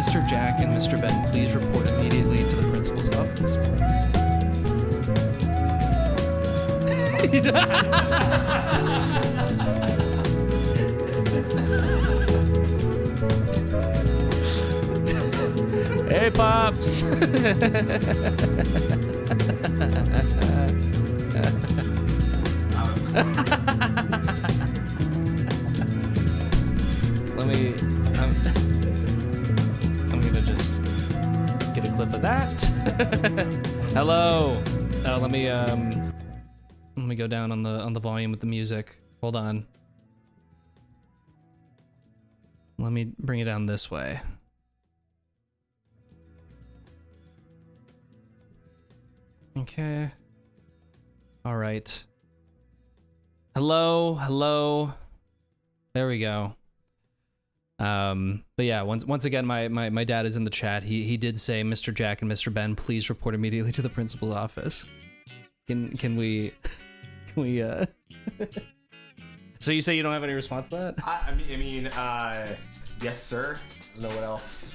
Mr. Jack and Mr. Ben please report immediately to the principal's office? Hey, Pops! I'm gonna just get a clip of that. Hello. Let me go down on the volume with the music. Hold on. Let me bring it down this way. Okay. All right. Hello. There we go. But yeah, once again, my dad is in the chat. He did say, Mr. Jack and Mr. Ben, please report immediately to the principal's office. Can we So you say you don't have any response to that? I mean, yes, sir. I don't know what else.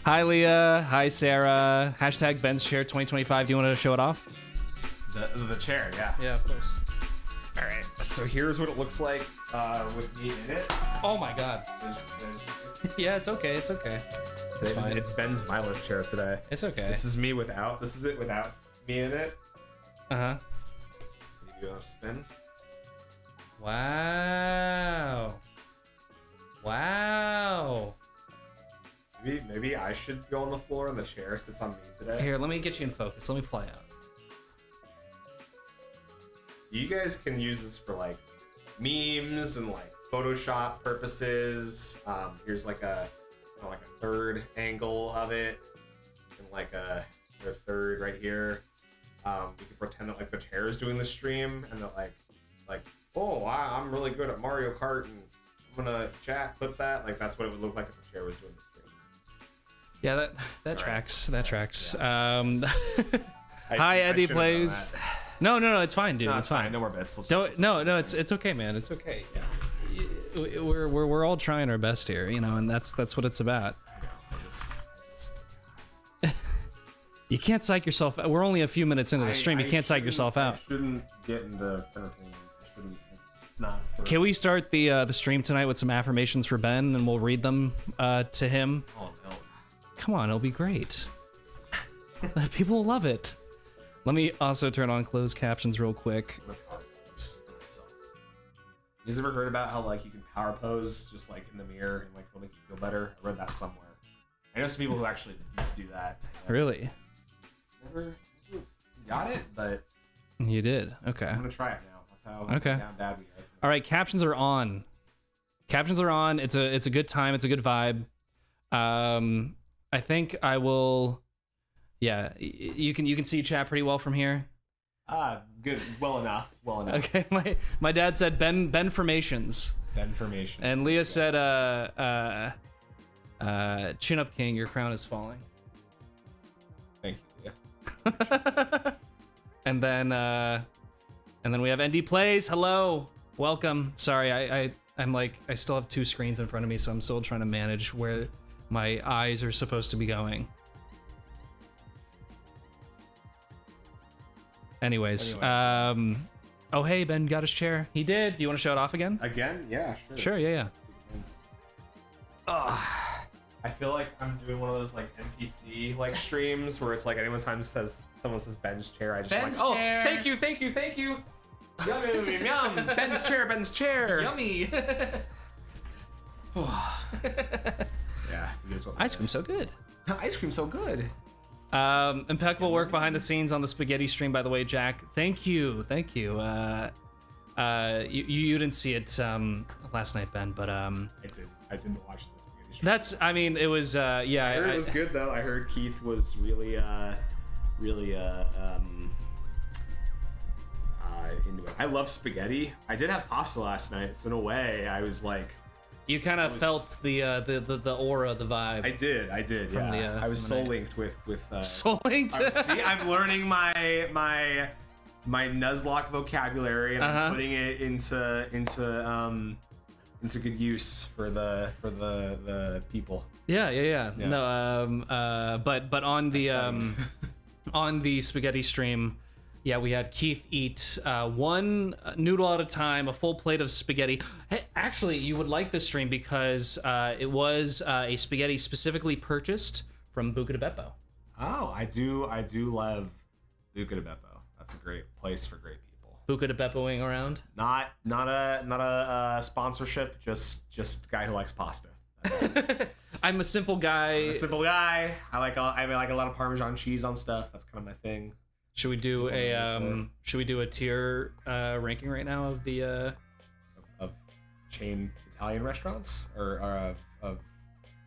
Hi, Leah. Hi, Sarah. Hashtag Ben's Chair 2025. Do you want to show it off? The chair, yeah. Yeah, of course. All right. So here's what it looks like with me in it. Oh my God. Yeah, it's okay. It's okay. It's Ben's Violet chair today. It's okay. This is me without. This is it without me in it. Uh-huh. You want to spin? Wow. Wow. Maybe I should go on the floor and the chair sits on me today. Here, let me get you in focus. Let me fly out. You guys can use this for like memes and like Photoshop purposes. Here's like a third angle of it, and like a third right here. You can pretend that like the chair is doing the stream, and that like oh I'm really good at Mario Kart, and I'm gonna clip that. Like that's what it would look like if the chair was doing the stream. Yeah, that tracks. That tracks. Yeah. Hi, Eddie Plays. No, it's fine, dude. No, it's fine. No more bits. No, it's okay, man. It's okay. Yeah. We're all trying our best here, you know, and that's what it's about. You can't psych yourself out. We're only a few minutes into the stream. You can't psych yourself out. I shouldn't get into entertainment. I shouldn't. It's not. Can we start the stream tonight with some affirmations for Ben, and we'll read them to him? Oh no. Come on, it'll be great. People will love it. Let me also turn on closed captions real quick. You guys ever heard about how like you can power pose just like in the mirror and like it'll make you feel better? I read that somewhere. I know some people who actually used to do that. Really? Never got it, but you did. Okay. I'm gonna try it now. That's how down bad we are. All right, captions are on. Captions are on. It's a good time. It's a good vibe. I think I will. Yeah, you can see chat pretty well from here. Good. Well enough. Okay, my dad said Ben formations. Ben formations. And Leah said chin up king, your crown is falling. Thank you, Leah. and then we have ND Plays. Hello. Welcome. Sorry, I'm like I still have two screens in front of me, so I'm still trying to manage where my eyes are supposed to be going. Anyways, oh hey, Ben got his chair. He did. Do you want to show it off again? Again? Yeah, sure. Sure, yeah. I feel like I'm doing one of those like NPC like streams where it's like anyone time someone says Ben's chair, I just Ben's like, chair. Oh, thank you. Yum, yum. Ben's chair. Yummy. Yeah, you guys want Ice cream's so good. Ice cream's so good. Impeccable work behind the scenes on the spaghetti stream, by the way, Jack. Thank you. You didn't see it last night, Ben, but I didn't watch the spaghetti stream. I mean, it was yeah. I heard it was good though. I heard Keith was really into it. I love spaghetti. I did have pasta last night, so in a way, I was like. You kind of felt the aura, the vibe. I did. From yeah. I was soul linked with soul linked. See, I'm learning my Nuzlocke vocabulary and I'm putting it into it's a good use for the people. Yeah. No, but on the on the spaghetti stream, yeah, we had Keith eat one noodle at a time, a full plate of spaghetti. Hey, actually, you would like this stream because it was a spaghetti specifically purchased from Buca di Beppo. Oh, I do love Buca di Beppo. That's a great place for great people. Buca di Beppoing around. Not a sponsorship. Just guy who likes pasta. I'm a simple guy. I'm a simple guy. I like a lot of Parmesan cheese on stuff. That's kind of my thing. Should we do a tier ranking right now of the of chain Italian restaurants or of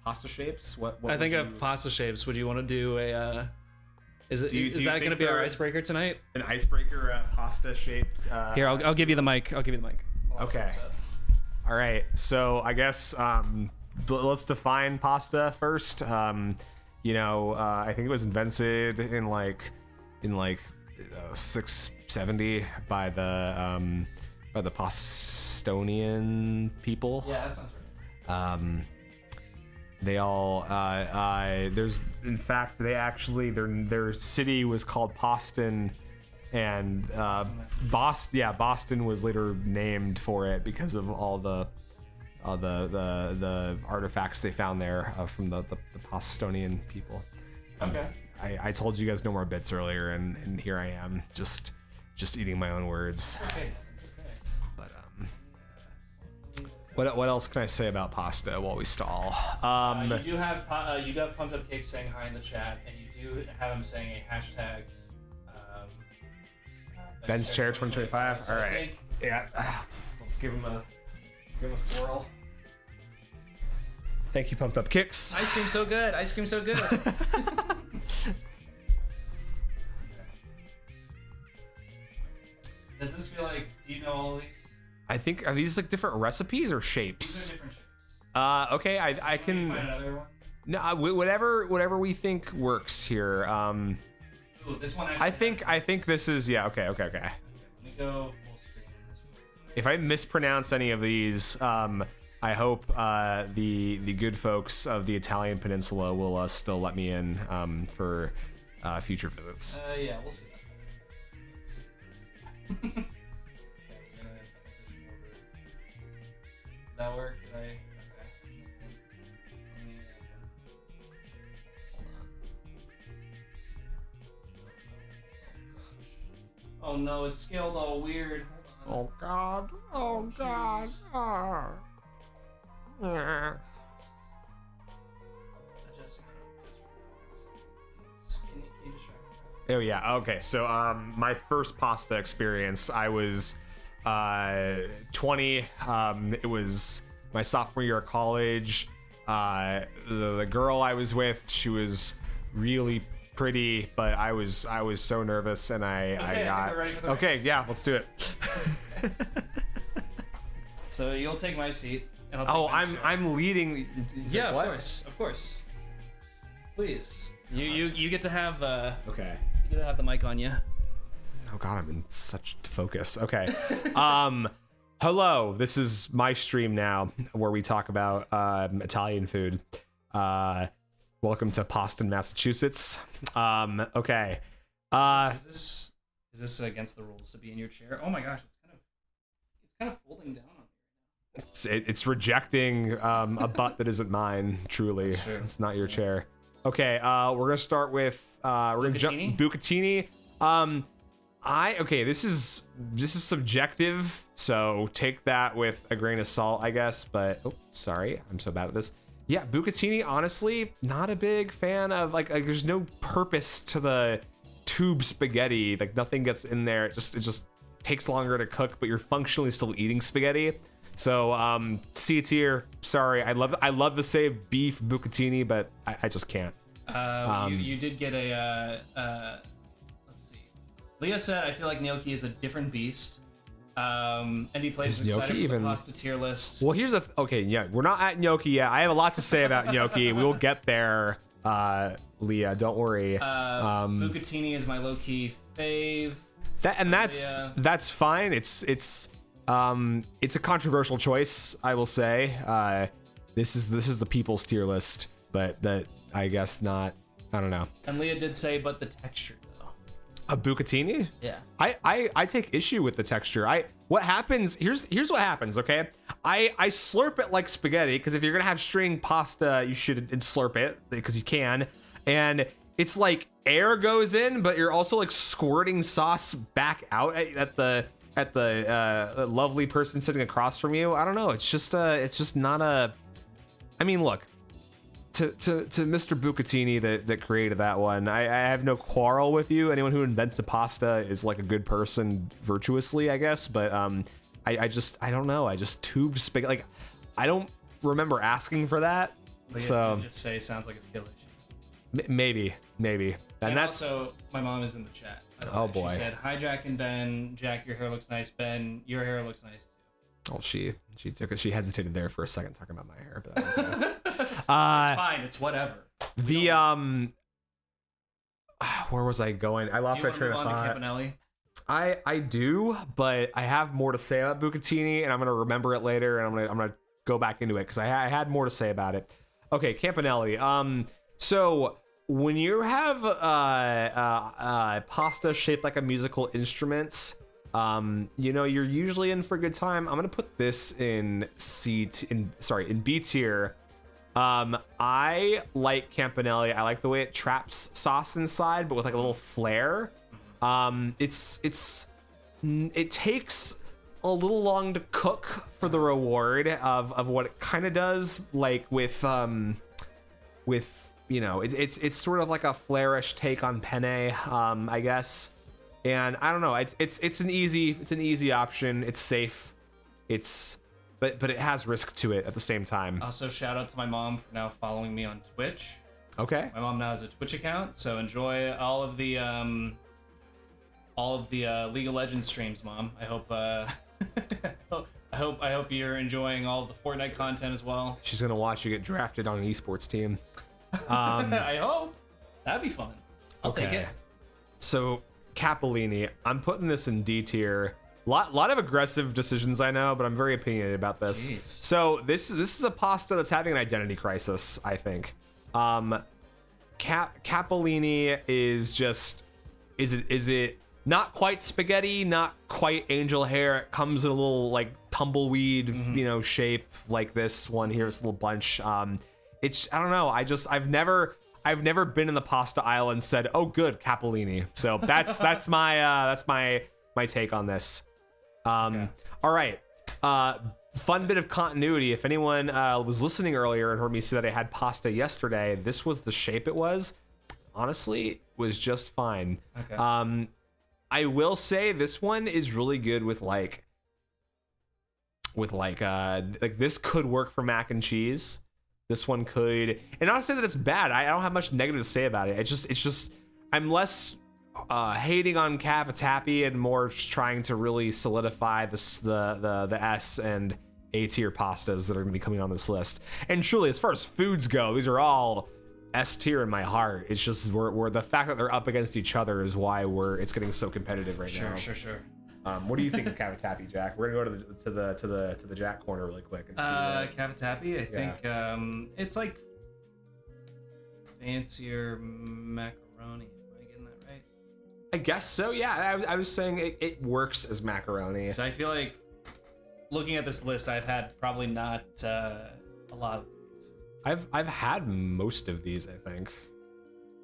pasta shapes? What I think of pasta shapes. Would you want to do a is that going to be our icebreaker tonight? An icebreaker pasta shaped Here, I'll give you the mic. Okay. All right. So I guess let's define pasta first. I think it was invented in like 670 by the Bostonian people. Yeah, that sounds right. They all there's in fact they actually their city was called Boston, and Boston was later named for it because of all the artifacts they found there from the Bostonian people. Okay. I told you guys no more bits earlier, and here I am, just eating my own words. Okay. But what else can I say about pasta while we stall? You do have Pumped Up Cake saying hi in the chat, and you do have him saying a hashtag. Ben's Chair 2025. So all right. Yeah. Let's give him a swirl. Thank you, Pumped Up Kicks. Ice cream so good. Does this feel like? Do you know all of these? I think, are these like different recipes or These shapes? are different shapes. Okay, I Can you find can. another one? No, whatever we think works here. Ooh, this one. I think this is okay. Okay, let me go full screen. If I mispronounce any of these, I hope the good folks of the Italian Peninsula will still let me in for future visits. Yeah, we'll see that. Let's see. Okay, we're gonna transition over. Did that work? Did I? Okay. Let me, hold on. Oh no, it's scaled all weird. Hold on. Oh God! Oh God! Can you just try it? Oh yeah. Okay. So my first pasta experience, I was 20. It was my sophomore year of college. The girl I was with, she was really pretty, but I was so nervous, and I I think got we're ready for the okay. Yeah, let's do it. So you'll take my seat, and I'll take Ben's chair. I'm leading. Yeah, What? of course. Please, you get to have Okay. you get to have the mic on you. Oh God, I'm in such focus. Okay. Hello, this is my stream now where we talk about Italian food. Welcome to Boston, Massachusetts. Okay. Is this against the rules to be in your chair? Oh my gosh, it's kind of folding down on me. It's rejecting a butt that isn't mine. Truly, That's true. it's not your chair. Okay, we're gonna start with we're gonna jump Bucatini? Bucatini. This is subjective, so take that with a grain of salt, I guess. But sorry, I'm so bad at this. Yeah, Bucatini, honestly, not a big fan of like there's no purpose to the tube spaghetti. Like nothing gets in there. It just takes longer to cook, but you're functionally still eating spaghetti. So C tier. Sorry, I love to say beef Bucatini, but I just can't. You did get a let's see. Leah said, I feel like gnocchi is a different beast. Andy plays Is excited gnocchi for the even- pasta tier list. Well, here's we're not at gnocchi yet. I have a lot to say about gnocchi. We will get there, Leah. Don't worry. Bucatini is my low-key fave. That's fine. It's It's a controversial choice, I will say. This is the people's tier list, but that I guess not. I don't know. And Leah did say, but the texture though. A bucatini? Yeah. I take issue with the texture. What happens? Here's what happens. Okay, I slurp it like spaghetti because if you're gonna have string pasta, you should slurp it because you can. And it's like air goes in, but you're also like squirting sauce back out at the lovely person sitting across from you. I don't know. It's just not a. I mean, look. To Mr. Bucatini that created that one, I have no quarrel with you. Anyone who invents a pasta is like a good person virtuously, I guess. But I don't know. I just tubed spaghetti. Like I don't remember asking for that. Leah So did just say sounds like a skill issue. maybe. And that's also my mom is in the chat. Oh, boy. She said, "Hi Jack and Ben. Jack, your hair looks nice. Ben, your hair looks nice too." oh she hesitated there for a second talking about my hair, but that's okay. It's fine. It's whatever. The where was I going? I lost Do my you train want of to move thought. on to Campanelli? I do, but I have more to say about Bucatini, and I'm gonna remember it later, and I'm gonna go back into it because I had more to say about it. Okay, Campanelli. So when you have pasta shaped like a musical instrument, you're usually in for a good time. I'm gonna put this in in B tier. I like Campanelli. I like the way it traps sauce inside, but with like a little flair. It takes a little long to cook for the reward of what it kind of does, like with it's sort of like a flairish take on penne, I guess. And I don't know, it's an easy option. It's safe. But it has risk to it at the same time. Also, shout out to my mom for now following me on Twitch. Okay. My mom now has a Twitch account, so enjoy all of the League of Legends streams, Mom. I hope I hope you're enjoying all of the Fortnite content as well. She's gonna watch you get drafted on an esports team. I hope that'd be fun. I'll take it. So Capellini, I'm putting this in D tier. Lot of aggressive decisions, I know, but I'm very opinionated about this. Jeez. So this is a pasta that's having an identity crisis, I think. Capellini is it not quite spaghetti, not quite angel hair. It comes in a little like tumbleweed, shape like this one here. It's a little bunch. I don't know. I've never been in the pasta aisle and said, "Oh, good, Capellini." So that's my take on this. Okay. All right. Fun bit of continuity. If anyone was listening earlier and heard me say that I had pasta yesterday, this was the shape it was. Honestly, it was just fine. Okay. I will say this one is really good with this could work for mac and cheese. This one could, and not to say that it's bad. I don't have much negative to say about it. It's just I'm less hating on Cavatappi and more just trying to really solidify the S and A tier pastas that are going to be coming on this list. And truly, as far as foods go, these are all S tier in my heart. It's just we're the fact that they're up against each other is why it's getting so competitive right now. Sure. What do you think of Cavatappi, Jack? We're gonna go to the Jack corner really quick and see. Cavatappi, I think it's like fancier macaroni. Am I getting that right? I guess so. Yeah, I was saying it works as macaroni. So I feel like looking at this list, I've had probably not a lot of these. I've had most of these, I think.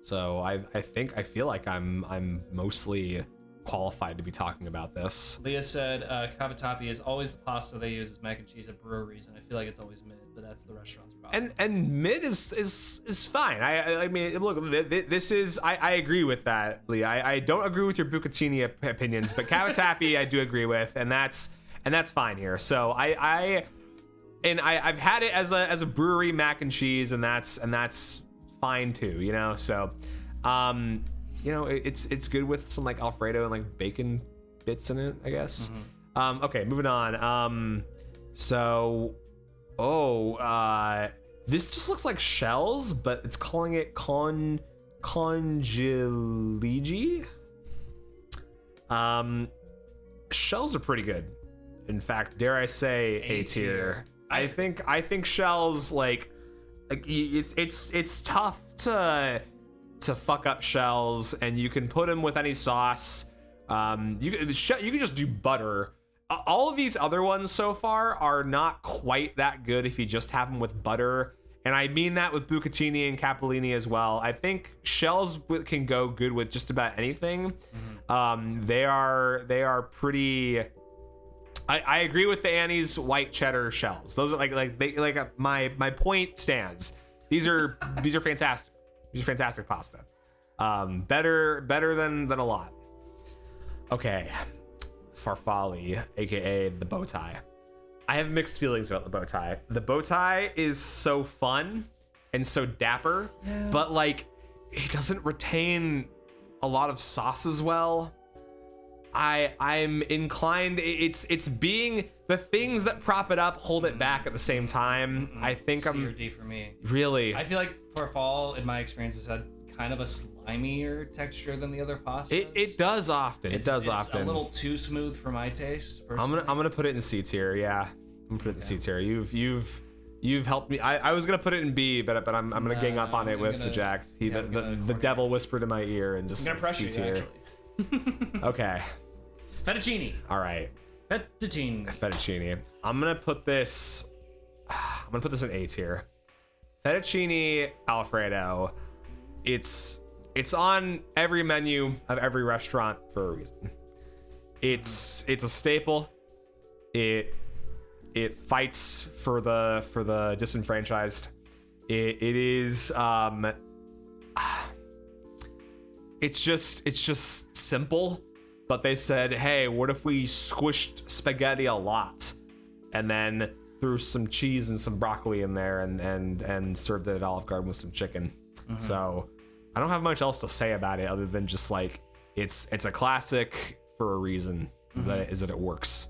So I feel like I'm mostly qualified to be talking about this. Leah said cavatappi is always the pasta they use as mac and cheese at breweries, and I feel like it's always mid, but that's the restaurant's problem. And mid is fine. I mean, look, this is I agree with that, Leah. I don't agree with your Bucatini opinions, but cavatappi I do agree with, and that's fine here. So I've had it as a brewery mac and cheese, and that's fine too. So it's good with some like Alfredo and like bacon bits in it, I guess. Mm-hmm. Okay, moving on. This just looks like shells, but it's calling it congiligi. Shells are pretty good. In fact, dare I say A tier. I think shells like it's tough to fuck up shells, and you can put them with any sauce. You can just do butter. All of these other ones so far are not quite that good if you just have them with butter. And I mean that with bucatini and capellini as well. I think shells can go good with just about anything. They are pretty. I agree with the Annie's white cheddar shells. Those are my point stands. These are fantastic. These are fantastic pasta. Better than a lot. Okay, farfalle, aka the bow tie. I have mixed feelings about the bow tie. The bow tie is so fun and so dapper, but like it doesn't retain a lot of sauce as well. I'm inclined. It's being the things that prop it up hold it back at the same time. I think C or D for me. Really. I feel like farfalle, in my experience, has had kind of a slimier texture than the other pastas. It does often. It's often. It's a little too smooth for my taste. I'm gonna put it in C tier. Yeah, I'm gonna put it in C tier. You've helped me. I was gonna put it in B, but I'm gonna gang up on it with Jack. The devil whispered in my ear and just I'm gonna pressure C tier. you, actually. Okay. Fettuccine. All right. Fettuccine. I'm gonna put this in A tier. Fettuccine Alfredo. It's on every menu of every restaurant for a reason. It's a staple. It fights for the disenfranchised. It is it's just simple, but they said, hey, what if we squished spaghetti a lot and then threw some cheese and some broccoli in there and served it at Olive Garden with some chicken. So I don't have much else to say about it other than just like it's a classic for a reason. Is that it works.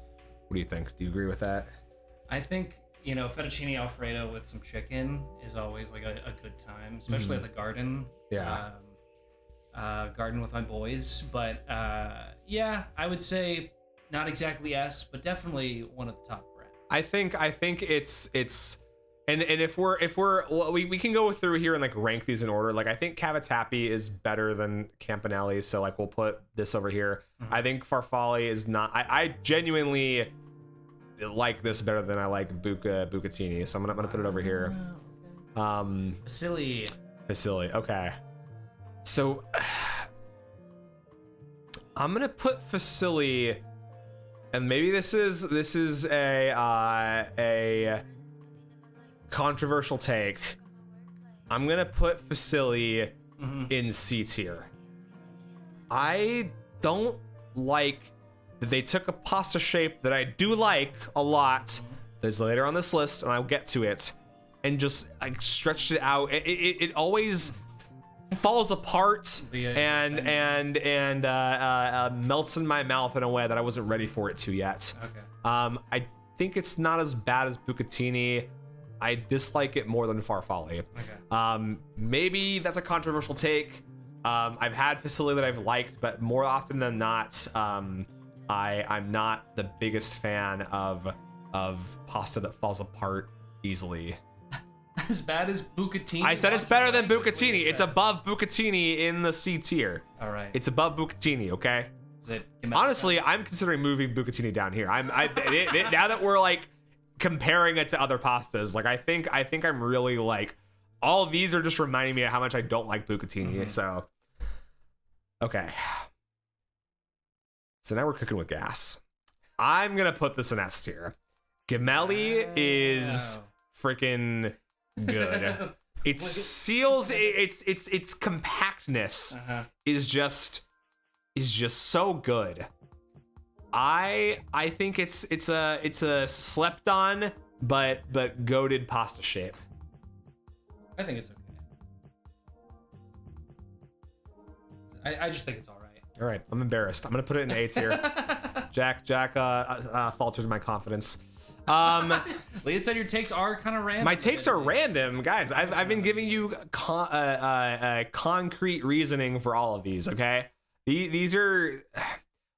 What do you think? Do you agree with that? I think, fettuccine Alfredo with some chicken is always like a good time, especially at the Garden. Yeah. Garden with my boys. But yeah, I would say not exactly S, but definitely one of the top brands. I think it's and if we can go through here and like rank these in order. Like I think Cavatappi is better than Campanelli, so like we'll put this over here. I think Farfalle is not. I genuinely like this better than I like bucatini, so I'm gonna put it over here. Fusilli. Okay. So I'm gonna put Fusilli, and maybe this is a controversial take. I'm gonna put Fusilli in C tier. I don't like that they took a pasta shape that I do like a lot, that's later on this list, and I'll get to it, and just like stretched it out. It always falls apart and melts in my mouth in a way that I wasn't ready for it to yet. Okay. I think it's not as bad as bucatini. I dislike it more than farfalle. Okay. Maybe that's a controversial take. I've had Fusilli that I've liked, but more often than not, I'm not the biggest fan of pasta that falls apart easily. As bad as bucatini? I said it's better than bucatini. It's above bucatini in the C tier. All right. It's above bucatini, okay? Is it Honestly, I'm considering moving bucatini down here. Now that we're like comparing it to other pastas, like I think I'm really like, all of these are just reminding me of how much I don't like bucatini. So, okay. So now we're cooking with gas. I'm gonna put this in S tier. Gemelli is freaking good. It seals. Its compactness is just so good. I think it's a slept on but goated pasta shape. I think it's okay. I just think it's all right. All right, I'm embarrassed. I'm gonna put it in A tier. Jack faltered my confidence. Leah said your takes are kind of random. My takes are random, guys. I've been giving you concrete reasoning for all of these. Okay, these are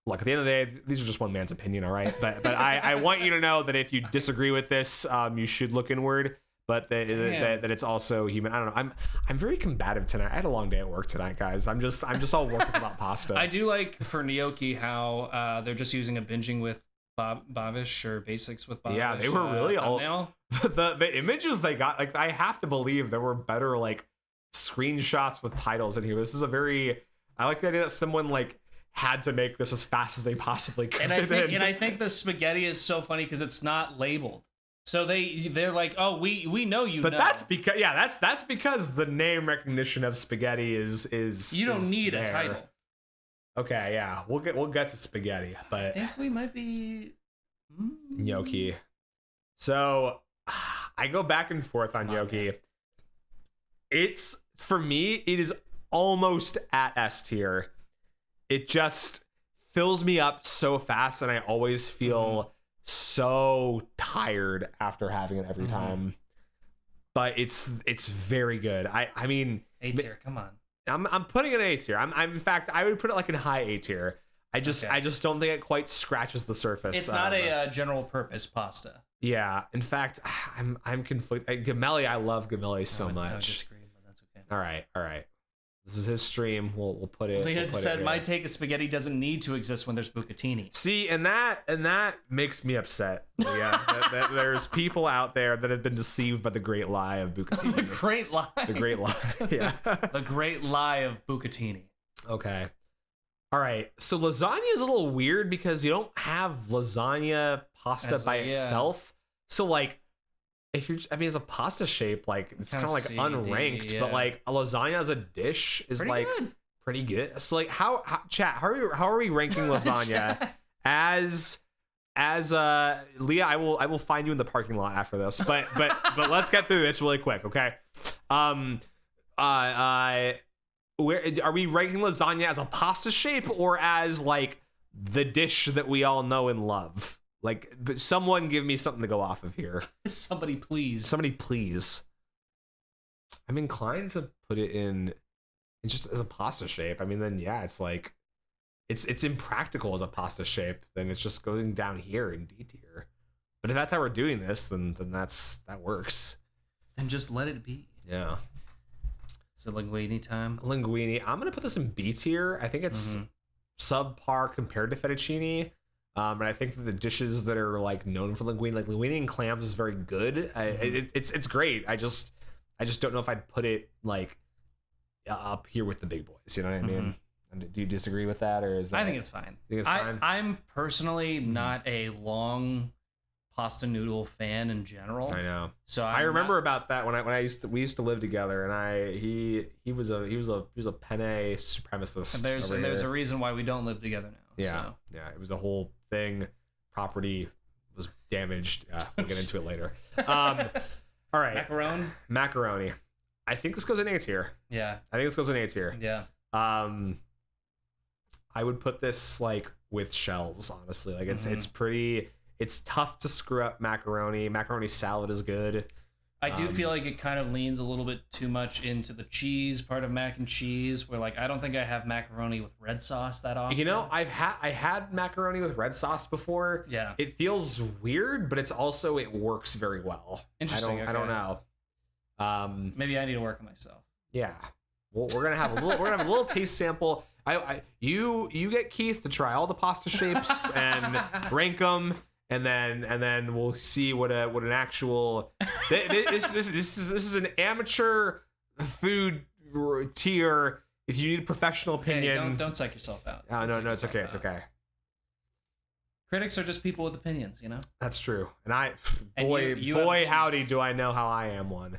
look, at the end of the day, these are just one man's opinion, all right? But I want you to know that if you disagree with this, you should look inward. But that it's also human. I don't know. I'm very combative tonight. I had a long day at work tonight, guys. I'm just all working about pasta. I do like for Gnocchi how they're just using a binging with Babish or basics with Babish. Yeah, they were really thumbnail. the images they got. Like, I have to believe there were better like screenshots with titles in here. This is a very. I like the idea that someone like had to make this as fast as they possibly could. And I think the spaghetti is so funny because it's not labeled. So they're like, oh, we know you. But know. that's because the name recognition of spaghetti is you don't need there. a title. Okay, yeah, we'll get to spaghetti, but I think we might be gnocchi. So I go back and forth on gnocchi. It's for me, it is almost at S tier. It just fills me up so fast, and I always feel so tired after having it every time. But it's very good. I mean, A tier, come on. I'm putting it in A tier. I'm in fact I would put it like in high A tier. I just don't think it quite scratches the surface. It's not a general purpose pasta. Yeah. In fact, I'm conflicted. Gemelli, I love Gemelli so much. I would disagree, but that's okay. All right. This is his stream. We'll put it. Leah we'll put said, it "My take is spaghetti doesn't need to exist when there's bucatini." See, and that makes me upset. Yeah, that there's people out there that have been deceived by the great lie of bucatini. The great lie. The great lie. Yeah. The great lie of bucatini. Okay. All right. So lasagna is a little weird because you don't have lasagna pasta by itself. So like, if you're, I mean, as a pasta shape, like it's kind of like unranked, but like a lasagna as a dish is pretty good. So like, how chat? How are we ranking lasagna as Leah? I will find you in the parking lot after this, but let's get through this really quick, okay? Where are we ranking lasagna, as a pasta shape or as like the dish that we all know and love? Like, but someone give me something to go off of here. Somebody please. I'm inclined to put it in just as a pasta shape. I mean, then yeah, it's like it's impractical as a pasta shape. Then it's just going down here in D tier. But if that's how we're doing this, then that works. And just let it be. Yeah. It's a linguine time. Linguine. I'm gonna put this in B tier. I think it's subpar compared to fettuccine. And I think that the dishes that are like known for linguine, like linguine and clams, is very good. It's great. I just don't know if I'd put it like up here with the big boys. You know what I mean? Do you disagree with that, or is that? I think it's fine. You think it's fine? I'm personally not a long pasta noodle fan in general. I know. So I remember about that when we used to live together, and he was a penne supremacist. And there's a reason why we don't live together now. Yeah, so. yeah, it was a whole thing. Property was damaged. We'll get into it later. All right, macaroni. I think this goes in A tier. Yeah, I think this goes in A tier. Yeah. I would put this like with shells, honestly. Like it's pretty. It's tough to screw up macaroni. Macaroni salad is good. I do feel like it kind of leans a little bit too much into the cheese part of mac and cheese, where like I don't think I have macaroni with red sauce that often. You know, I had macaroni with red sauce before. Yeah. It feels weird, but it's also, it works very well. Interesting. I don't know. Maybe I need to work on myself. Yeah. Well, we're gonna have a little taste sample. You get Keith to try all the pasta shapes and rank them. And then we'll see what an actual this is an amateur food tier. If you need a professional opinion, hey, don't psych yourself out. No, it's okay. It's okay. Critics are just people with opinions, you know. That's true. And you howdy, do I know how I am one.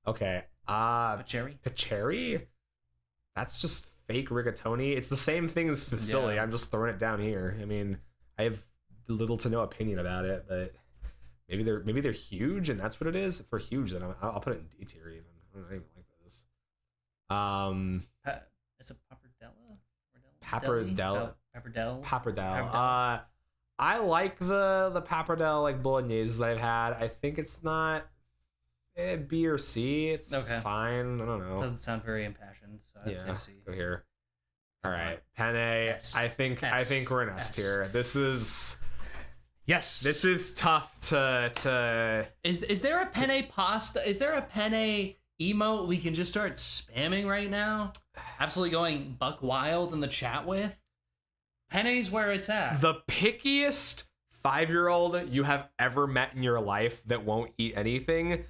Okay. Pacheri. That's just fake rigatoni. It's the same thing as fusilli. Yeah. I'm just throwing it down here. I mean, I have little to no opinion about it, but maybe they're huge and that's what it is. If they're huge, then I'll put it in D tier even. I don't even like this. Is it pappardelle? Pappardelle. I like the pappardelle like bolognese that I've had. I think it's not B or C. It's fine. I don't know. Doesn't sound very impassioned. So I'd say C. Go here. All right, penne. S. I think S. we're in S tier. This is Yes. tough to. Is there a penne pasta? Is there a penne emote we can just start spamming right now? Absolutely going buck wild in the chat with. Penne's where it's at. The pickiest 5-year-old you have ever met in your life that won't eat anything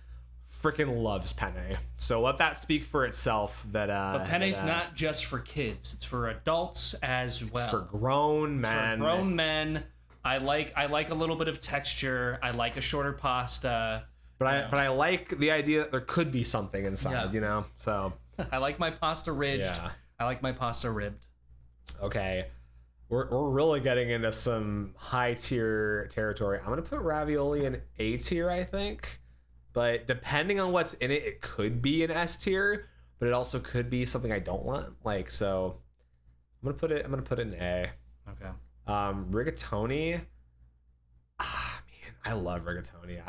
freaking loves penne. So let that speak for itself. But penne's not just for kids; it's for adults as well. It's for grown It's men. for grown men. I like a little bit of texture. I like a shorter pasta. But I like the idea that there could be something inside. Yeah. You know. So I like my pasta ridged. Yeah. I like my pasta ribbed. okay. We're really getting into some high tier territory. I'm gonna put ravioli in A tier, I think. But depending on what's in it, it could be an S tier, but it also could be something I don't want. Like, so I'm gonna put it in A. Okay. Rigatoni. Man, I love rigatoni.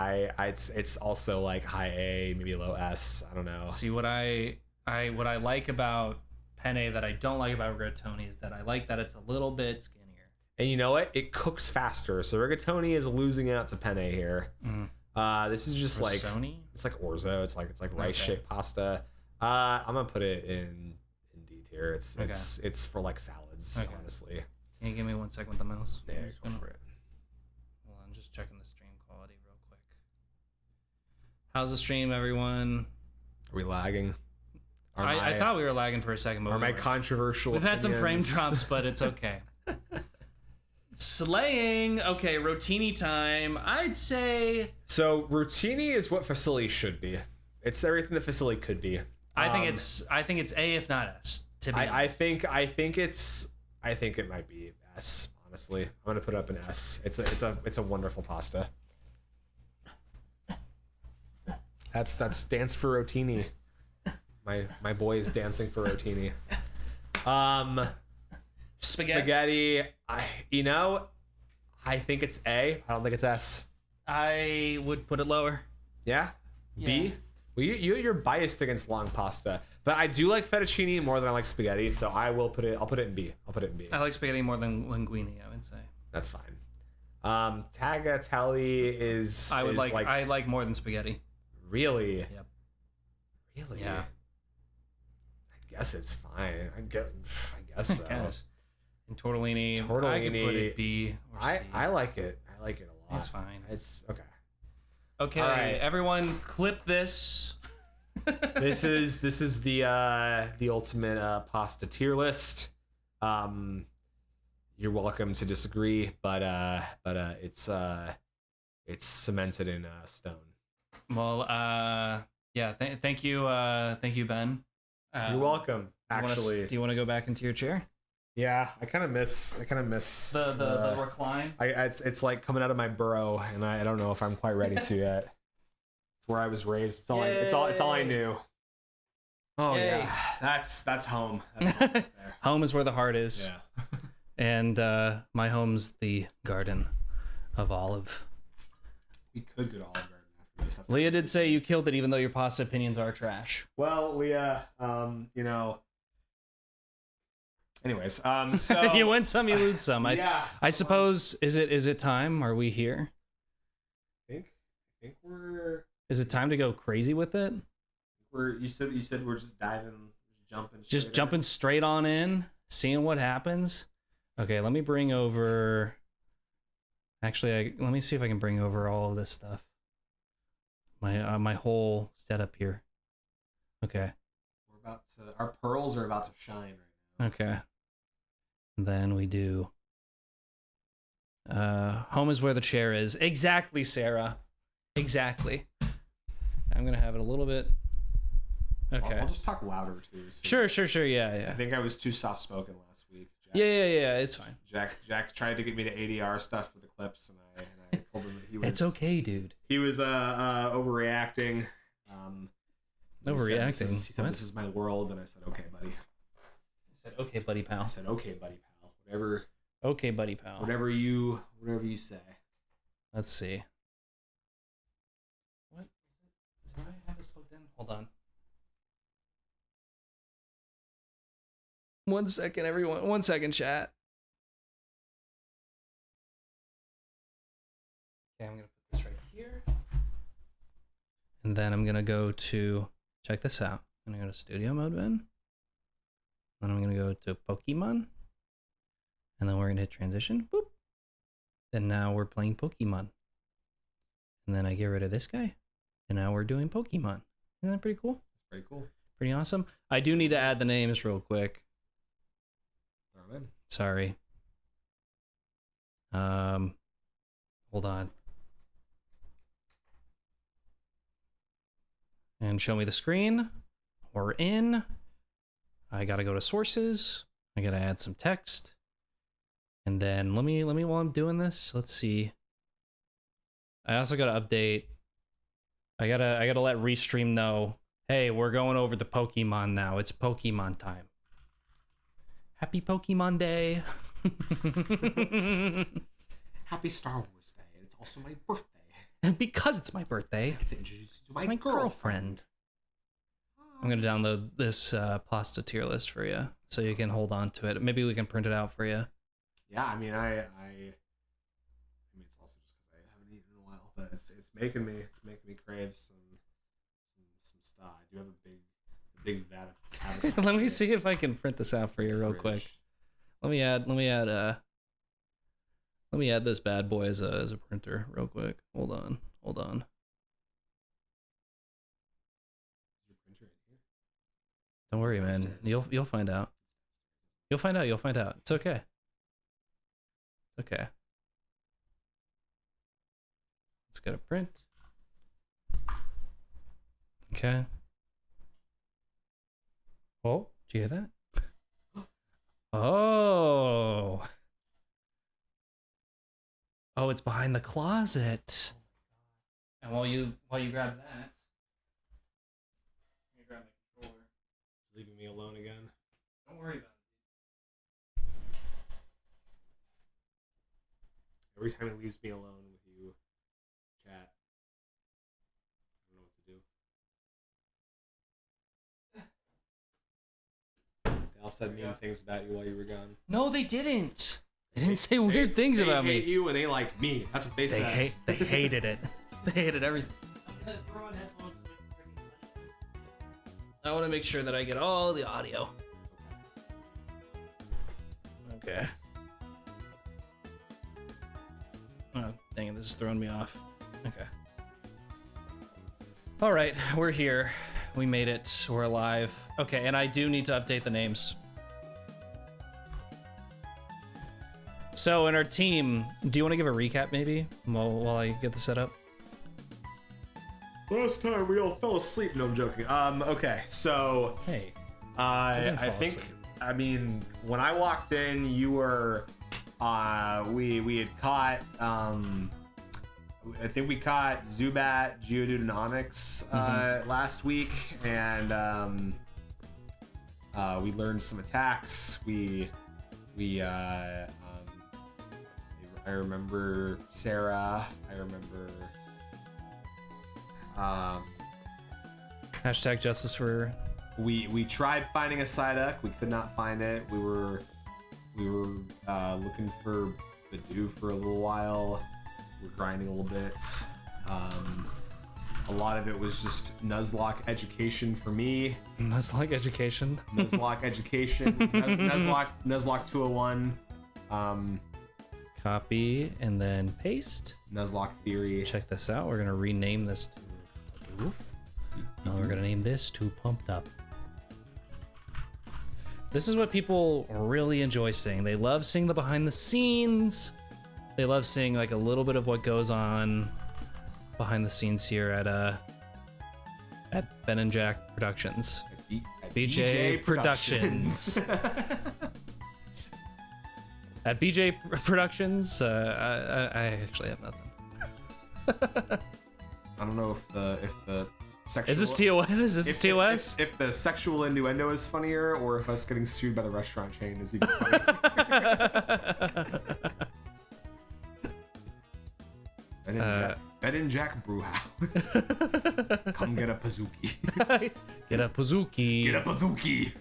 It's also like high A, maybe low S. I don't know. See what I like about penne that I don't like about rigatoni is that I like that it's a little bit skinnier. And you know what? It cooks faster. So rigatoni is losing out to penne here. This is just like Risoni? it's like orzo. It's like rice shaped pasta. I'm gonna put it in D tier. It's for like salads, Okay. honestly. Can you give me 1 second with the mouse? Yeah, I'm just go gonna- for it. Hold on, just checking the stream quality real quick. How's the stream, everyone? Are we lagging? I thought we were lagging for a second, but Are we my weren't. controversial? We've had some frame opinions- drops, but it's okay. Slaying. Okay, rotini time. I'd say. So rotini is what facility should be. It's everything the facility could be. I think it's A, if not S. To be honest. I think it might be S. Honestly, I'm gonna put it up an S. It's a wonderful pasta. That's dance for rotini. My boy is dancing for rotini. Spaghetti. I think it's A. I don't think it's S. I would put it lower. Yeah. Yeah. B. Well, you're biased against long pasta, but I do like fettuccine more than I like spaghetti, so I'll put it in B. I'll put it in B. I like spaghetti more than linguine, I would say. That's fine. Tagliatelle is. I would is I like more than spaghetti. Really. Yep. Really. Yeah. I guess it's fine. I guess so. Guys. And tortellini. I could Tortellini, put it B or C. I like it. I like it a lot. It's fine. It's okay. Okay, All right. everyone, clip this. This is the ultimate pasta tier list. You're welcome to disagree, but it's cemented in stone. Well, yeah. Thank you, Ben. You're welcome. Do you want to go back into your chair? Yeah, I kind of miss The recline. It's like coming out of my burrow, and I don't know if I'm quite ready to yet. It's where I was raised. It's all I knew. Oh Yay. yeah, that's home. That's home right there. Home is where the heart is. Yeah. And my home's the Garden of Olive. We could go to Olive Garden after this. That's Leah did say you killed it, even though your pasta opinions are trash. Well, Leah, anyways, so You win some, you lose some. yeah, I suppose is it time? Are we here? I think we're Is it time to go crazy with it? you said we're just jumping Just jumping straight on in, seeing what happens. Okay, let me bring over. Actually, let me see if I can bring over all of this stuff. My whole setup here. Okay. Our pearls are about to shine right now. Okay. Then we do. Home is where the chair is. Exactly, Sarah. Exactly. I'm gonna have it a little bit. Okay. I'll just talk louder too. so- Sure. Yeah, I yeah. think I was too soft spoken last week. Yeah. It's fine. Jack tried to get me to ADR stuff for the clips, and I told him that he was. It's okay, dude. He was overreacting. Overreacting. He said, What? "This is my world," and I said, "Okay, buddy." I said, okay, buddy I pal. said, "Okay, buddy, pal. Whatever, Okay, buddy pal. whatever you say." Let's see. What? Do I have this plugged in? Hold on. 1 second, everyone. 1 second, chat. Okay, I'm gonna put this right here. And then I'm gonna go to, check this out. I'm gonna go to studio mode then. Then I'm gonna go to Pokemon. And then we're gonna hit transition. Boop. Then now we're playing Pokemon. And then I get rid of this guy. And now we're doing Pokemon. Isn't that pretty cool? Pretty cool. Pretty awesome. I do need to add the names real quick. Throw 'em in. Sorry. Hold on. And show me the screen. We're in. I gotta go to sources. I gotta add some text. And then let me while I'm doing this, let's see. I also gotta update. I gotta let Restream know, hey, we're going over the Pokemon now. It's Pokemon time. Happy Pokemon Day. Happy Star Wars Day. It's also my birthday. And because it's my birthday, I introduce you to my girlfriend. I'm gonna download this pasta tier list for you, so you can hold on to it. Maybe we can print it out for you. Yeah, I mean, it's also just because I haven't eaten in a while, but it's making me crave some stuff. I do have a big vat of cabbage. Let me see if I can print this out for you real quick. Let me add this bad boy as a printer real quick. Hold on. Don't worry, man. You'll find out. You'll find out. It's okay. Okay. Let's get a print. Okay. Oh, do you hear that? Oh. Oh, it's behind the closet. And while you grab that, let me grab my controller. Leaving me alone again. Don't worry about it. Every time he leaves me alone with you, chat, I don't know what to do. They all said mean things about you while you were gone. No, they didn't. They didn't say weird things about me. They hate you and they like me. That's what they said. They hated it. They hated everything. I want to make sure that I get all the audio. Okay. Oh, dang it, this is throwing me off. Okay. All right, we're here. We made it. We're alive. Okay, and I do need to update the names. So in our team, do you want to give a recap maybe while I get the setup? Last time we all fell asleep. No, I'm joking. Okay, so Hey. I think asleep. I mean when I walked in, you were we had caught I think we caught Zubat, Geodude, and Onyx last week, and we learned some attacks. I remember Sarah. I remember. Hashtag justice for. We tried finding a Psyduck. We could not find it. We were looking for Bidoof for a little while. We're grinding a little bit. A lot of it was just Nuzlocke education for me. Nuzlocke education. Nuzlocke education. Nuzlocke 201. Copy and then paste. Nuzlocke theory. Check this out. We're gonna rename this to Bidoof. And we're gonna name this to Pumped Up. This is what people really enjoy seeing. They love seeing the behind the scenes. They love seeing like a little bit of what goes on behind the scenes here at Ben and Jack Productions. At BJ Productions. At BJ Productions, I actually have nothing. I don't know if the sexual. Is this TOS? Is this TOS? If the sexual innuendo is funnier, or if us getting sued by the restaurant chain is even funnier. Ben and Jack Brewhouse. Come get a Pizookie. Get a Pizookie. Get a Pizookie.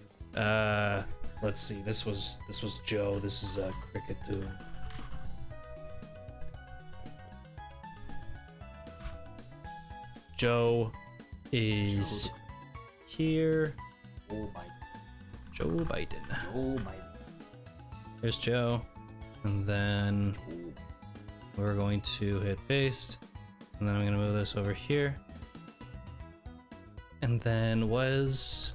Let's see. This was Joe. This is Cricket too. Joe is here. Joe Biden. Joe Biden. Joe Biden. There's Joe. And then we're going to hit paste. And then I'm going to move this over here. And then was...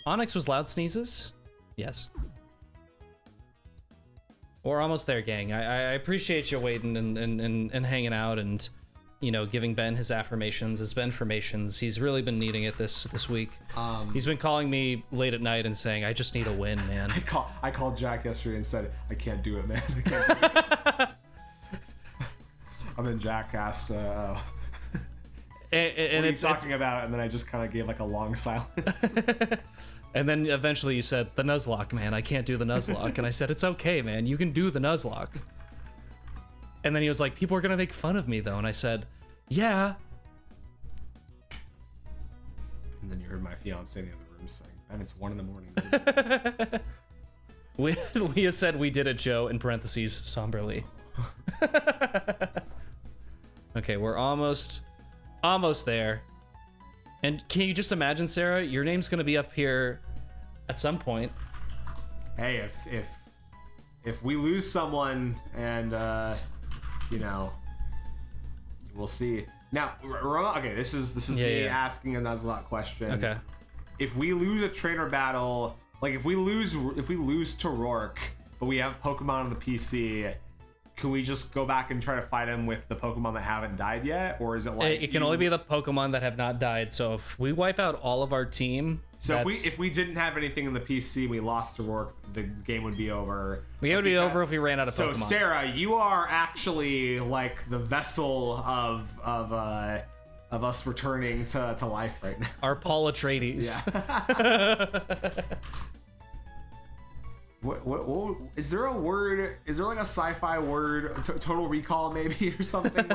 Onyx was Loud Sneezes? Yes. We're almost there, gang. I appreciate you waiting and hanging out and, you know, giving Ben his affirmations, his Benformations. He's really been needing it this week. He's been calling me late at night and saying, I just need a win, man. I called Jack yesterday and said, I can't do it, man. I can't do this. And then Jack asked, and what are you it's talking about? And then I just kind of gave like a long silence. And then eventually you said, the Nuzlocke, man. I can't do the Nuzlocke. And I said, it's okay, man. You can do the Nuzlocke. And then he was like, people are going to make fun of me, though. And I said, yeah. And then you heard my fiance in the other room saying, Ben, it's 1 a.m. Leah said, we did it, Joe, in parentheses, somberly. Okay, we're almost there. And can you just imagine, Sarah, your name's going to be up here at some point. Hey, if we lose someone and you know, we'll see. Now, okay, this is me asking a Nuzlocke question. Okay. If we lose a trainer battle, like if we lose to Rourke, but we have Pokemon on the PC, can we just go back and try to fight him with the Pokemon that haven't died yet, or is it like it can only be the Pokemon that have not died? So if we wipe out all of our team, so if we didn't have anything in the PC, and we lost to Rourke, the game would be over. The game would be over if we ran out of Pokemon. So Sarah, you are actually like the vessel of us returning to life right now. Our Paul Atreides. Yeah. What is there a word? Is there like a sci-fi word? Total Recall maybe or something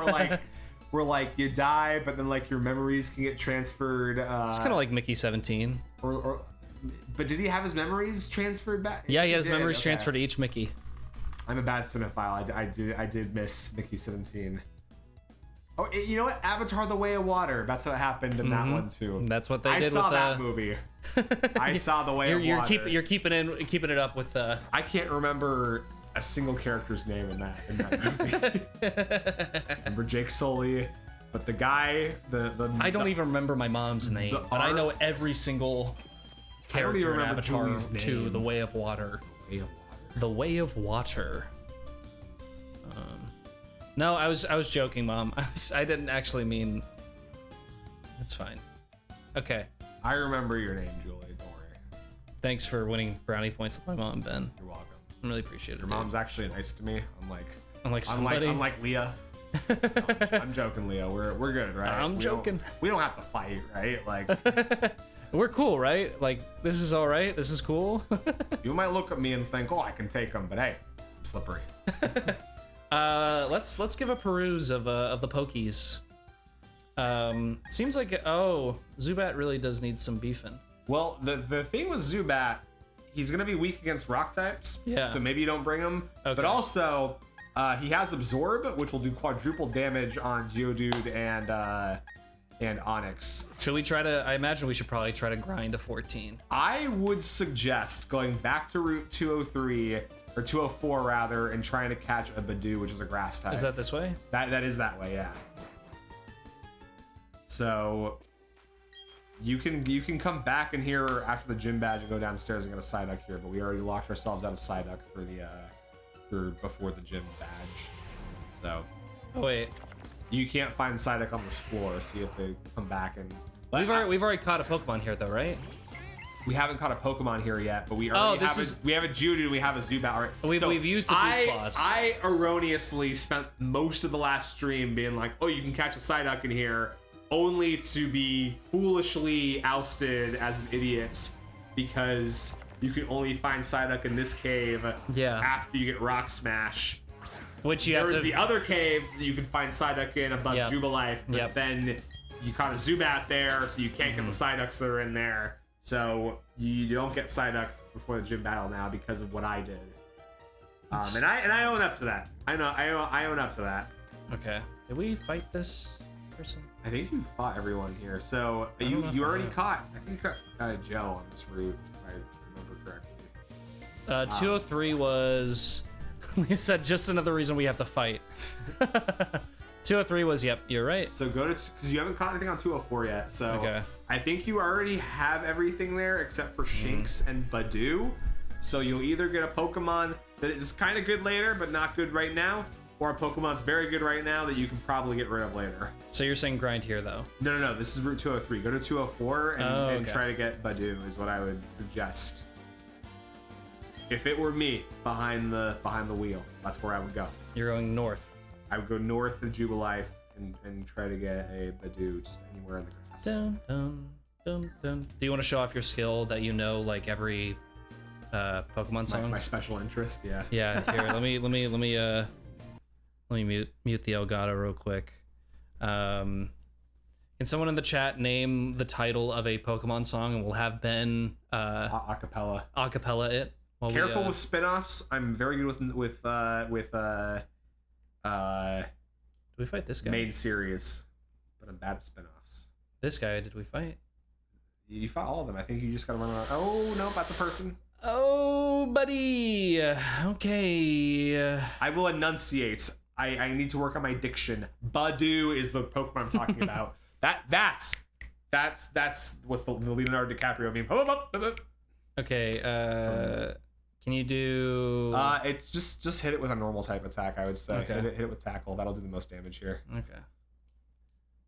where like you die, but then like your memories can get transferred. It's kind of like Mickey 17. But did he have his memories transferred back? Yeah, he had his memories transferred to each Mickey. I'm a bad cinephile. I did miss Mickey 17. Oh, you know what? Avatar: The Way of Water. That's what happened in that one too. That's what they did. I saw with that movie. I saw The Way of Water. You're keeping it up with. I can't remember a single character's name in that movie. Remember Jake Sully, but the guy, I don't even remember my mom's name, but I know every single character in Avatar 2, The Way of Water. The Way of Water. No, I was joking, Mom. I didn't actually mean. It's fine. Okay. I remember your name, Julie. Don't worry. Thanks for winning brownie points with my mom, Ben. You're welcome. I really appreciate it. Your mom's actually nice to me. Unlike somebody. Unlike Leah. No, I'm joking, Leah. We're good, right? I'm joking. We don't have to fight, right? Like. We're cool, right? Like, this is all right. This is cool. You might look at me and think, "Oh, I can take them," but hey, I'm slippery. Let's give a peruse of the Pokies. Seems like Zubat really does need some beefing. Well, the thing with Zubat, he's gonna be weak against rock types. Yeah. So maybe you don't bring him. Okay. But also, he has Absorb, which will do quadruple damage on Geodude and Onyx. Should we try to? I imagine we should probably try to grind to 14. I would suggest going back to Route 203. Or 204 rather, and trying to catch a Badoo, which is a grass type. Is that this way? That is that way, yeah. So you can come back in here after the gym badge and go downstairs and get a Psyduck here, but we already locked ourselves out of Psyduck for before the gym badge. So Oh wait. You can't find Psyduck on this floor, so you have to come back and we've already caught a Pokemon here though, right? We haven't caught a Pokemon here yet, but we already we have a Geodude and we have a Zubat. Right? We've used the D-Claws. I erroneously spent most of the last stream being like, oh, you can catch a Psyduck in here, only to be foolishly ousted as an idiot because you can only find Psyduck in this cave after you get Rock Smash. Which you have to... There's the other cave that you can find Psyduck in above Jubilife, but then you caught a Zubat there, so you can't get the Psyducks that are in there. So you don't get Psyduck before the gym battle now because of what I did. And I own up to that. I own up to that. Okay. Did we fight this person? I think you fought everyone here. So I don't know if you I already have. caught. I think you caught Joe on this route, if I remember correctly. 203 was, like I said, just another reason we have to fight. 203 was, yep, you're right. So go to, because you haven't caught anything on 204 yet. So Okay. I think you already have everything there except for Shinx and Badoo. So you'll either get a Pokemon that is kind of good later, but not good right now, or a Pokemon's very good right now that you can probably get rid of later. So you're saying grind here, though? No. This is Route 203. Go to 204 and, Oh, and okay. try to get Badoo is what I would suggest. If it were me behind the wheel, that's where I would go. You're going north. I would go north of Jubilife and try to get a Badoo just anywhere in the grass. Dun, dun, dun, dun. Do you want to show off your skill that you know, like every Pokemon song? My special interest, yeah. Yeah. Here, let me mute the Elgato real quick. Can someone in the chat name the title of a Pokemon song, and we'll have Ben Acapella. acapella it. While Careful we, with spin-offs. I'm very good with did we fight this guy? main series, but I'm bad at spin-offs. This guy, did we fight? You fought all of them. I think you just gotta run around. Oh no, that's a person. Oh, buddy. Okay. I will enunciate. I need to work on my diction. Badoo is the Pokemon I'm talking about. That's what's the Leonardo DiCaprio meme. Okay. Can you do? It's just hit it with a normal type attack. I would say Okay. hit it with tackle. That'll do the most damage here. Okay.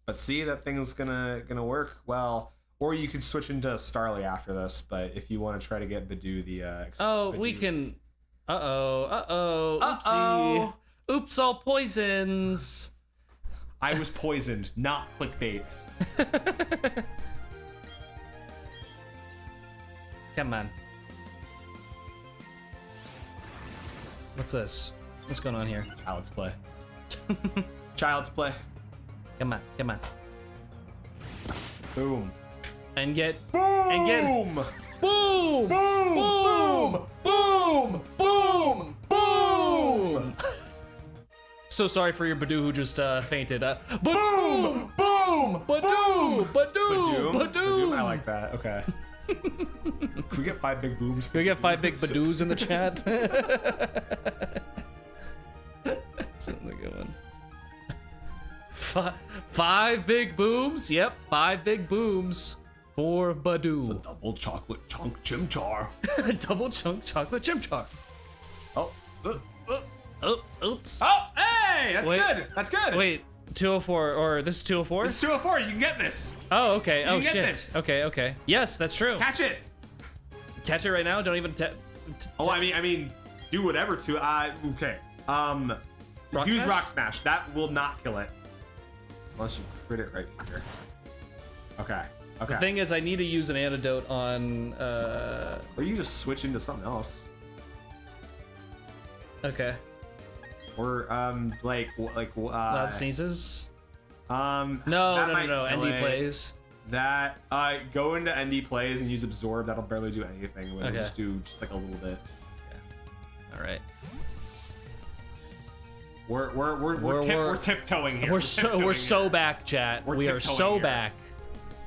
But see, that thing's gonna work well. Or you can switch into Starly after this. But if you want to try to get Badoo Oh, we Badoo- can. Oopsie. Uh-oh. Oops, all poisons. I was poisoned, not clickbait. Come on. What's this? What's going on here? Child's play. Child's play. Come on, come on. Boom. And get. Boom. And get. Boom! Boom. Boom. Boom. Boom. Boom. So sorry for your Badoo who just fainted. Boom. Boom! Boom. Badoo! Badoo! Badoom. Badoo! I like that. Okay. Can we get 5 big booms? Can we get 5 big Badoos in the chat? That's a good one. 5 big booms? Yep, 5 big booms for Badoo. Double chocolate chunk chimchar. Double chunk chocolate chimchar. Oh. Oh, oops. Oh, hey, that's Wait. good. That's good. Wait, 204, or this is 204? It's 204. You can get this. Oh, okay. Oh, can get shit. this. Okay. Yes, that's true. Catch it. Catch it right now. Don't even. Oh, I mean, do whatever to. Okay. Rock Use Smash? Rock Smash. That will not kill it. Unless you crit it right here. Okay. Okay. The thing is, I need to use an antidote on. Or you just switch into something else. Okay. Or Loud sneezes. No. No. ND plays. That go into ND plays and use Absorb. That'll barely do anything. We'll Okay. just do just like a little bit. All right. We're tiptoeing here. We're tiptoeing so here. back, chat. We're We are tiptoeing so here. back.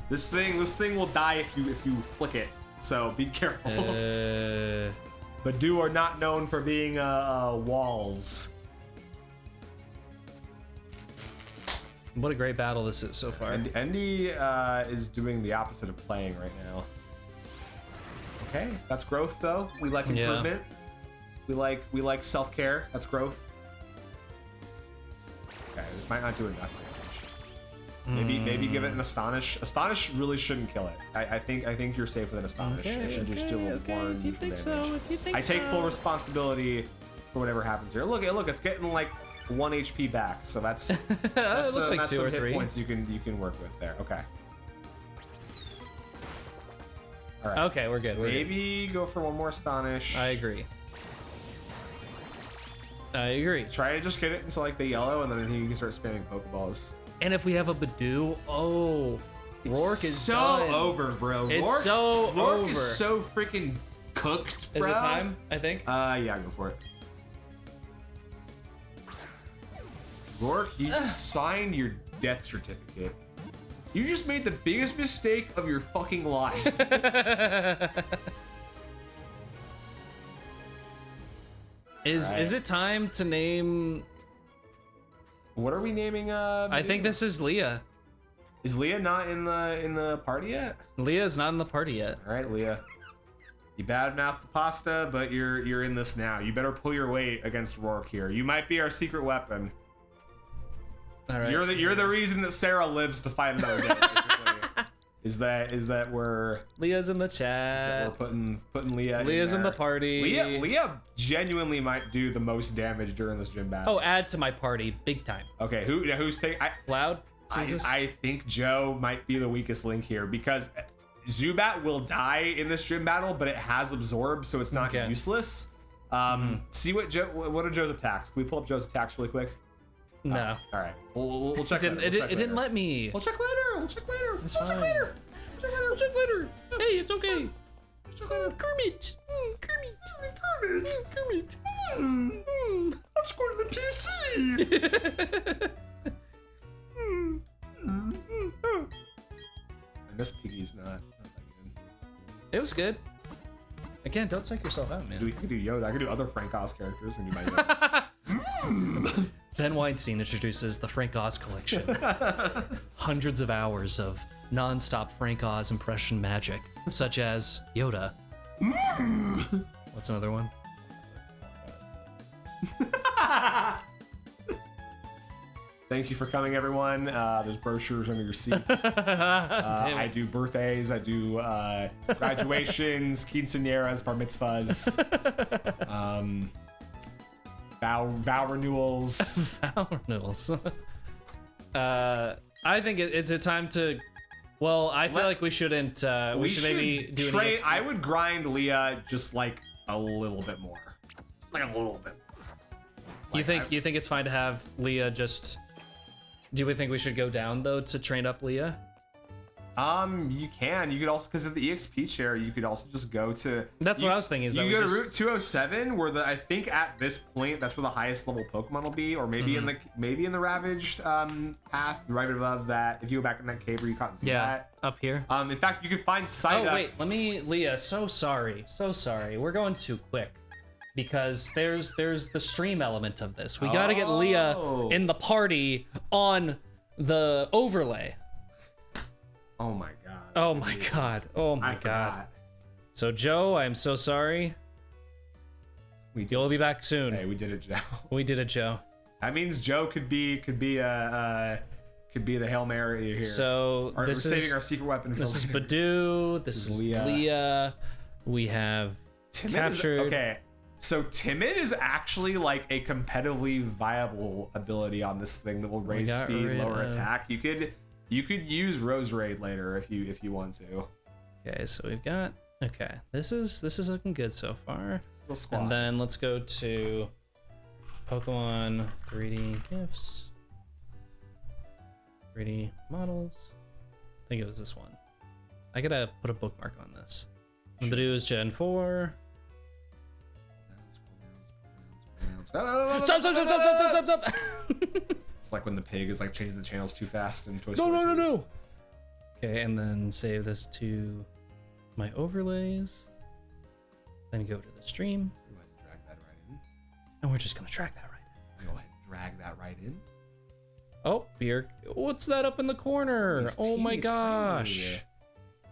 This thing will die if you flick it. So be careful. Badoo are not known for being walls. What a great battle this is so far. And Endy is doing the opposite of playing right now. Okay, that's growth though. We like Yeah. improvement. We like self-care. That's growth. Okay, this might not do enough damage. Maybe give it an Astonish. Astonish really shouldn't kill it. I think you're safe with an Astonish. It should just do a little more If you neutral think damage. so, if you think I take so. full responsibility for whatever happens here. Look, it's getting like 1 HP back. So that's it looks like that's 2 some or hit 3. points you can work with there. Okay. All right. Okay, we're good. We're good. Maybe go for one more Astonish. I agree. I agree. Try to just get it into like the yellow, and then you can start spamming Pokeballs. And if we have a Badoo, Rourke is so done. over, bro. It's Rourke, so Rourke over. is so freaking cooked, Is bro. it time? I think. Yeah, go for it. Rourke, you just signed your death certificate. You just made the biggest mistake of your fucking life. Is it time to name? What are we naming? I think this is Leah. Is Leah not in the party yet? Leah's not in the party yet. All right, Leah. You badmouthed the pasta, but you're in this now. You better pull your weight against Rourke here. You might be our secret weapon. All right. You're the reason that Sarah lives to fight another day. Basically, is that we're Leah's in the that chat. we're putting Leah. Leah's in there. the party. Leah genuinely might do the most damage during this gym battle. Oh, add to my party, big time. Okay, who's taking? Loud. I think Joe might be the weakest link here because Zubat will die in this gym battle, but it has absorbed, so it's not useless. See what are Joe's attacks? Can we pull up Joe's attacks really quick? No. All right, we'll check. It didn't let me. We'll check later. It's We'll check fine. later. We'll check later. Hey, it's okay. Kermit. Kermit. Let's go to the PC. I miss Piggy's not that good. It was good. Again, don't psych yourself out, man. We could do Yoda. I could do other Frank Oz characters and do my Yoda. Ben Weinstein introduces the Frank Oz collection. Hundreds of hours of non-stop Frank Oz impression magic, such as Yoda. What's another one? Thank you for coming, everyone. There's brochures under your seats. Damn I it. do birthdays. I do graduations, quinceañeras, bar mitzvahs, vow renewals. Vow renewals. I think it's a time to. Well, I feel like we shouldn't. We should maybe do an trade. EXP. I would grind Leah just like a little bit more, just like a little bit. You think it's fine to have Leah just? Do we think we should go down though to train up Leah? You can. You could also, because of the EXP share, you could also just go to. That's what I was thinking. Is you that go we to just- Route 207, where I think at this point that's where the highest level Pokemon will be, or maybe Mm-hmm. in the Ravaged path right above that. If you go back in that cave where you caught Zubat. Yeah, up here. In fact, you could find Psyduck. Oh wait, Leah. So sorry. We're going too quick because there's the stream element of this. We got to get Leah in the party on the overlay. Oh my god. Oh my god. Oh my I god. forgot. So Joe, I'm so sorry. You'll be back soon. Hey, we did it, Joe. We did it, Joe. That means Joe could be the Hail Mary here. So We're this saving is our secret weapon. For this is later. Badoo. This is Leah. We have Timid captured. okay, so Timid is actually like a competitively viable ability on this thing that will raise got speed, rid lower of- attack. You could use Rose Raid later if you want to. Okay, so we've got. Okay, this is looking good so far. So squad. And then let's go to Pokemon 3D gifts, 3D models. I think it was this one. I gotta put a bookmark on this. Badoo is Gen 4. Stop! It's like when the pig is like changing the channels too fast in Toy Story. No. Okay, and then save this to my overlays. Then go to the stream, Go ahead and drag that right in. and we're just gonna track that right. Go ahead and drag that right in. Oh, beer. What's that up in the corner? These Oh my teeny gosh. tiny.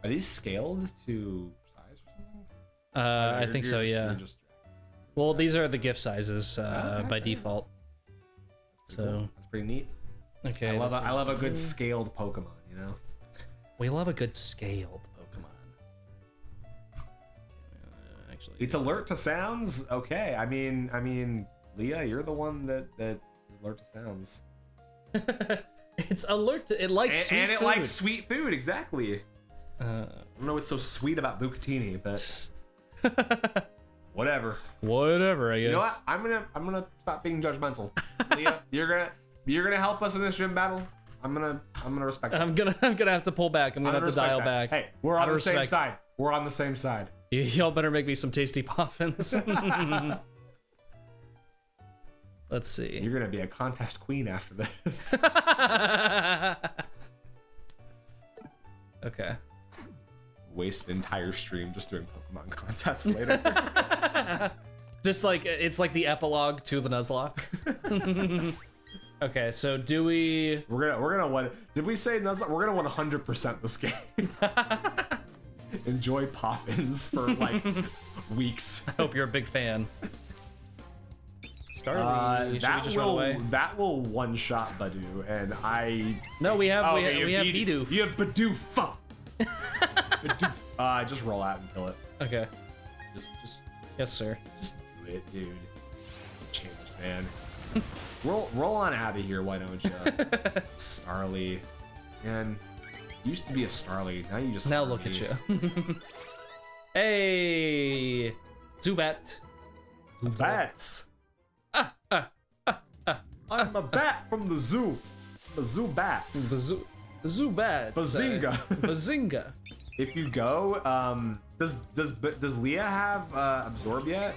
Are these scaled to size or something? I think so, yeah. you're just Well, these are the gift sizes Okay. by default. pretty cool. That's pretty neat. Okay. I this love a is- good scaled Pokemon, you know? We love a good scaled Pokemon. Actually, It's alert to sounds. Okay. I mean, Leah, you're the one that is alert to sounds. it's alert. It likes sweet and it food. likes sweet food, exactly. Uh, I don't know what's so sweet about Bucatini, but whatever. whatever, I guess. You know what? I'm gonna stop being judgmental. Leah, you're gonna help us in this gym battle. I'm gonna respect it. I'm gonna have to pull back. I'm gonna have to dial back. Hey, we're Out on of the same respect. side. We're on the same side. Y'all better make me some tasty poffins. Let's see. You're gonna be a contest queen after this. Okay. Waste an entire stream just doing Pokemon contests later. Just like it's like the epilogue to the Nuzlocke. Okay, so do we? We're gonna win. Did we say Nuzlocke? We're gonna 100% this game. Enjoy Poffins for like weeks. I hope you're a big fan. Starly, should we just run away? That will one-shot Badoo, and I. No, we have we have Bidoof. Bidoof. You have Badoof. Fuck. Badoof. Just roll out and kill it. Okay. Just Yes, sir. do it, dude. Change, man. roll on out of here, why don't you? Starly, man. Used to be a Starly, now you just. Now look at you. Hey, Zubat. Bats. I'm a bat from the zoo. The zoo bats. Zubat. Bazinga. Bazinga. If you go, does Leah have absorb yet?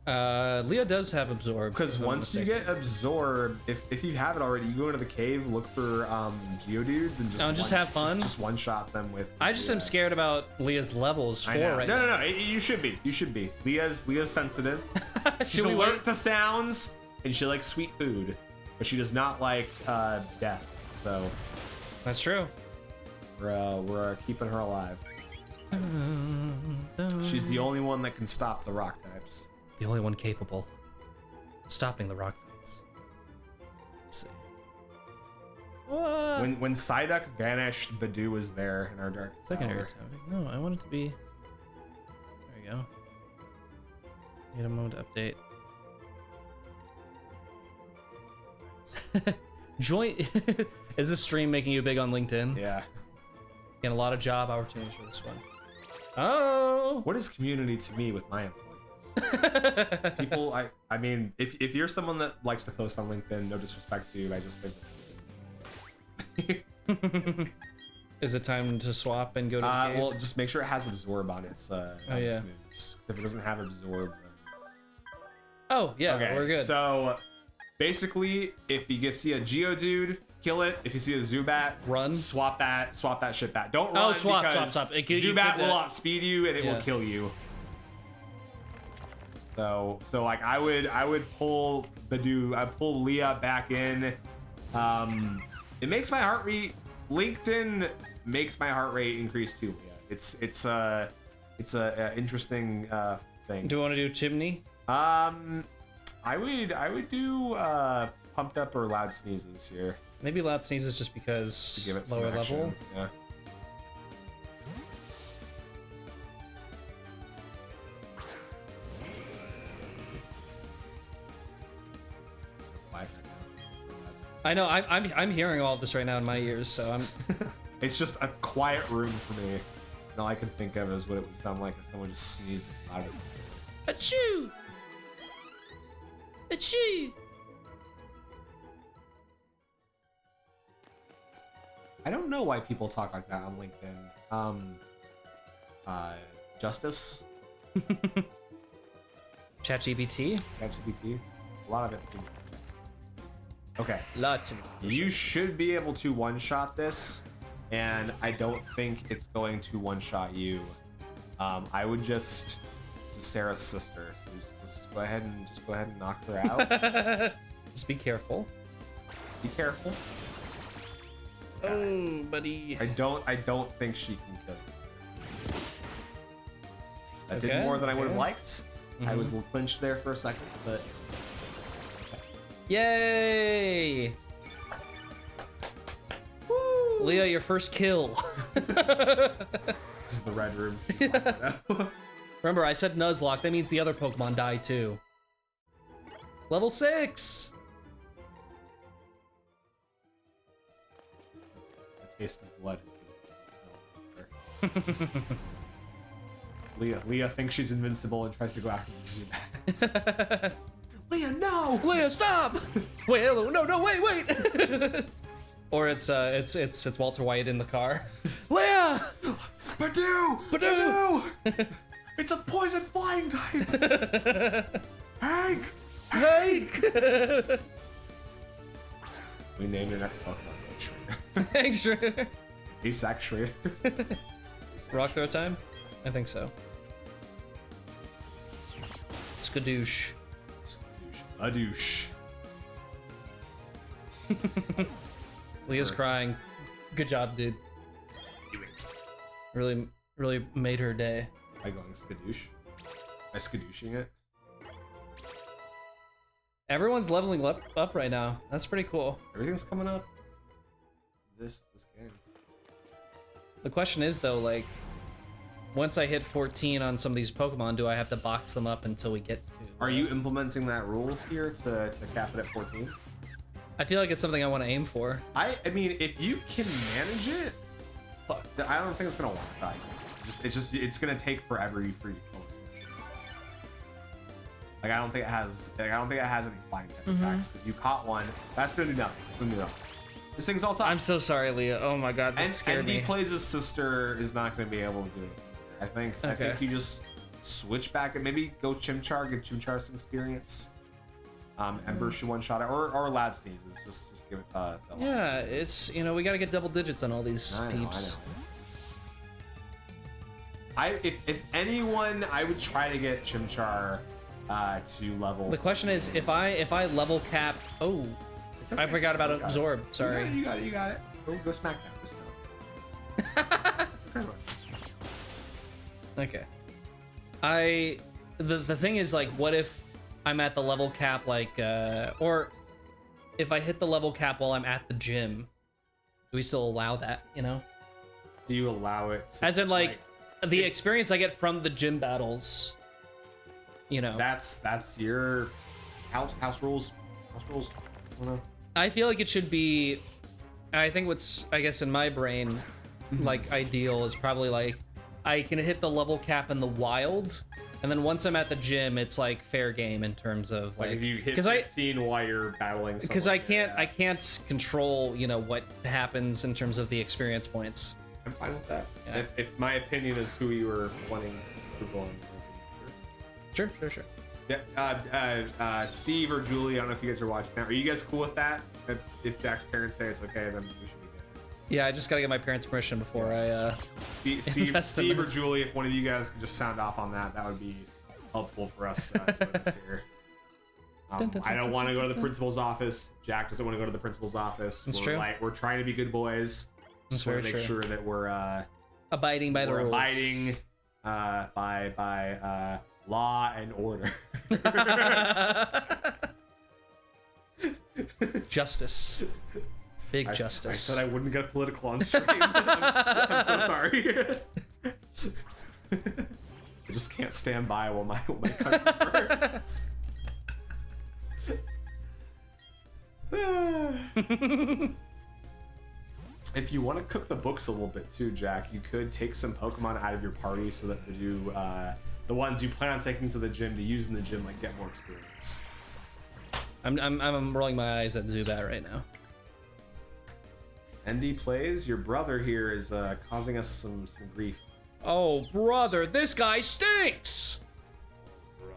Leah does have absorb. Because if I'm once you mistaken. get absorb, if you have it already, you go into the cave, look for Geodudes, and just have fun? Just one shot them with. I just am scared about Leah's levels I 4 know. right no, now. no, no. You should be. You should be. Leah's sensitive. She's Should we alert wait? to sounds, and she likes sweet food, but she does not like death. So That's true. we're keeping her alive. She's the only one that can stop the rock types. The only one capable of stopping the rock fights. Let's see. What? When Psyduck vanished, Badoo was there in our dark Secondary tower. attack. No, I want it to be. There we go. Need a moment to update. Join. Is this stream making you big on LinkedIn? Yeah. Getting a lot of job opportunities for this one. Oh. What is community to me with my employees? People, I mean, if you're someone that likes to post on LinkedIn, no disrespect to you, I just think. Is it time to swap and go to the cave? Well, just make sure it has absorb on its yeah. moves. If it doesn't have absorb, then... Oh, yeah, okay, we're good. So basically, if you see a Geodude, kill it. If you see a Zubat, Run. Swap that shit back. Don't run. swap. Because You Zubat could, will outspeed you and it yeah. will kill you. So like I would pull Badoo, I pull Leah back in. It makes my heart rate. LinkedIn makes my heart rate increase too, Leah. It's a interesting thing. Do you want to do chimney? I would do pumped up or loud sneezes here Maybe loud sneezes just because to give it lower some action. level. Yeah. So quiet right now. I know. I'm hearing all of this right now in my ears, so I'm. It's just a quiet room for me. And all I can think of is what it would sound like if someone just sneezed loud. Achoo! Achoo! I don't know why people talk like that on LinkedIn. Justice, ChatGPT. ChatGPT, a lot of it seems. Okay, Lots of. you should be able to one-shot this, and I don't think it's going to one-shot you. I would just. It's Sarah's sister, so just go ahead and knock her out. Just be careful. Be careful. Oh, buddy. I don't think she can kill you. I did Okay, more than I would have okay. liked. I was clinched there for a second, but Yay! Woo! Leah, your first kill. this is the red room. Remember, I said Nuzlocke. That means the other Pokemon die too. Level 6. The taste of blood is good. Leah thinks she's invincible and tries to go after the Zubat. Leah, no! Leah, stop! Wait, no, wait! Or it's Walter White in the car. Leah! Badoo! Badoo! It's a poison flying type. Hank. Hank! We named your next Pokemon Shredder. Thanks, Shredder. Asac Shredder. Rock throw time? I think so. Skadoosh. A douche. Leah's crying. Good job, dude. Really made her day. Am I going skadoosh? Am I skadooshing it? Everyone's leveling up right now. That's pretty cool. Everything's coming up. This game. The question is though, like, once I hit 14 on some of these Pokemon, do I have to box them up until we get to? Are you implementing that rule here to cap it at 14? I feel like it's something I want to aim for. I mean, if you can manage it, Fuck. I don't think it's gonna one shot you. It's gonna take forever for you to kill this thing. Like I don't think it has any flying type attacks because you caught one. That's gonna do nothing. It's gonna do nothing. This thing's all time. I'm so sorry, Leah. Oh my god, that And scared me. Plays' sister is not gonna be able to do it. I think you just switch back and maybe go Chimchar, give Chimchar some experience. Ember should one shot it, or Lad sneezes. Just give it to Lad Yeah, sneezes. it's we gotta get double digits on all these peeps. If anyone, I would try to get Chimchar to level. The question is, if I level cap. Oh, I forgot about absorb. Sorry. You got it. Go smack that. Okay. The thing is, like, what if I'm at the level cap, like, or if I hit the level cap while I'm at the gym, do we still allow that, you know? Do you allow it? As in, like, the experience I get from the gym battles, you know? That's your house rules. House rules. I don't know. I feel like it should be, I think what's, I guess, in my brain, like, ideal is probably, like, I can hit the level cap in the wild, and then once I'm at the gym, it's like fair game in terms of like if you hit 15 while you're battling. Because I can't control, you know, what happens in terms of the experience points. I'm fine with that. Yeah. If my opinion is who you were wanting to go on. Sure. Yeah. Steve or Julie, I don't know if you guys are watching that. Are you guys cool with that? If Jack's parents say it's okay, then we should be good. Yeah, I just gotta get my parents' permission before I Steve or Julie, if one of you guys could just sound off on that, that would be helpful for us doing this here. I don't want to go to the principal's office. Jack doesn't want to go to the principal's office. That's true. We're trying to be good boys. That's Want very to make true. sure that we're abiding by the rules. Abiding by law and order. Justice. Big I justice. said I wouldn't get political on stream. I'm so sorry. I just can't stand by while my country burns. If you want to cook the books a little bit too, Jack, you could take some Pokemon out of your party so that the ones you plan on taking to the gym to use in the gym like get more experience. I'm rolling my eyes at Zubat right now. ND plays. Your brother here is causing us some grief. Oh, brother, this guy stinks! Brother.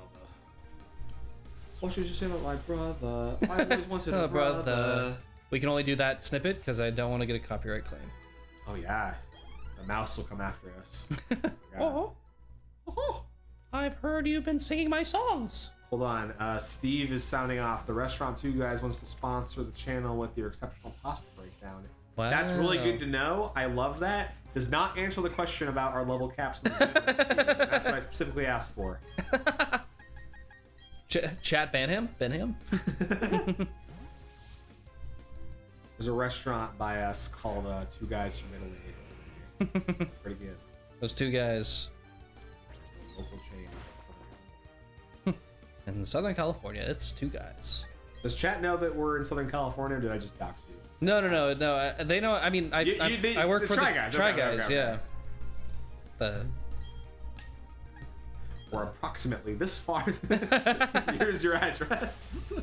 What should you say about my brother? I always wanted a Oh, brother. brother. We can only do that snippet because I don't want to get a copyright claim. Oh yeah, the mouse will come after us. Oh, I've heard you've been singing my songs. Hold on, Steve is sounding off. The Restaurant 2 guys wants to sponsor the channel with your exceptional pasta breakdown. Wow. That's really good to know. I love that. Does not answer the question about our level caps in the gym, Steve. That's what I specifically asked for. Chat ban him? Ban him? There's a restaurant by us called Two Guys from Italy. Pretty good. Those two guys Local chain. in Southern California. It's two guys. Does chat know that we're in Southern California, or did I just dox you? No. They know. I mean, I work for Try the Guys. Try Okay, Guys. okay. Yeah. The Or approximately this far. Here's your address.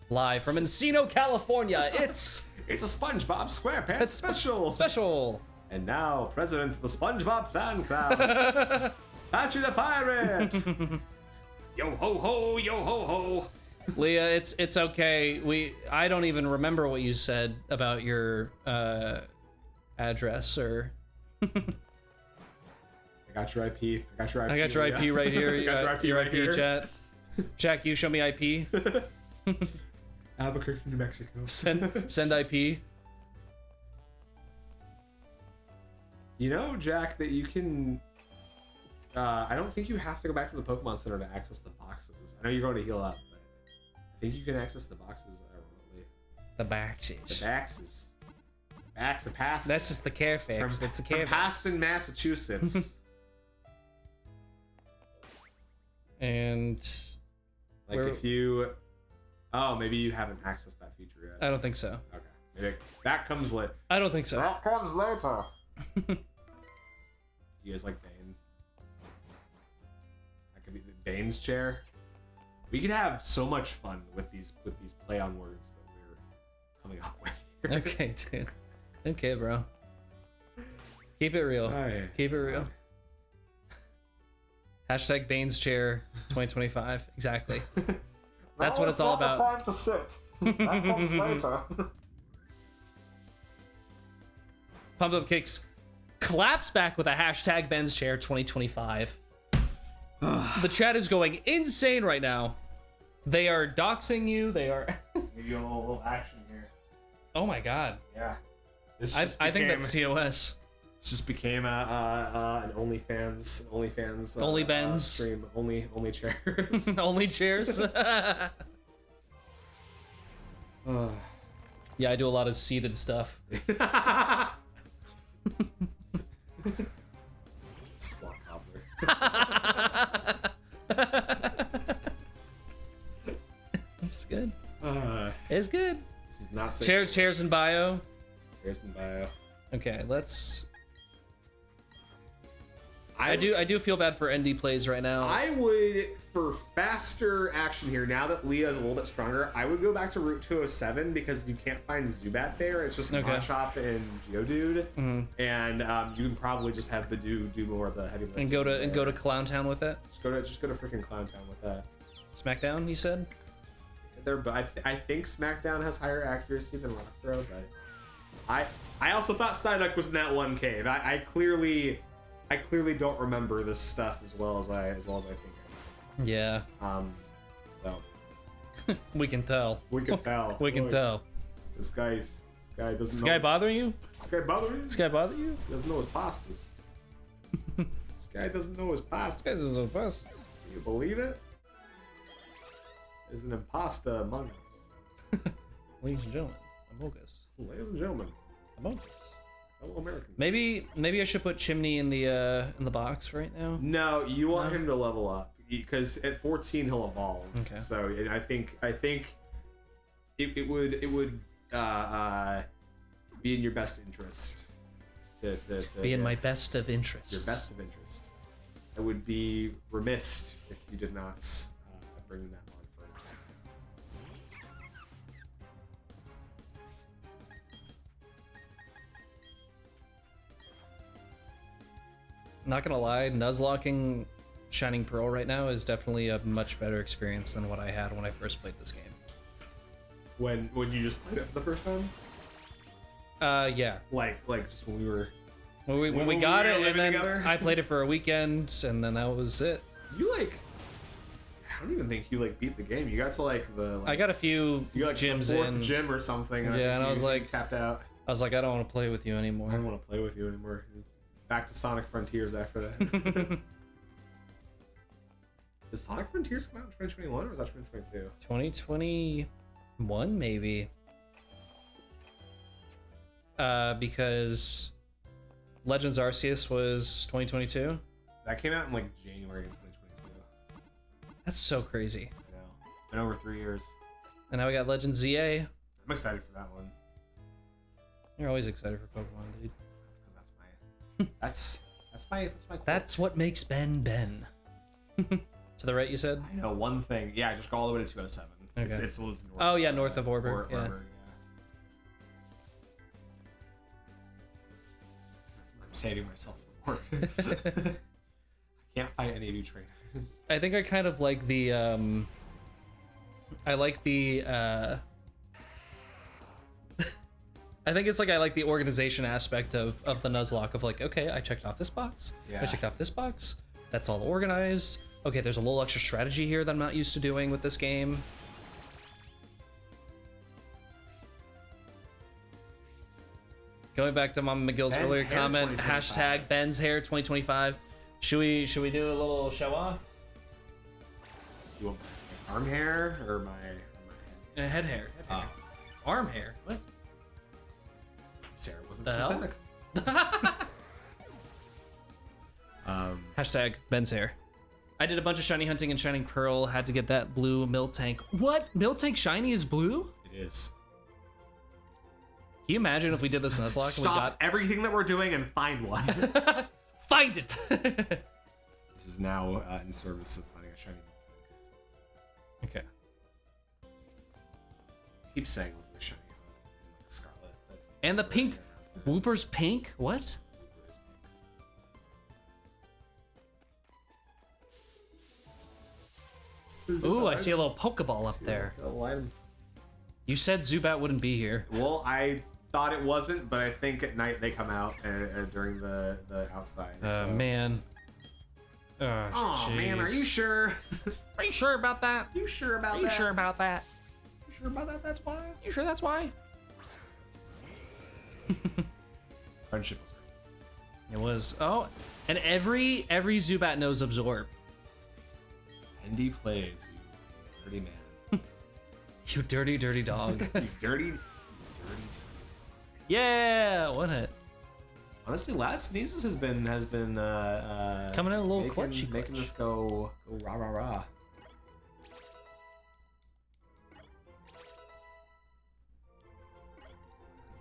live from Encino, California. It's a SpongeBob SquarePants special. special. And now, president of the SpongeBob fan club. Patchy the pirate. Yo ho ho, yo ho ho. Leah, it's okay. I don't even remember what you said about your address or. I got your IP. I got your IP. I got your IP right here. I got your IP your right IP here. chat. Jack, you show me IP. Albuquerque, New Mexico. Send IP. You know, Jack, that you can. I don't think you have to go back to the Pokemon Center to access the boxes. I know you're going to heal up, but I think you can access the boxes remotely. The boxes. The boxes. Backs of Paston. That's just the Carfax. That's the From Carfax. Paston, Massachusetts. And Like Where- if you. Oh, maybe you haven't accessed that feature yet. I don't think so. Okay. Maybe that comes lit. I don't think so. That comes later. You guys like Bane? That could be the Bane's chair. We could have so much fun with these play on words that we're coming up with here. Okay, dude. Okay, bro. Keep it real. Aye. Keep it real. Hashtag Bane's chair 2025. Exactly. That's what it's all about. Time to sit. That comes later. Pump Up Kicks claps back with a hashtag Ben's chair 2025. The chat is going insane right now. They are doxing you. They are. Maybe a little action here. Oh my god. Yeah. This I just think became- that's TOS. Just became an OnlyFans Only Ben's. stream. Only chairs. Only chairs. Yeah, I do a lot of seated stuff. Squat cobbler. It's good. Uh, It's good. this is not safe. Chairs in bio. Chairs in bio. Okay, let's. I do feel bad for ND plays right now. I would, for faster action here, now that Leah is a little bit stronger, I would go back to Route 207 because you can't find Zubat there. It's just Okay. Machop and Geodude, Mhm. and you can probably just have Bidoof do more of the heavy lifting. And go to there. Clown Town with it. Just go to freaking Clown Town with that. SmackDown, you said. There, but I think SmackDown has higher accuracy than Rock Throw, but I also thought Psyduck was in that one cave. I clearly don't remember this stuff as well as I think Yeah, I do. So we can tell. we can tell. We can Look, tell. This guy doesn't. This know guy his- bothering you? This guy bothering you? This guy bother you? He doesn't know his pastas. This guy doesn't know his pastas. This is a bus. Can you believe it? There's an imposter among us. Ladies and gentlemen, Among Us. Ladies and gentlemen, Among Us. fellow Americans. Maybe I should put Chimney in the box right now. No, you want No? him to level up because at 14 he'll evolve. Okay. So I think it would be in your best interest to Be in yeah, my best of interests. your best of interest. I would be remiss if you did not bring that on first. Not gonna lie, Nuzlocking Shining Pearl right now is definitely a much better experience than what I had when I first played this game. When you just played it for the first time, Yeah. like just when we were. When we we got were it, and living then together? I played it for a weekend, and then that was it. You I don't even think you beat the game. You got to the. I got a few You got gyms the fourth in. gym or something. Yeah, think and I was you like- tapped out. I was like, I don't want to play with you I anymore. don't want to play with you anymore. Back to Sonic Frontiers after that. Did Sonic Frontiers come out in 2021 or was that 2022? 2021 maybe. Because Legends Arceus was 2022. That came out in January of 2022. That's so crazy. I know. It's been over 3 years. And now we got Legends ZA. I'm excited for that one. You're always excited for Pokemon, dude. That's my core. That's what makes Ben Ben. To the right, you said? I know one thing. Yeah, just go all the way to 207. Okay. It's a little north. Oh, yeah, north of Orbit, yeah. I'm saving myself for work. I Can't fight any of you trainers. I think I kind of like the I like the I think it's like I like the organization aspect of the Nuzlocke of like, okay, I checked off this box. Yeah. I checked off this box. That's all organized. Okay, there's a little extra strategy here that I'm not used to doing with this game. Going back to Mama McGill's Ben's earlier hair comment, 2025. hashtag Ben's hair 2025. Should we do a little show off? You want my arm hair or my Head hair. Oh. Arm hair. What? Sarah wasn't The hell? specific. Hashtag Ben's hair. I did a bunch of shiny hunting and shining pearl. Had to get that blue Miltank. What? Miltank shiny is blue? It is. Can you imagine if we did this in Nuzlocke and we Stop everything that we're doing and find one. got find it. This is now in service of finding a shiny Miltank. Okay. Keep saying we'll do a shiny Scarlet. But And the pink Whooper's pink. What? Ooh, I see a little Pokeball up there. You said Zubat wouldn't be here. Well, I thought it wasn't, but I think at night they come out during the outside. So. Man. Oh man, are you sure? Are you sure about that? You sure about Are that? you sure about that? You sure about that? That's why. You sure that's why? Friendship. It was. Oh, and every Zubat knows Absorb. Andy plays, you dirty man. You dirty, dirty dog. You dirty. Yeah, one hit. Honestly, Lad Sneezes has been Coming in a little making clutchy. this go rah rah rah.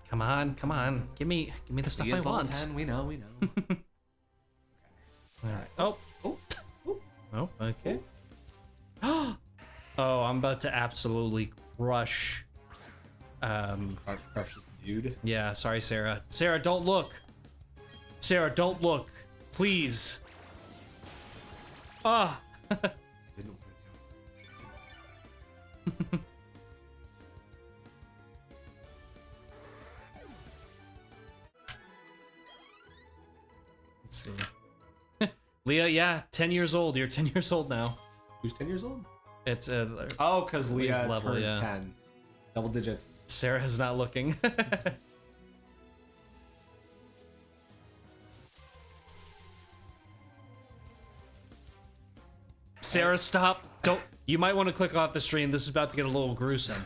Come on, come on. Give me the stuff I want. 10, we know. All right. Oh. Oh, okay. Oh, I'm about to absolutely crush. Precious dude. Yeah, sorry, Sarah. Sarah, don't look. Sarah, don't look. Please. Ah. Didn't open it. Let's see. Leah, yeah, 10 years old. You're 10 years old now. Who's 10 years old? It's Oh, because Lee's Leah level, turned yeah. 10. Double digits. Sarah's not looking. Sarah, stop. Don't. You might want to click off the stream. This is about to get a little gruesome.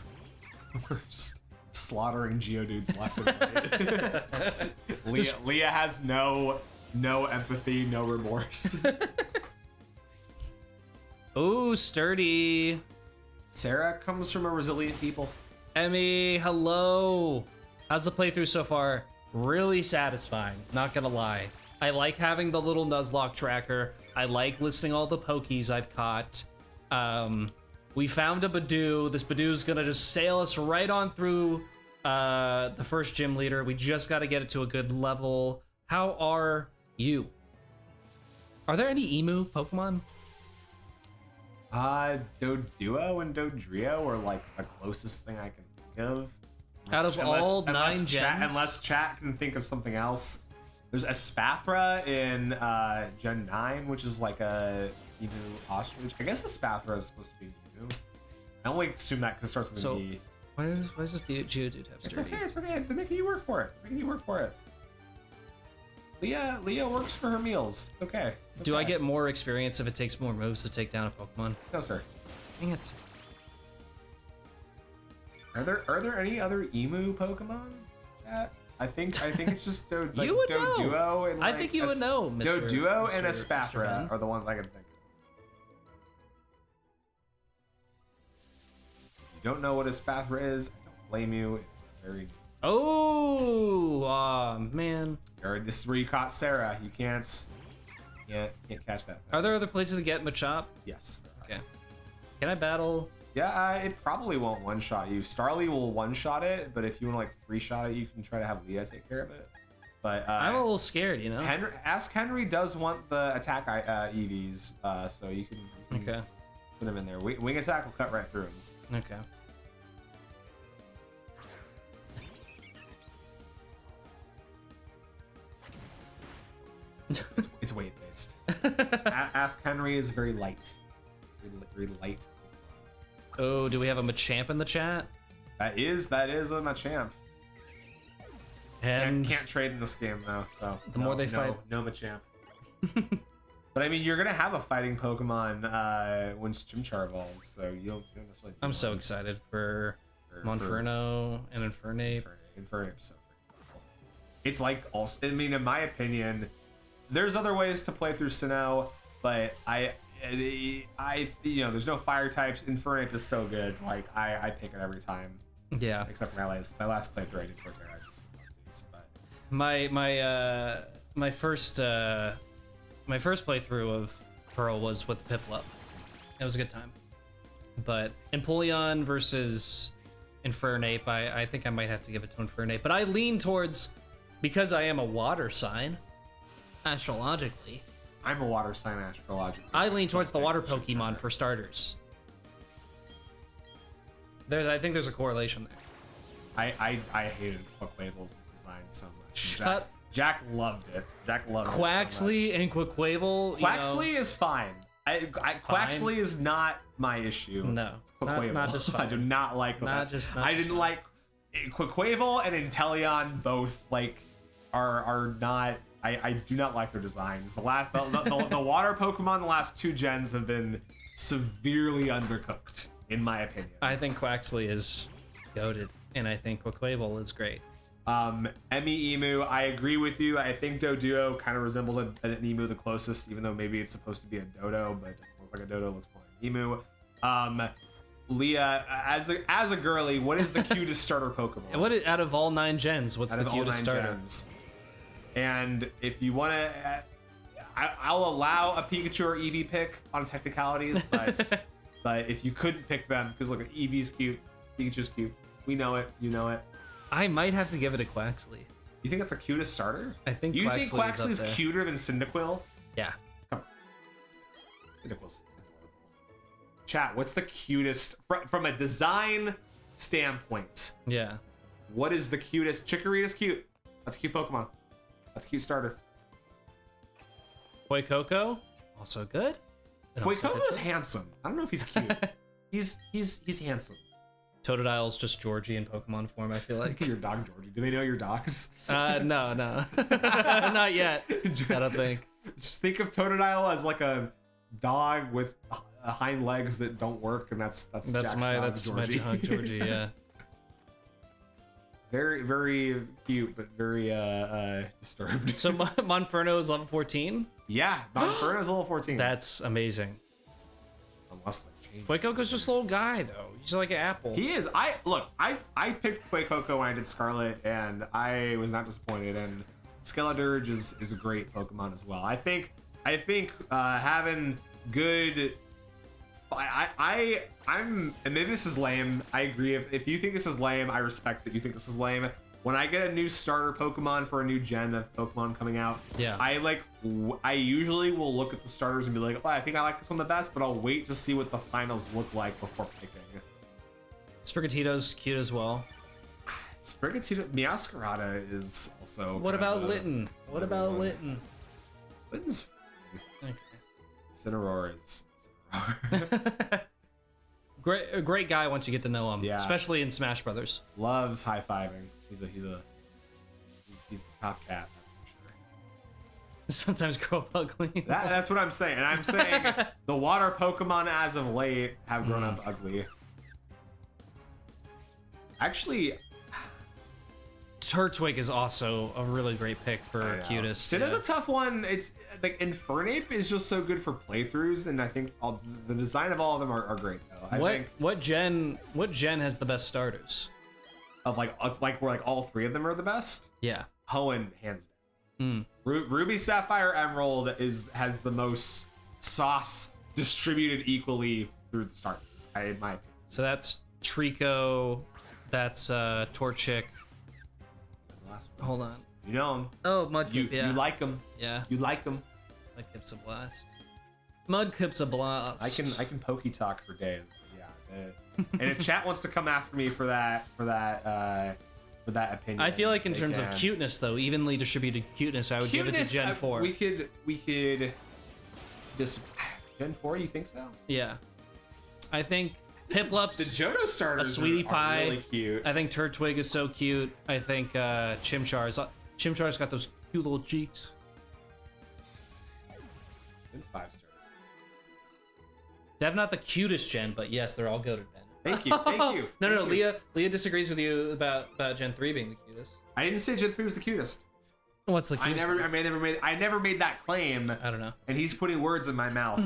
We're just slaughtering Geodudes left and right. Leah has no empathy, no remorse. Ooh, sturdy. Sarah comes from a resilient people. Emmy, hello. How's the playthrough so far? Really satisfying, not gonna lie. I like having the little Nuzlocke tracker. I like listing all the Pokies I've caught. We found a Badoo. This Badoo's gonna just sail us right on through the first gym leader. We just gotta get it to a good level. How are you? Are there any Emu Pokemon? Doduo and Dodrio are like the closest thing I can think of. Out of all 9 gens? Unless chat can think of something else. There's Espathra in Gen 9, which is like a Emu ostrich. I guess Espathra is supposed to be Emu. I only assume that because it starts with So- an E. Why does this Geodude have It's sturdy? okay, it's okay. They're making you work for it. Leah works for her meals. It's okay. It's Do I okay. get more experience if it takes more moves to take down a Pokemon? No, sir. Dang it. Are there any other Emu Pokemon? Chat? I think it's just like You would know. Doduo and I like, think you would know, Mr. Doduo and Mr. Espathra Ben. are the ones I can think of. If you don't know what Espathra is, I don't blame you. It's very. Oh, aw, man. This is where you caught Sarah. You can't catch that. Are there other places to get Machop? Yes. Okay. Can I battle? Yeah, it probably won't one-shot you. Starly will one-shot it, but if you want to like 3-shot it, you can try to have Leah take care of it. But I'm a little scared, you know. Ask Henry does want the attack EVs, so you can Okay. put him in there. Wing attack will cut right through him. Okay. It's weight based. Ask Henry is very light. Very light. Oh, do we have a Machamp in the chat? That is a Machamp. And Can't trade in this game though. So The more they fight- no Machamp. But I mean, you're gonna have a fighting Pokemon once Chimchar evolves, so you don't necessarily. I'm so excited for for- Monferno and Infernape. Infernape's so freaking cool. It's like also, I mean, in my opinion, there's other ways to play through Sinnoh, but I you know, there's no fire types. Infernape is so good. Like I pick it every time, Yeah. except for my last playthrough I did Torterra. I just love these, but My first playthrough of Pearl was with Piplup. It was a good time. But Empoleon versus Infernape, I think I might have to give it to Infernape. But I lean towards, because I am a water sign, astrologically, I'm a water sign astrologically. I lean Still towards the water think Pokemon Chimchar. for starters. I think there's a correlation there. I hated Quaquable's design so much. Shut- Jack loved it. Jack loved it. Quaxley and Quaquavel, you know, Quaxley is fine. Quaxley is not my issue. No, Quaquavel. not just I do fine. not like Not that. just- I not just didn't fine. like Quaquavel and Inteleon both like are not. I do not like their designs. The water Pokemon the last 2 gens have been severely undercooked in my opinion. I think Quaxley is goated, and I think Quaquavel is great. Emmy Emu, I agree with you. I think Doduo kind of resembles an emu the closest, even though maybe it's supposed to be a dodo, but it doesn't look like a dodo, it looks more like an emu. Leah, as a girly, what is the cutest starter Pokemon? Out of all 9 gens, what's Out the of all cutest 9 starter? gens? And if you want to, I'll allow a Pikachu or Eevee pick on technicalities, but but if you couldn't pick them, because look, Eevee's cute, Pikachu's cute, we know it, you know it. I might have to give it to Quaxley. You think that's the cutest starter? I think You think Quaxley is up Quaxley's there. cuter than Cyndaquil? Yeah. Cyndaquil's adorable. Chat, what's the cutest from a design standpoint? Yeah. What is the cutest? Chikorita's cute. That's a cute Pokemon. That's a cute starter. Fuecoco, also good. And also Fuecoco's good. handsome. I don't know if he's cute. he's handsome. Totodile's just Georgie in Pokemon form, I feel like. Your dog Georgie. Do they know your dogs? No. Not yet. I don't think. Just think of Totodile as like a dog with hind legs that don't work, and that's Jack's my dog, that's Georgie. my dog Georgie, yeah. Very, very cute, but very disturbed. So Monferno is level 14? Yeah, Monferno's level 14. That's amazing. Unless they change. Fuecoco's just a little guy though. He's like an apple. He is. I picked Fuecoco when I did Scarlet, and I was not disappointed. And Skeledirge is a great Pokemon as well. I think having good. I'm and maybe this is lame. I agree. If you think this is lame, I respect that you think this is lame. When I get a new starter Pokemon for a new gen of Pokemon coming out, Yeah. I usually will look at the starters and be like, oh, I think I like this one the best, but I'll wait to see what the finals look like before picking. Sprigatito's cute as well. Sprigatito, Meowscarada is also. What kind about of a- Litten? What about everyone. Litten? Litten's. Okay. Cineroar is. A great guy once you get to know him, Yeah. especially in Smash Brothers. Loves high fiving. He's the top cat. That's for sure. Sometimes grow up ugly. That's what I'm saying. And I'm saying the water Pokemon as of late have grown up ugly. Actually, Turtwig is also a really great pick for I know. cutest. Sinnoh's yeah. a tough one. It's like Infernape is just so good for playthroughs, and I think the design of all of them are great though. I think What gen has the best starters? of like where like all 3 of them are the best. Yeah. Hoenn hands Mm. down. Ruby, Sapphire, Emerald has the most sauce distributed equally through the starters. In my opinion. So that's Trico, that's Torchic. The last one. Hold on. You know him. Oh, Mudkip, yeah. You like him. Yeah, You like him. Mudkip's a blast. Mudkip's a blast. I can pokey talk for days. Yeah. And if chat wants to come after me for that opinion, I feel like in they terms of can. cuteness, though, evenly distributed cuteness, I would give it to Gen 4. We could just Gen 4. You think so? Yeah. I think Piplups, The Johto starters a sweetie are pie. really cute. I think Turtwig is so cute. I think Chimchar's got those cute little cheeks. Good 5-star. Dev not the cutest Gen, but yes, they're all goated, Ben. Thank you. Thank you. No, Thank you. Leah disagrees with you about Gen 3 being the cutest. I didn't say Gen 3 was the cutest. What's the cutest? I never made that claim, I don't know. and he's putting words in my mouth.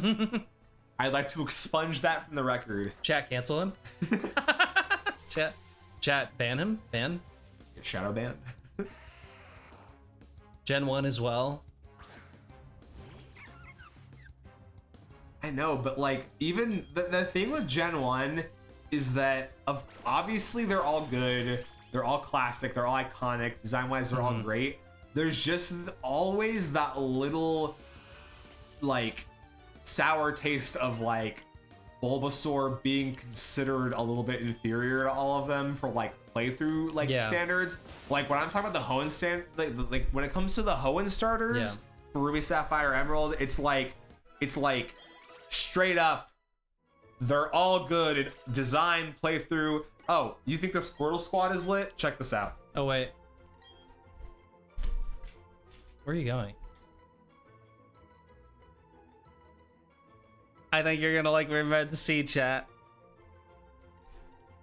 I'd like to expunge that from the record. Chat, cancel him. Chat, ban him. Ban. Get shadow banned. Gen 1 as well. I know, but like even the thing with Gen 1 is that obviously they're all good, they're all classic, they're all iconic, design-wise they're all great. There's just always that little like sour taste of like Bulbasaur being considered a little bit inferior to all of them for like playthrough like standards. Like when I'm talking about the Hoenn like when it comes to the Hoenn starters for Ruby, Sapphire, Emerald, it's like straight up, they're all good in design, playthrough. Oh, you think the Squirtle Squad is lit? Check this out. Oh wait, where are you going? I think you're gonna like Red Sea, chat.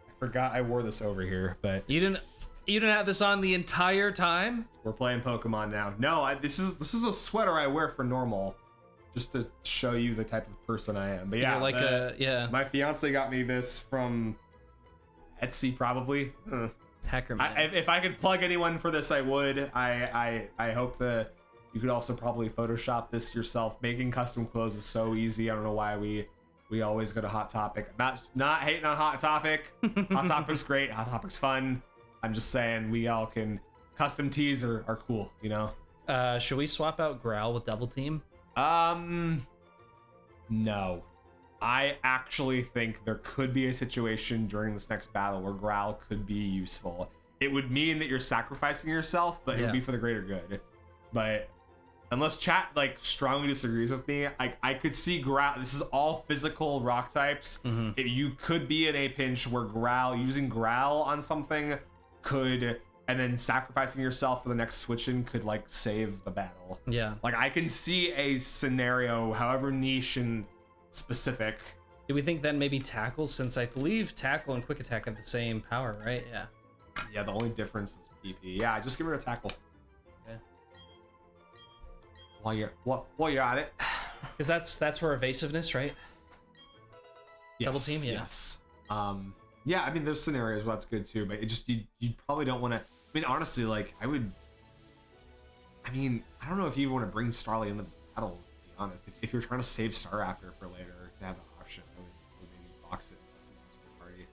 I forgot I wore this over here, but You didn't have this on the entire time? we're playing Pokemon now. No, this is a sweater I wear for normal, just to show you the type of person I am. But yeah, You're like my fiance got me this from Etsy, probably. Hacker man. If I could plug anyone for this, I would. I hope that you could also probably Photoshop this yourself. Making custom clothes is so easy. I don't know why we always go to Hot Topic. Not hating on Hot Topic. Hot Topic's great. Hot Topic's fun. I'm just saying we all can. Custom tees are cool, you know. Should we swap out Growl with Double Team? No. I actually think there could be a situation during this next battle where Growl could be useful. It would mean that you're sacrificing yourself, but it would be for the greater good. But unless chat like strongly disagrees with me, I could see Growl. This is all physical rock types. You could be in a pinch where using Growl on something could, and then sacrificing yourself for the next switch in could like save the battle. Yeah. Like I can see a scenario, however niche and specific. Do we think then maybe Tackle, since I believe Tackle and Quick Attack have the same power, right? Yeah. Yeah, the only difference is PP. Yeah, just give her a tackle. Yeah. While you're at it. Because that's for evasiveness, right? Yes, Double team, yeah. Yes. Yeah, I mean there's scenarios where that's good too, but it just you probably don't want to. I mean honestly, like I don't know if you even want to bring Starly into this battle, to be honest. If you're trying to save Staraptor for later to have an option, I would maybe box it in the party.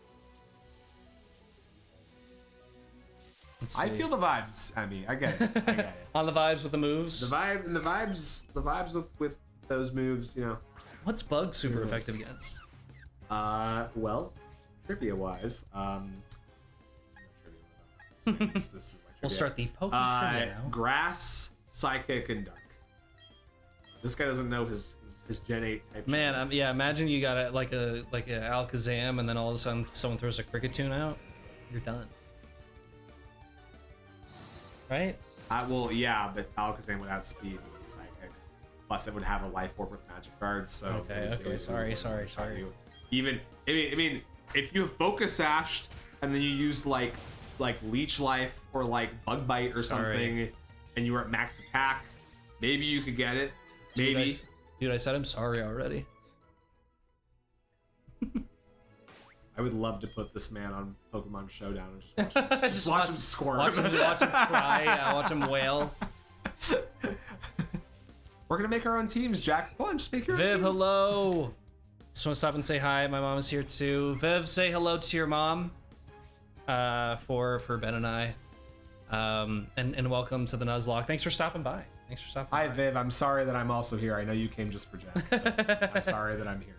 I feel the vibes, Emmy. I get it. I get it. On the vibes with the moves. The vibes with those moves, you know. What's Bug super effective against? Well, trivia wise, this is like We'll trivia. start the Pokemon trivia now. Grass, Psychic, and Dark. This guy doesn't know his Gen 8 type. Man, yeah. Imagine you got a Alakazam, and then all of a sudden someone throws a Kricketune out. You're done. Right? Yeah, but Alakazam would have speed with Psychic. Plus, it would have a Life Orb with Magic Cards. So Okay. Sorry. Even I mean, if you focus sashed and then you used like Leech Life or like Bug Bite or something, and you were at max attack, maybe you could get it. Maybe. Dude, I said I'm sorry already. I would love to put this man on Pokemon Showdown and just watch him squirt. Watch him cry. Yeah, watch him wail. We're gonna make our own teams, Jack. Come on, just make your own Viv, team. hello. Just want to stop and say hi. My mom is here too. Viv, say hello to your mom. For Ben and I. And welcome to the Nuzlocke. Thanks for stopping by. Hi, Viv. I'm sorry that I'm also here. I know you came just for Jack. But I'm sorry that I'm here.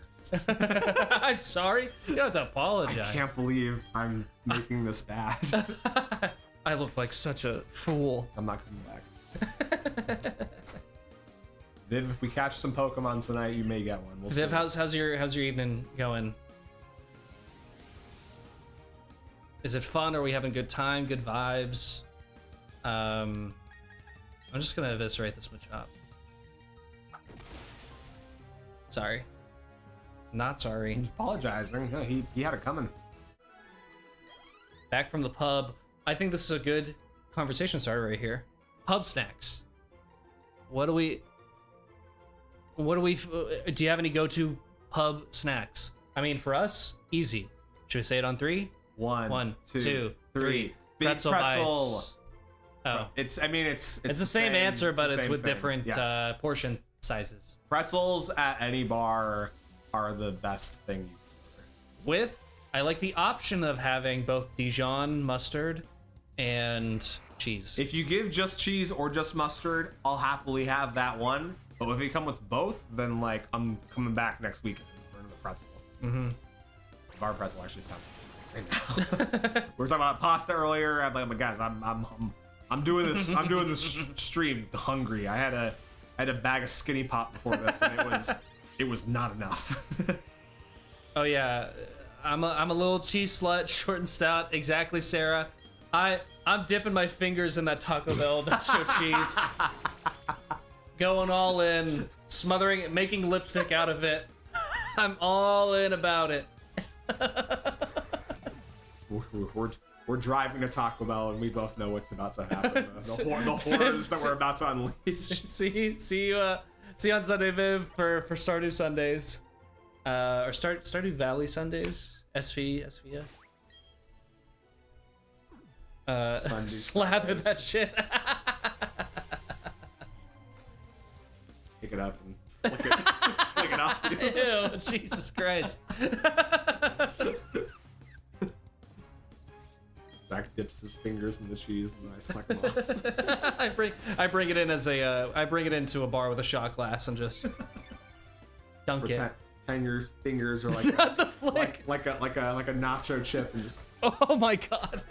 I'm sorry. You don't have to apologize. I can't believe I'm making this bad. I look like such a fool. I'm not coming back. Viv, if we catch some Pokemon tonight, you may get one. We'll Viv, see. how's your evening going? Is it fun? Are we having a good time? Good vibes? I'm just gonna eviscerate this Machop. Sorry. Not sorry. He's apologizing. Yeah, he had it coming. Back from the pub. I think this is a good conversation starter right here. Pub snacks. Do you have any go-to pub snacks? I mean, for us, easy. Should we say it on 3? One, two, three. Big Pretzel bites. Oh, It's it's the same answer, but it's with thing. different Yes. portion sizes. Pretzels at any bar are the best thing you can order. I like the option of having both Dijon mustard and cheese. If you give just cheese or just mustard, I'll happily have that one. But if you come with both, then like I'm coming back next weekend for another pretzel. Mm-hmm. Our pretzel actually sounds right now. We were talking about pasta earlier. I'm like, guys, I'm doing this. I'm doing this stream hungry. I had a bag of Skinny Pop before this, and it was not enough. Oh yeah, I'm a little cheese slut, short and stout. Exactly, Sarah. I'm dipping my fingers in that Taco Bell nacho cheese, going all in, smothering it, making lipstick out of it. I'm all in about it. We're driving to Taco Bell, and we both know what's about to happen. The horrors that we're about to unleash. See you on Sunday, Viv, for Stardew Sundays, or Stardew Valley Sundays. SVF. Slather that shit. Pick it up and flick it off. Ew, Jesus Christ. Zach dips his fingers in the cheese and then I suck them off. I bring it in as I bring it into a bar with a shot glass and just dunk it. Pretend your fingers are like Not the flick. like a nacho chip and just Oh my god.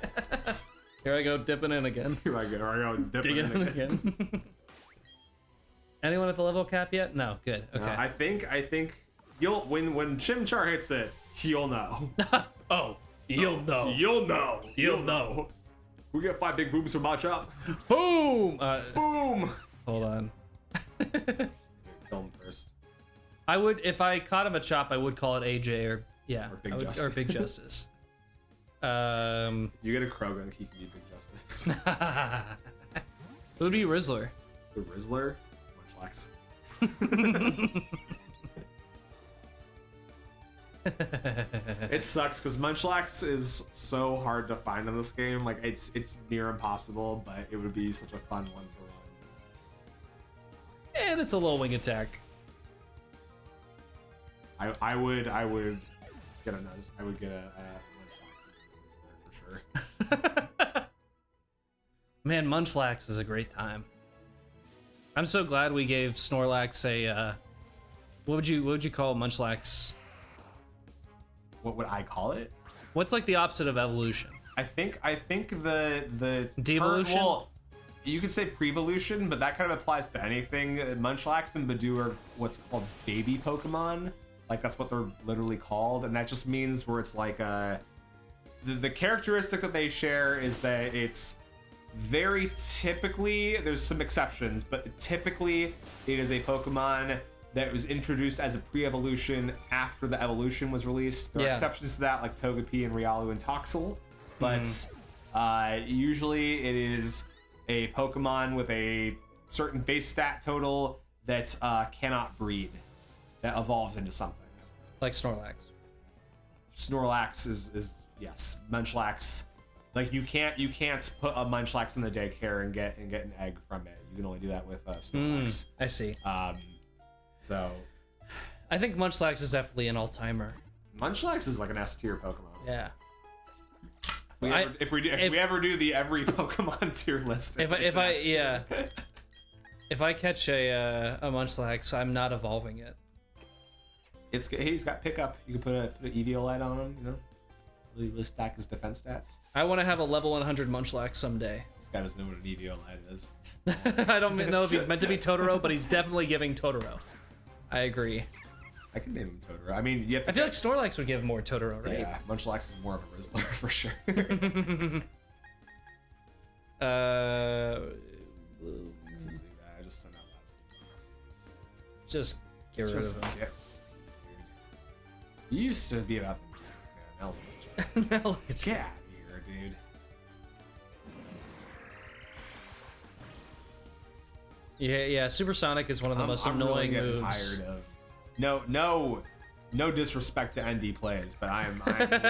Here I go dipping in again. here I go dipping Digging in again. Anyone at the level cap yet? No, good. Okay. I think you'll when Chimchar hits it, he'll know. Oh, you'll know. You'll know. You'll know. We get 5 big booms from Machop. Boom! Boom! Hold on. Kill him first. I would, if I caught him a chop, I would call it AJ or Big Justice. or Big Justice. You get a Krogan, he can be Big Justice. It would be Rizzler. The Rizzler, Munchlax. It sucks because Munchlax is so hard to find in this game. Like it's near impossible, but it would be such a fun one to run. And it's a low wing attack. I would get a Nuz. I would get a Munchlax for sure. Man, Munchlax is a great time. I'm so glad we gave Snorlax a what would you call Munchlax? What would I call it? What's like the opposite of evolution? I think the Devolution? Well, you could say Prevolution, but that kind of applies to anything. Munchlax and Badoo are what's called baby Pokemon. Like that's what they're literally called, and that just means where it's like the characteristic that they share is that it's very typically, there's some exceptions, but typically it is a Pokemon that was introduced as a pre-evolution after the evolution was released. There are exceptions to that, like Togepi and Riolu and Toxel, but usually it is a Pokemon with a certain base stat total that cannot breed, that evolves into something. Like Snorlax. Snorlax is yes. Munchlax, like you can't put a Munchlax in the daycare and get an egg from it. You can only do that with Snorlax. I see. So I think Munchlax is definitely an all-timer. Munchlax is like an S tier Pokemon. Yeah. If we ever do the every Pokemon tier list, If I catch a Munchlax, I'm not evolving it. He's got pickup. You can put an Eviolite on him. You know, really stack his defense stats. I want to have a level 100 Munchlax someday. This guy doesn't know what an Eviolite is. I don't know if he's meant to be Totoro, but he's definitely giving Totoro. I agree. I can name him Totoro. I mean, you have to I feel like Snorlax would give more Totoro, right? Yeah, Munchlax is more of a Rizzler for sure. This is the guy. I just sent out lots of Just get rid of him. You used to be about the man. Now Now get out of here, dude. Yeah. Supersonic is one of the most annoying really moves. Tired of no disrespect to ND plays, but I'm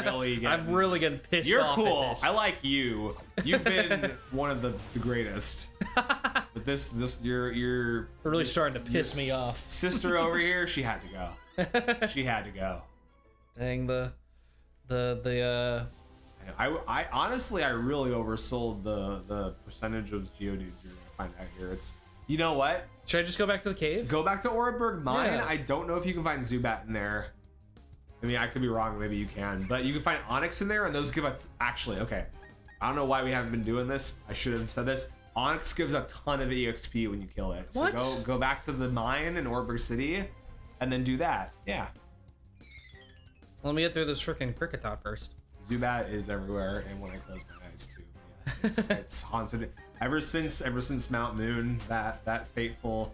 really getting. I'm really getting pissed You're off. cool. At this. I like you. You've been one of the greatest. But this your You're really starting to piss me off. Sister over here, she had to go. She had to go. Dang the I honestly I really oversold the percentage of Geodudes you're gonna find out here. It's, you know what? Should I just go back to the cave? Go back to Oreburgh Mine. Yeah. I don't know if you can find Zubat in there. I mean, I could be wrong. Maybe you can, but you can find Onyx in there, and those give a actually okay. I don't know why we haven't been doing this. I should have said this. Onyx gives a ton of EXP when you kill it. So What? go back to the mine in Oreburgh City, and then do that. Yeah. Let me get through this freaking Kricketot first. Zubat is everywhere, and when I close my eyes too, yeah, it's haunted. Ever since Mount Moon, that fateful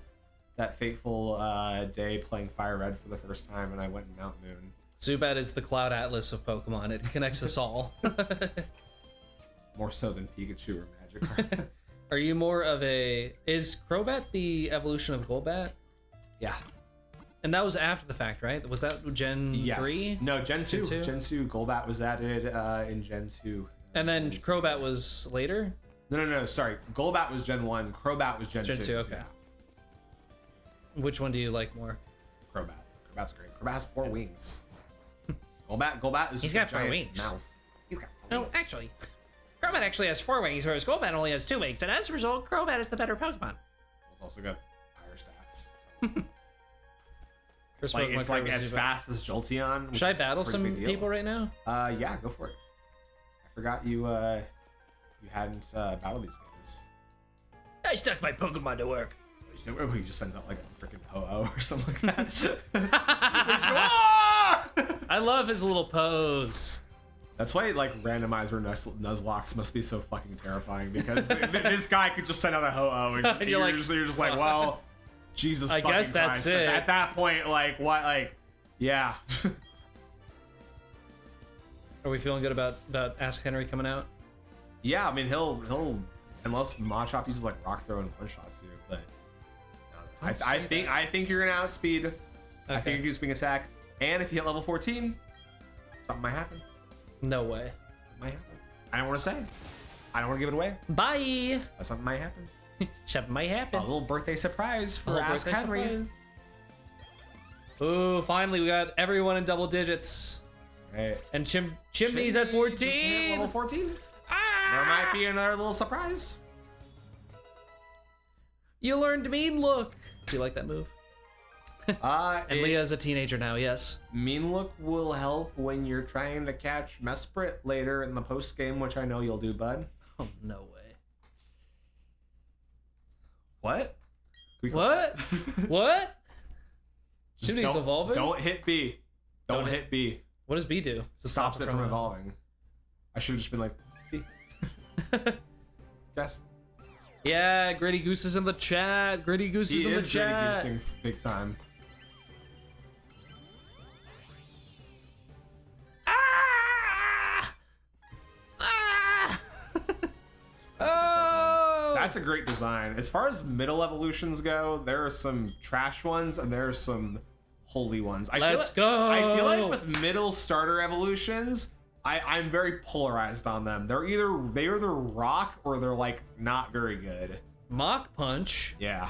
day playing Fire Red for the first time, and I went in Mount Moon. Zubat is the Cloud Atlas of Pokemon. It connects us all. More so than Pikachu or Magikarp. Are you more of a... Is Crobat the evolution of Golbat? Yeah. And that was after the fact, right? Was that Gen 3? No, Gen 2. Gen 2? Gen 2 Golbat was added in Gen 2. And then Crobat was later? No, sorry. Golbat was Gen 1. Crobat was Gen 2. Gen 2, okay. Yeah. Which one do you like more? Crobat. Crobat's great. Crobat has 4 wings. Golbat is He's just got a 4 giant wings. mouth. He's got 4 No, wings. actually, Crobat actually has 4 wings, whereas Golbat only has 2 wings. And as a result, Crobat is the better Pokemon. It's also got higher stats. It's First Pokemon like card was as Zubat. fast as Jolteon. which Should I is a battle pretty some big deal. people right now? Yeah, go for it. I forgot you hadn't battled these guys. I stuck my Pokemon to work. He just sends out like a freaking Ho-Oh or something like that. Ah! I love his little pose. That's why like randomizer Nuzlocke must be so fucking terrifying, because this guy could just send out a Ho-Oh and And you're you're just like, well, Jesus I fucking guess that's Christ. it. At that point, like, what, like, yeah. Are we feeling good about Ask Henry coming out? Yeah, I mean, he'll unless Machop uses like Rock Throw and one shots you, but I think you're gonna outspeed. I think you can swing attack, and if you hit level 14, something might happen. No way. It might happen. I don't want to say. I don't want to give it away. Bye. But something might happen. Something might happen. A little birthday surprise for Little Ask birthday Henry. surprise. Ooh, finally we got everyone in double digits. Right. And Chimney's at Just hit 14. level 14. Ah! There might be another little surprise. You learned Mean Look. Do you like that move? And Leah's a teenager now, yes. Mean Look will help when you're trying to catch Mesprit later in the post game, which I know you'll do, bud. Oh, no way. What? What? What? Just Chimney's don't- evolving? Don't hit B. Don't Don't hit B. What does B do? Stops it from evolving. I should have just been like, see. Guess. Yeah, Gritty Goose is in the chat. Gritty Goose is He in the is Gritty chat. Goosing big time. Ah! Ah! Oh! That's a great design. As far as middle evolutions go, there are some trash ones and there are some holy ones. Let's go. I feel like with middle starter evolutions, I'm very polarized on them. They're either rock or they're like not very good. Mach Punch. Yeah.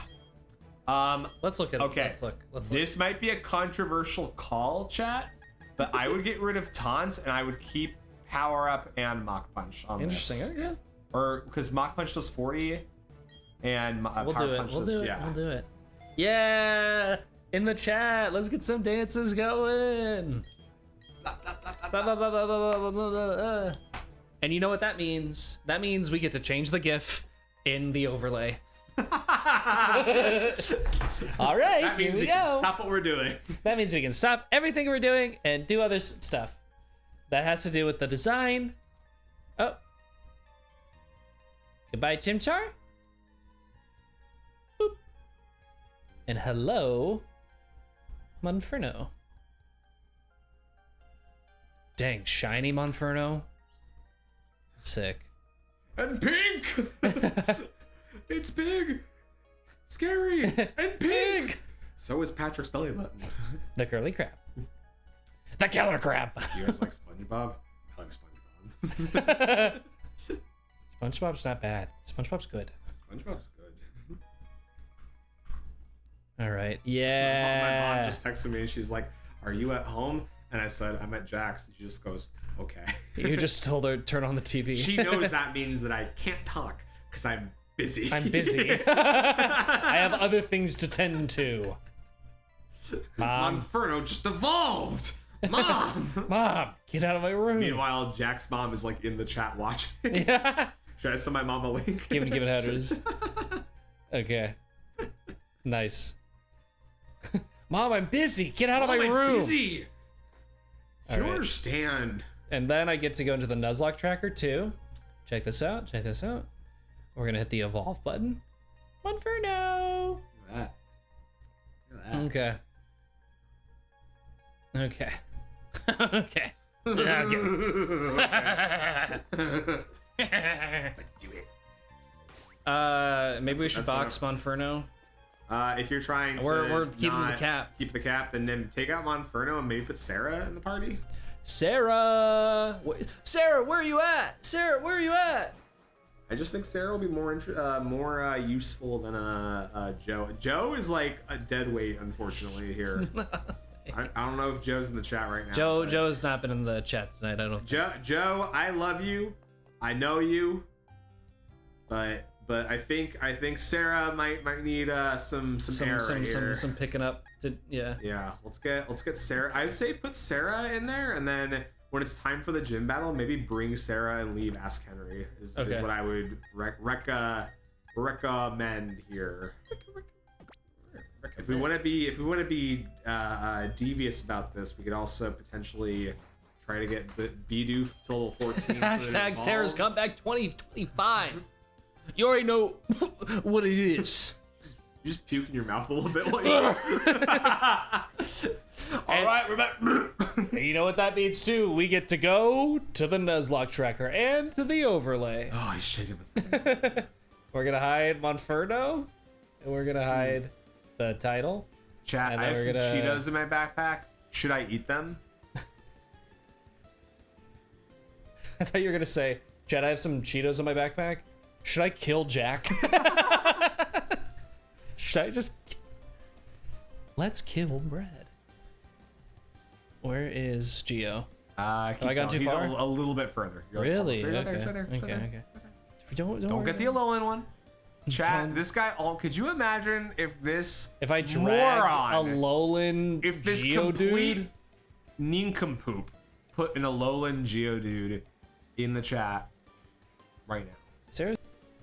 Let's look at Okay. it. Let's look. This might be a controversial call, chat, but I would get rid of Taunt and I would keep power up and Mach Punch on Interesting. this. Okay. Or because Mach Punch does 40, and We'll Power do it. Punch We'll does do it. yeah. We'll do it. Yeah. In the chat, let's get some dances going. And you know what that means? That means we get to change the GIF in the overlay. All right, That means here we we go. can stop what we're doing. That means we can stop everything we're doing and do other stuff. That has to do with the design. Oh. Goodbye, Chimchar. Boop. And hello, Monferno. Dang, shiny Monferno. Sick. And pink! It's big! Scary! And pink! So is Patrick's belly button. The curly crab. The killer crab. You guys like SpongeBob? I like SpongeBob. SpongeBob's not bad. SpongeBob's good. SpongeBob's good. All right. My Yeah. mom just texted me and she's like, "Are you at home?" And I said, "I'm at Jack's." And she just goes, "Okay." You just told her turn on the TV. She knows that means that I can't talk because I'm busy. I'm busy. I have other things to tend to. Monferno just evolved. Mom. Mom, get out of my room. Meanwhile, Jack's mom is like in the chat watching. Yeah. Should I send my mom a link? Give it headers. Okay. Nice. Mom, I'm busy. Get out of my I'm room. busy. All You right. don't understand. And then I get to go into the Nuzlocke tracker too. Check this out. Check this out. We're gonna hit the evolve button. Monferno. Look at that. Okay. Okay. Okay. Yeah, okay. Do it. Maybe we should That's what box Monferno. If you're trying to We're keeping the not cap. keep the cap, then take out Monferno and maybe put Sarah in the party. Sarah, Sarah, where are you at? Sarah, where are you at? I just think Sarah will be more useful than Joe. Joe is like a dead weight, unfortunately here. I don't know if Joe's in the chat right now. but- Joe's not been in the chat tonight. I don't. Joe, I love you. I know you. But I think Sarah might need some air right here. Some picking up. Yeah. Yeah, let's get Sarah. I would say put Sarah in there, and then when it's time for the gym battle, maybe bring Sarah and leave Ask Henry. Is Okay. what I would recommend here. If we want to be devious about this, we could also potentially try to get Bidoof to level 14. so that it Hashtag Sarah's evolves. comeback 2025. You already know what it is. You just puke in your mouth a little bit. While you... All right, we're back. And you know what that means too? We get to go to the Nuzlocke tracker and to the overlay. Oh, he's shaking with. We're gonna hide Monferno, and we're gonna hide the title. Chat, And I have then some we're gonna- Cheetos in my backpack. Should I eat them? I thought you were gonna say, Chad, I have some Cheetos in my backpack. Should I kill Jack? Should I just... Let's kill Brad. Where is Geo? Have I gone too He's far? A little bit further. You're like, Really? "Oh, Okay. further." Okay. Don't Don't worry get the about Alolan one. Chat, Sound- this guy. Could you imagine if this it. If I dragged moron, a Alolan if this Geodude... complete nincompoop put an Alolan Geodude in the chat right now?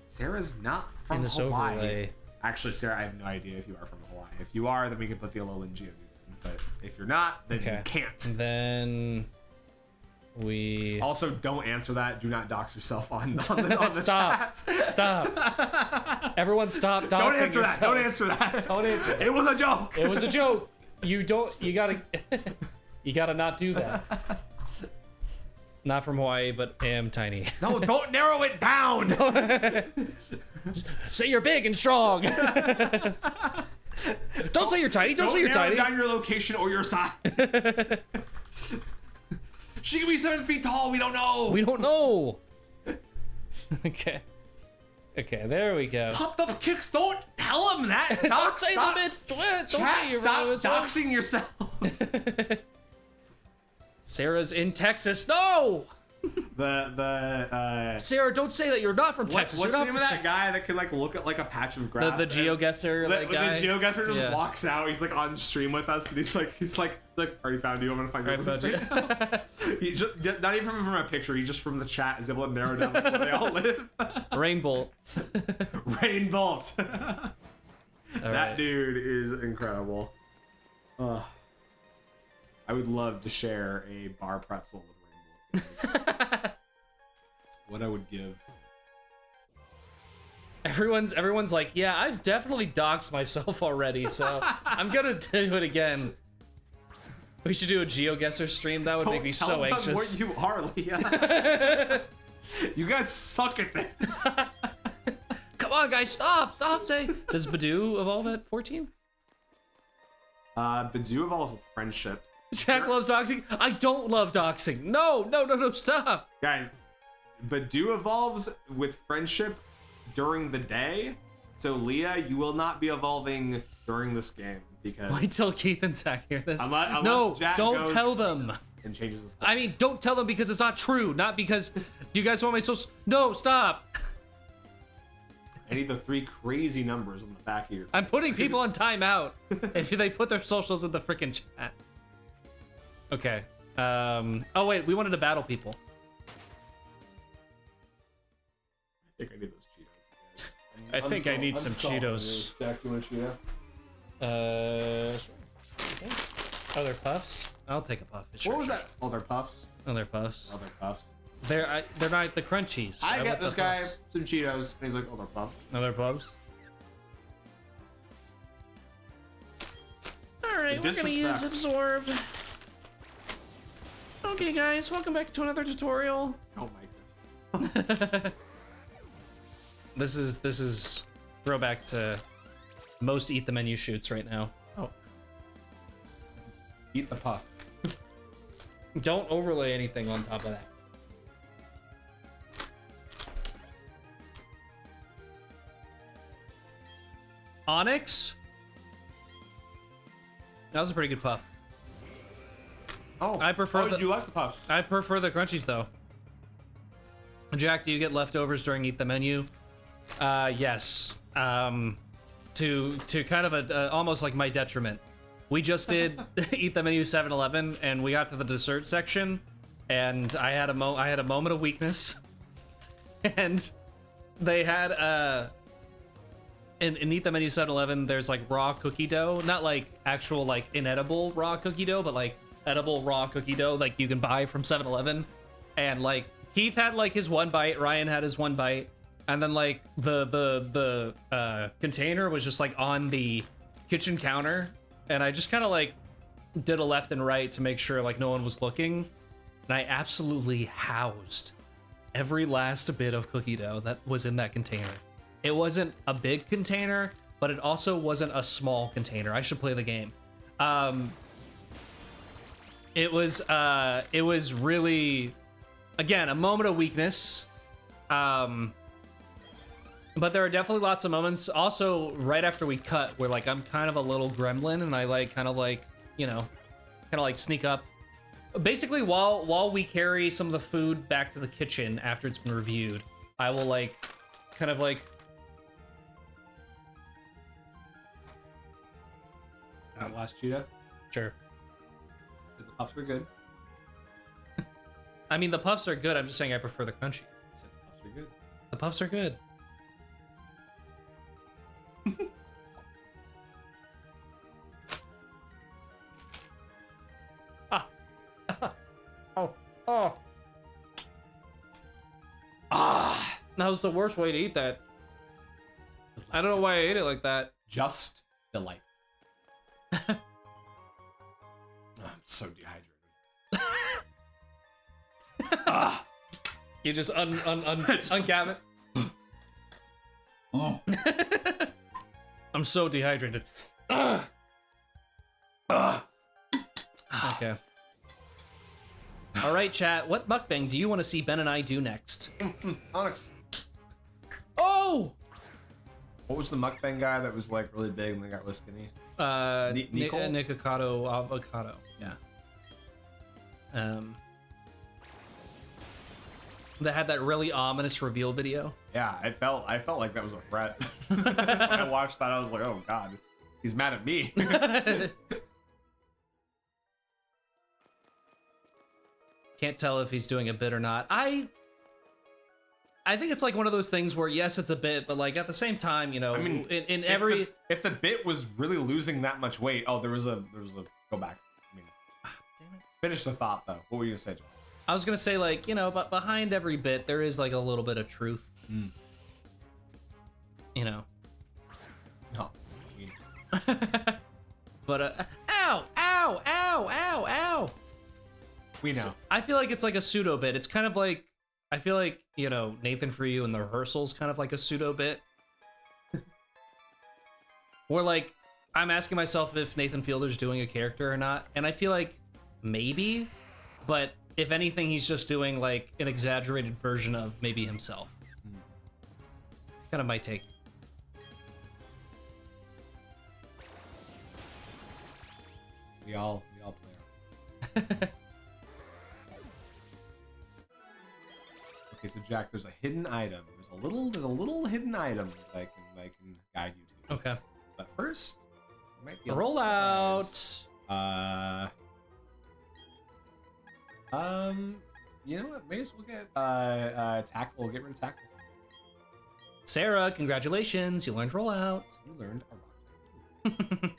Sarah's not from in this Hawaii. overlay. Actually, Sarah, I have no idea if you are from Hawaii. If you are, then we can put the Alolan Geodude in. But if you're not, then Okay. you can't. Then we... Also, don't answer that. Do not dox yourself on the Stop. chat. Stop. Everyone stop doxing Don't answer that. Don't yourselves. answer that. Don't answer it. It was a joke. It was a joke. You gotta you gotta not do that. Not from Hawaii, but am tiny. No, don't narrow it down. Say you're big and strong. Don't say you're tiny. Don't say you're narrow tiny. down your location or your size. She could be 7 feet tall. We don't know. We don't know. Okay. Okay, there we go. Pumped up kicks. Don't tell him that. Don't Doc, say stop. them. Don't Chat, say your stop it's doxing yourself. Sarah's in Texas. No. Sarah, don't say that. You're not from Texas. What's You're the not name of from that Texas. guy that can like look at like a patch of grass? The geoguesser like, guy. The geoguesser just Yeah. walks out. He's like on stream with us, and he's like, already found you. I'm gonna find you. Already found you. He just, not even from a picture. He just from the chat is able to narrow down like, where they all live. Rainbolt. Rain Bolt. All That right. dude is incredible. I would love to share a bar pretzel with Rain Bolt. guys. What I would give. Everyone's like, yeah, I've definitely doxed myself already, so I'm gonna do it again. We should do a GeoGuessr stream. That would make me Don't tell so them anxious. what you are, Leah. You guys suck at this. Come on, guys, stop. Say, does Badoo evolve at 14? Badoo evolves with friendship. Jack loves doxing. I don't love doxing. No, stop. Guys, Badoo evolves with friendship during the day. So Leah, you will not be evolving during this game because Wait till Keith and Zach hear this. Unless No, Jack don't goes- tell them. and changes his. I mean, don't tell them because it's not true. Not because. Do you guys want my social? No, stop. I need the 3 crazy numbers on the back of your. I'm putting people on timeout if they put their socials in the freaking chat. Okay. Oh wait, we wanted to battle people. I think I need those Cheetos. Guys. I think I need some sold. Cheetos. Jack, you want a Cheeto? Sure. Okay. Oh, they're puffs. I'll take a puff. Sure. What was that? Oh, they're puffs. Oh, they're puffs. Oh, they're puffs. They're not the crunchies. I want got the this guy puffs. some Cheetos, and he's like, "Oh, they're puffs." Oh, they're puffs. All right, we're gonna use Disrespect. absorb. Okay, guys, welcome back to another tutorial. Don't make this. This is throwback to most eat the menu shoots right now. Oh, Eat the puff. don't overlay anything on top of that. Onyx? That was a pretty good puff. Oh, I prefer the- you like the puffs? I prefer the crunchies though. Jack, do you get leftovers during Eat the Menu? Yes. To kind of a almost like my detriment. We just did Eat the Menu 7-Eleven, and we got to the dessert section, and I had a moment of weakness, and they had in Eat the Menu 7-Eleven, there's like raw cookie dough, not like actual like inedible raw cookie dough, but like edible raw cookie dough like you can buy from 7-Eleven, and like Keith had like his one bite, Ryan had his one bite, and then like the container was just like on the kitchen counter, and I just kind of like did a left and right to make sure like no one was looking, and I absolutely housed every last bit of cookie dough that was in that container. It wasn't a big container, but it also wasn't a small container. I should play the game. It was really, again, a moment of weakness. But there are definitely lots of moments. Also, right after we cut, where like I'm kind of a little gremlin, and I like kind of like, you know, kind of like sneak up. Basically, while we carry some of the food back to the kitchen after it's been reviewed, I will like kind of like. That last Cheetah. Sure. The puffs were good. I mean, the puffs are good. I'm just saying I prefer the crunchy. I said the puffs were good. The puffs are good. Oh. That was the worst way to eat that. I don't know why I ate it like that. Just delight. I'm so dehydrated. You just uncap it. Oh. I'm so dehydrated. Okay. All right, chat. What mukbang do you want to see Ben and I do next? Onyx. Oh! What was the mukbang guy that was like really big and then got really skinny? Nick Nicole? Nikocado avocado. Yeah. that had that really ominous reveal video. Yeah, I felt like that was a threat. When I watched that, I was like, oh god, he's mad at me. Can't tell if he's doing a bit or not. I think it's like one of those things where yes, it's a bit, but like at the same time, you know, I mean, in every if the bit was really losing that much weight, oh, there was a go back. I mean, damn it. finish the thought though. What were you gonna say, John? I was gonna say, like, you know, but behind every bit there is like a little bit of truth. You know. No. But ow, ow, ow, ow, ow. We know. So, I feel like it's like a pseudo bit. It's kind of like, I feel like, you know, Nathan For You in the rehearsals kind of like a pseudo bit. Where like, I'm asking myself if Nathan Fielder's doing a character or not. And I feel like maybe, but if anything, he's just doing like an exaggerated version of maybe himself. Kind of my take. We all play our Okay, so Jack, there's a hidden item. There's a little hidden item that I can guide you to. Okay. But first, it might be a Roll little out. surprise. You know what? May as well get tackle. Get rid of tackle. Sarah, congratulations. You learned rollout. You learned a rock.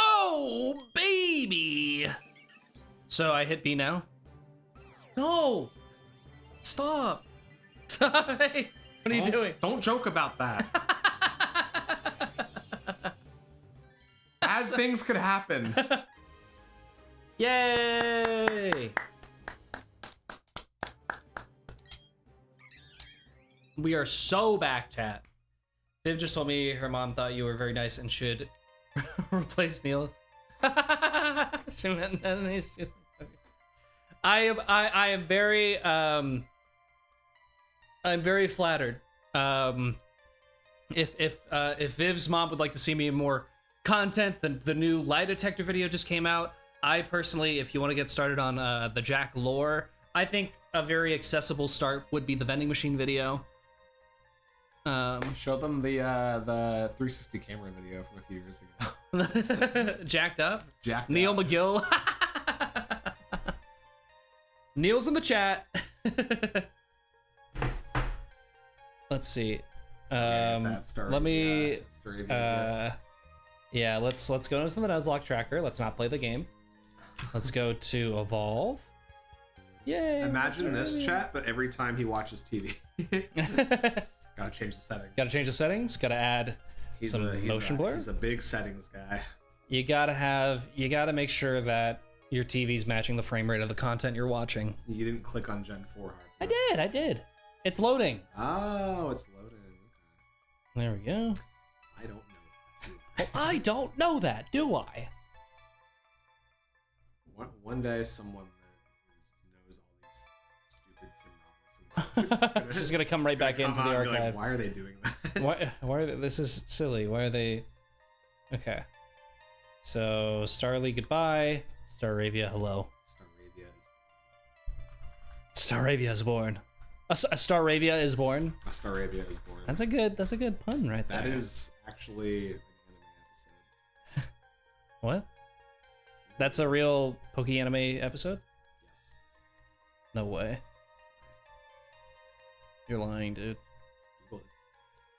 Oh, baby. So I hit B now? No. Stop. Hey, what are you doing? Don't joke about that. Bad things could happen. Yay. We are so back, chat. Viv just told me her mom thought you were very nice and should replace Neil. She meant that nice. I am very I'm very flattered. If Viv's mom would like to see me in more content, the new lie detector video just came out. I personally, if you want to get started on the Jack lore, I think a very accessible start would be the vending machine video. Show them the 360 camera video from a few years ago. Jacked up. Jacked Neil up. McGill. Neil's in the chat. Let's see. Let me. Yeah, let's go into the Nuzlocke tracker. Let's not play the game. Let's go to evolve. Yay! Imagine this chat, but every time he watches TV. Gotta change the settings. Gotta change the settings. Gotta add some motion blur. He's a big settings guy. You gotta make sure that your TV's matching the frame rate of the content you're watching. You didn't click on Gen 4 hard. I did. It's loading. Oh, it's loaded. Okay. There we go. I don't know. Well, I don't know that, do I? One day, someone that knows all these stupid Tim It's just gonna come right back into the archive. Like, why are they doing that? Why are they, this is silly. Why are they? Okay. So Starly, goodbye. Staravia, hello. Staravia is born. A Staravia is born. A Staravia is born. That's a good pun right there. That is actually an anime episode. What? That's a real Poke-Anime episode? Yes. No way. You're lying, dude. Google it.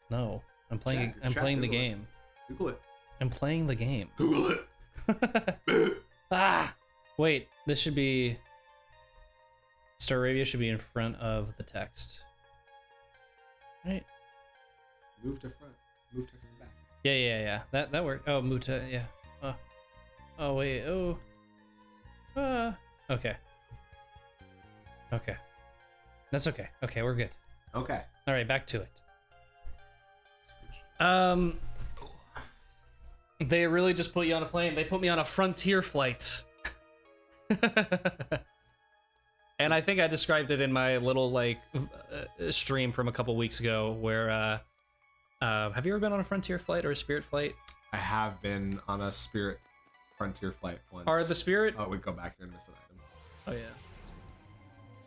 No, I'm playing. Chat, I'm playing the Google it. game. Google it. I'm playing the game. Google it. Ah! Wait, this should be... Staravia should be in front of the text. Right? Move to front. Move text to back. Yeah. That worked. Oh, move to... Yeah. Oh, wait. Oh. Okay. Okay. That's okay. Okay, we're good. Okay. All right, back to it. They really just put you on a plane. They put me on a Frontier flight. And I think I described it in my little like stream from a couple weeks ago where have you ever been on a Frontier flight or a Spirit flight? I have been on a Spirit Frontier flight once. Are the Spirit? Oh, we go back here and miss an item. Oh yeah.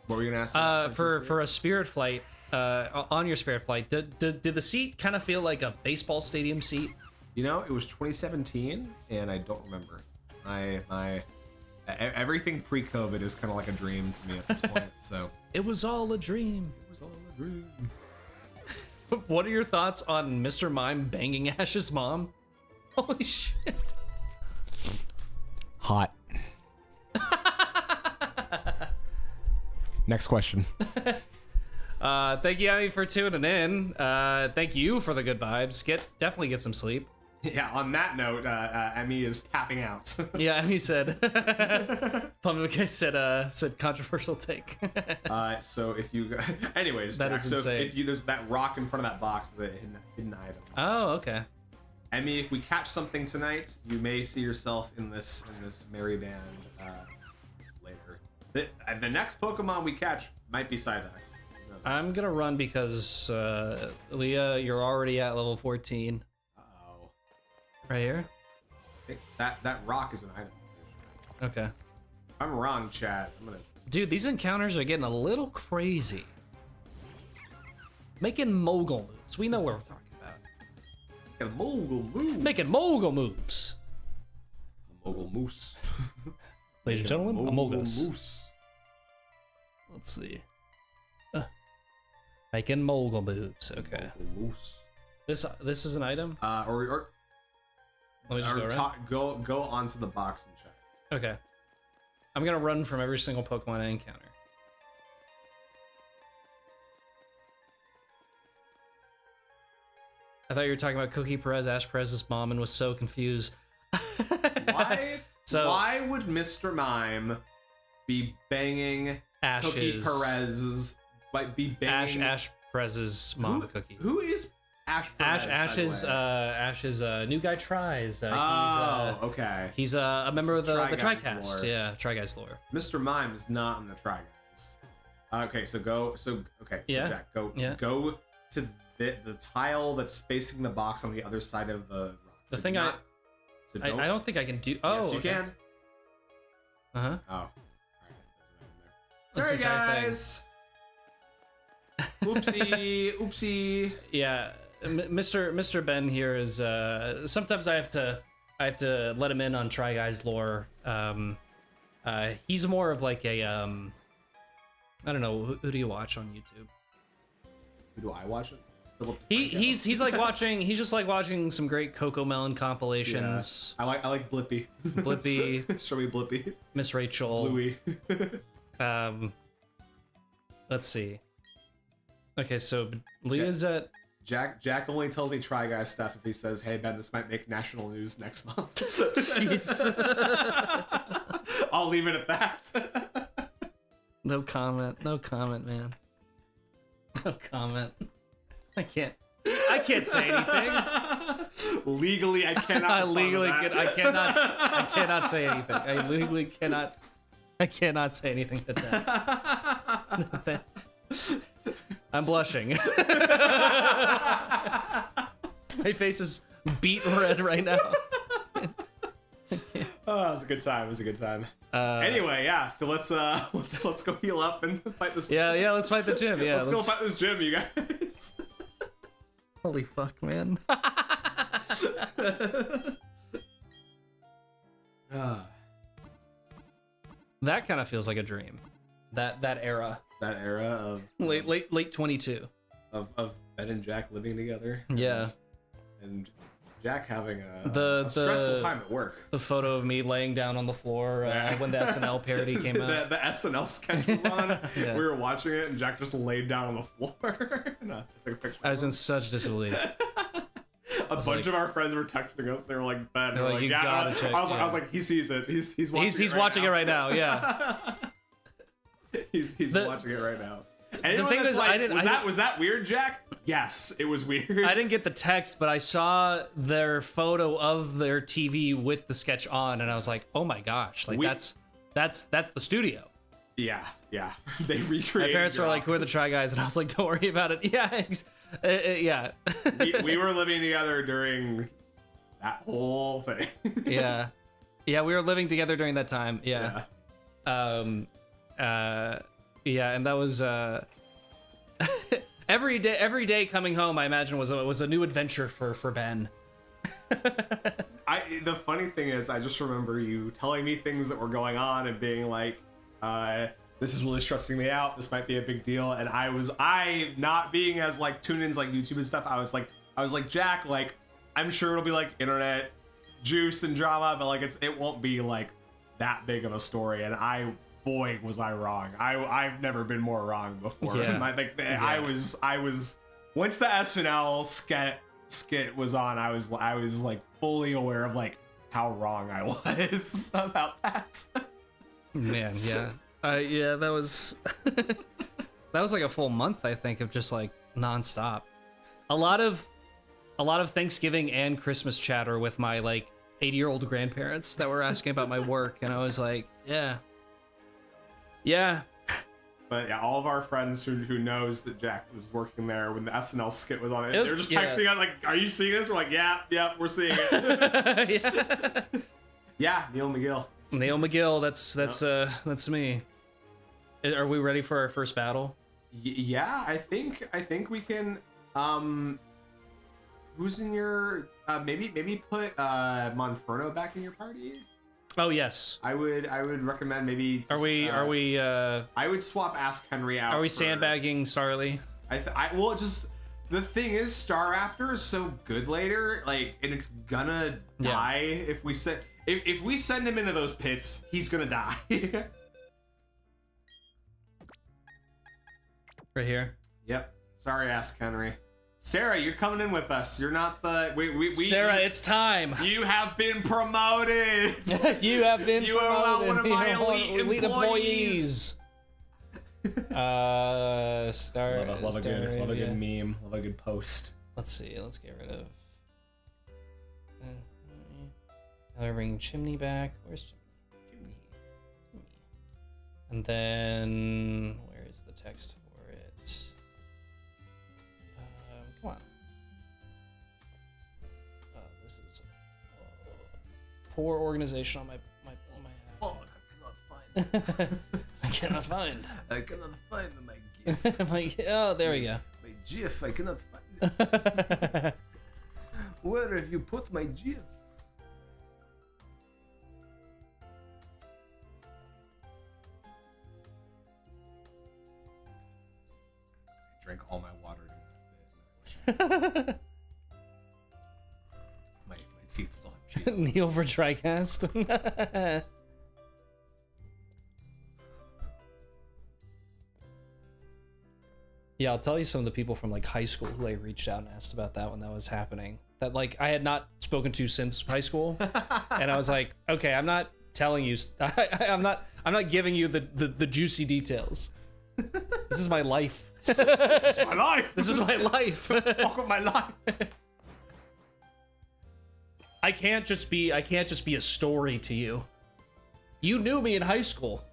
What were you gonna ask? about For a Spirit flight, on your Spirit flight, did the seat kind of feel like a baseball stadium seat? You know, it was 2017, and I don't remember. Everything pre-COVID is kind of like a dream to me at this point. So It was all a dream. it was all a dream. What are your thoughts on Mr. Mime banging Ash's mom? Holy shit. Hot. Next question. Thank you, Emmy, for tuning in. Thank you for the good vibes. Definitely get some sleep. Yeah. On that note, Emmy is tapping out. Yeah, Emmy said. Pumpkin said controversial take. So if you go, anyways, That Jack, is so insane. if you there's that rock in front of that box is a hidden item. Oh, okay. Emmy, if we catch something tonight, you may see yourself in this merry band later. The next Pokemon we catch might be Psyduck. I'm gonna run because Leah, you're already at level 14. Uh-oh. Right here. I think that rock is an item. Okay. If I'm wrong, Chad, I'm gonna. Dude, these encounters are getting a little crazy. Making mogul moves. We know what we're talking about. Get a mogul move. Making mogul moves. A mogul moose. Ladies and gentlemen, Among Us. Moose. Let's see. Making mogul moves. Okay. Mogul moose. This is an item. Or Let me just go right. go onto the box and check. Okay. I'm gonna run from every single Pokemon I encounter. I thought you were talking about Cookie Perez, Ash Perez's mom, and was so confused. Why? So- why would Mr. Mime be banging Ash's Cookie Perez's? Like be banging Ash Perez's mom, Cookie. Who is Ash Perez? Ash's new guy tries. Okay. He's a member of the Try Guys TriCast. lore. Yeah, Try Guys lore. Mr. Mime is not in the Try Guys. Okay, so Yeah. Jack, go Yeah. go to the tile that's facing the box on the other side of the rock. The So thing do I not- so I don't think I can do. Oh, yes, you okay. can. Uh-huh. Oh. Alright, That's there's the an item there. entire thing. Sorry, guys. Oopsie, oopsie. Yeah, Mr. Ben here is. Sometimes I have to let him in on Try Guys lore. He's more of like a I don't know. Who do you watch on YouTube? Who do I watch it? Philip He's like watching. He's just like watching some great Coco Melon compilations. I like Blippi. Blippi. Show me Blippi. Miss Rachel. Bluey. Let's see. Okay, so Leah's at. Jack only tells me Try Guy stuff if he says, "Hey Ben, this might make national news next month." Jeez. I'll leave it at that. No comment, man. No comment. I can't say anything. Legally, I cannot. I respond to legally that. I cannot say anything. I legally cannot say anything to that. I'm blushing. My face is beet red right now. Oh, it was a good time. Anyway, yeah. So let's go heal up and fight this. Yeah, let's fight the gym. Yeah, let's go fight this gym, you guys. Holy fuck, man. That kind of feels like a dream. That era. That era of Late 22. of Ben and Jack living together. Yeah. And Jack having a The stressful time at work. The photo of me laying down on the floor when the SNL parody came out. The SNL sketch was on. Yeah. We were watching it, and Jack just laid down on the floor. No, I took a picture. I was in such disbelief. A bunch of our friends were texting us. They were like, "Ben," They're like, "You gotta check, I was yeah. like, he sees it. He's watching. He's watching it right now. Yeah. He's watching it right now. The thing is, was that weird, Jack? Yes, it was weird. I didn't get the text, but I saw their photo of their TV with the sketch on, and I was like, "Oh my gosh! Like that's the studio." Yeah. They recreated. My parents were your like, "Who are the Try Guys?" And I was like, "Don't worry about it." Yeah, yeah. we were living together during That whole thing. Yeah. Yeah, we were living together during that time. Yeah. Yeah, and that was every day coming home, I imagine was a new adventure for Ben. The funny thing is, I just remember you telling me things that were going on and being like, this is really stressing me out. This might be a big deal. And I not being as like tuned in like YouTube and stuff. I was like, Jack, like, I'm sure it'll be like internet juice and drama, but like it won't be like that big of a story. And boy, was I wrong. I've never been more wrong before. Yeah. I was once the SNL skit was on, I was like fully aware of like how wrong I was about that. Man, yeah. Yeah, that was that was like a full month, I think, of just like nonstop. A lot of Thanksgiving and Christmas chatter with my like 80-year-old grandparents that were asking about my work, and I was like, yeah. But yeah, all of our friends who knows that Jack was working there when the SNL skit was on, they're just texting us like, "Are you seeing this?" We're like, "Yeah, we're seeing it." Yeah. Yeah, Neil McGill. Neil McGill, that's me. Are we ready for our first battle? Yeah, I think we can. Who's in your? Maybe put Monferno back in your party. Oh yes. I would recommend maybe. Are we? I would swap Ask Henry out. Are we sandbagging Starly? Well, just the thing is, Star Raptor is so good later, like, and it's gonna die if we send if we send him into those pits, he's gonna die. Right here. Yep. Sorry, Ask Henry. Sarah, you're coming in with us. You're not the Sarah, it's time. You have been promoted. You have been You are one of my elite employees. Star. Love a good meme. Love a good post. Let's see. Let's get rid of. I'll bring Chimney back. Where's Chimney? And then where is the text for it? Come on. This is poor organization on my Fuck, I cannot find. I cannot find my GIF. Oh, there we go. My GIF, I cannot find it. Where have you put my GIF? I drank all my water during that bit. My teeth still have cheese. Neil for TriCast. Yeah, I'll tell you some of the people from like high school who like reached out and asked about that when that was happening. That like I had not spoken to since high school, and I was like, okay, I'm not telling you. I'm not giving you the juicy details. This is my life. It's my life. This is my life. Fuck with my life. I can't just be a story to you. You knew me in high school.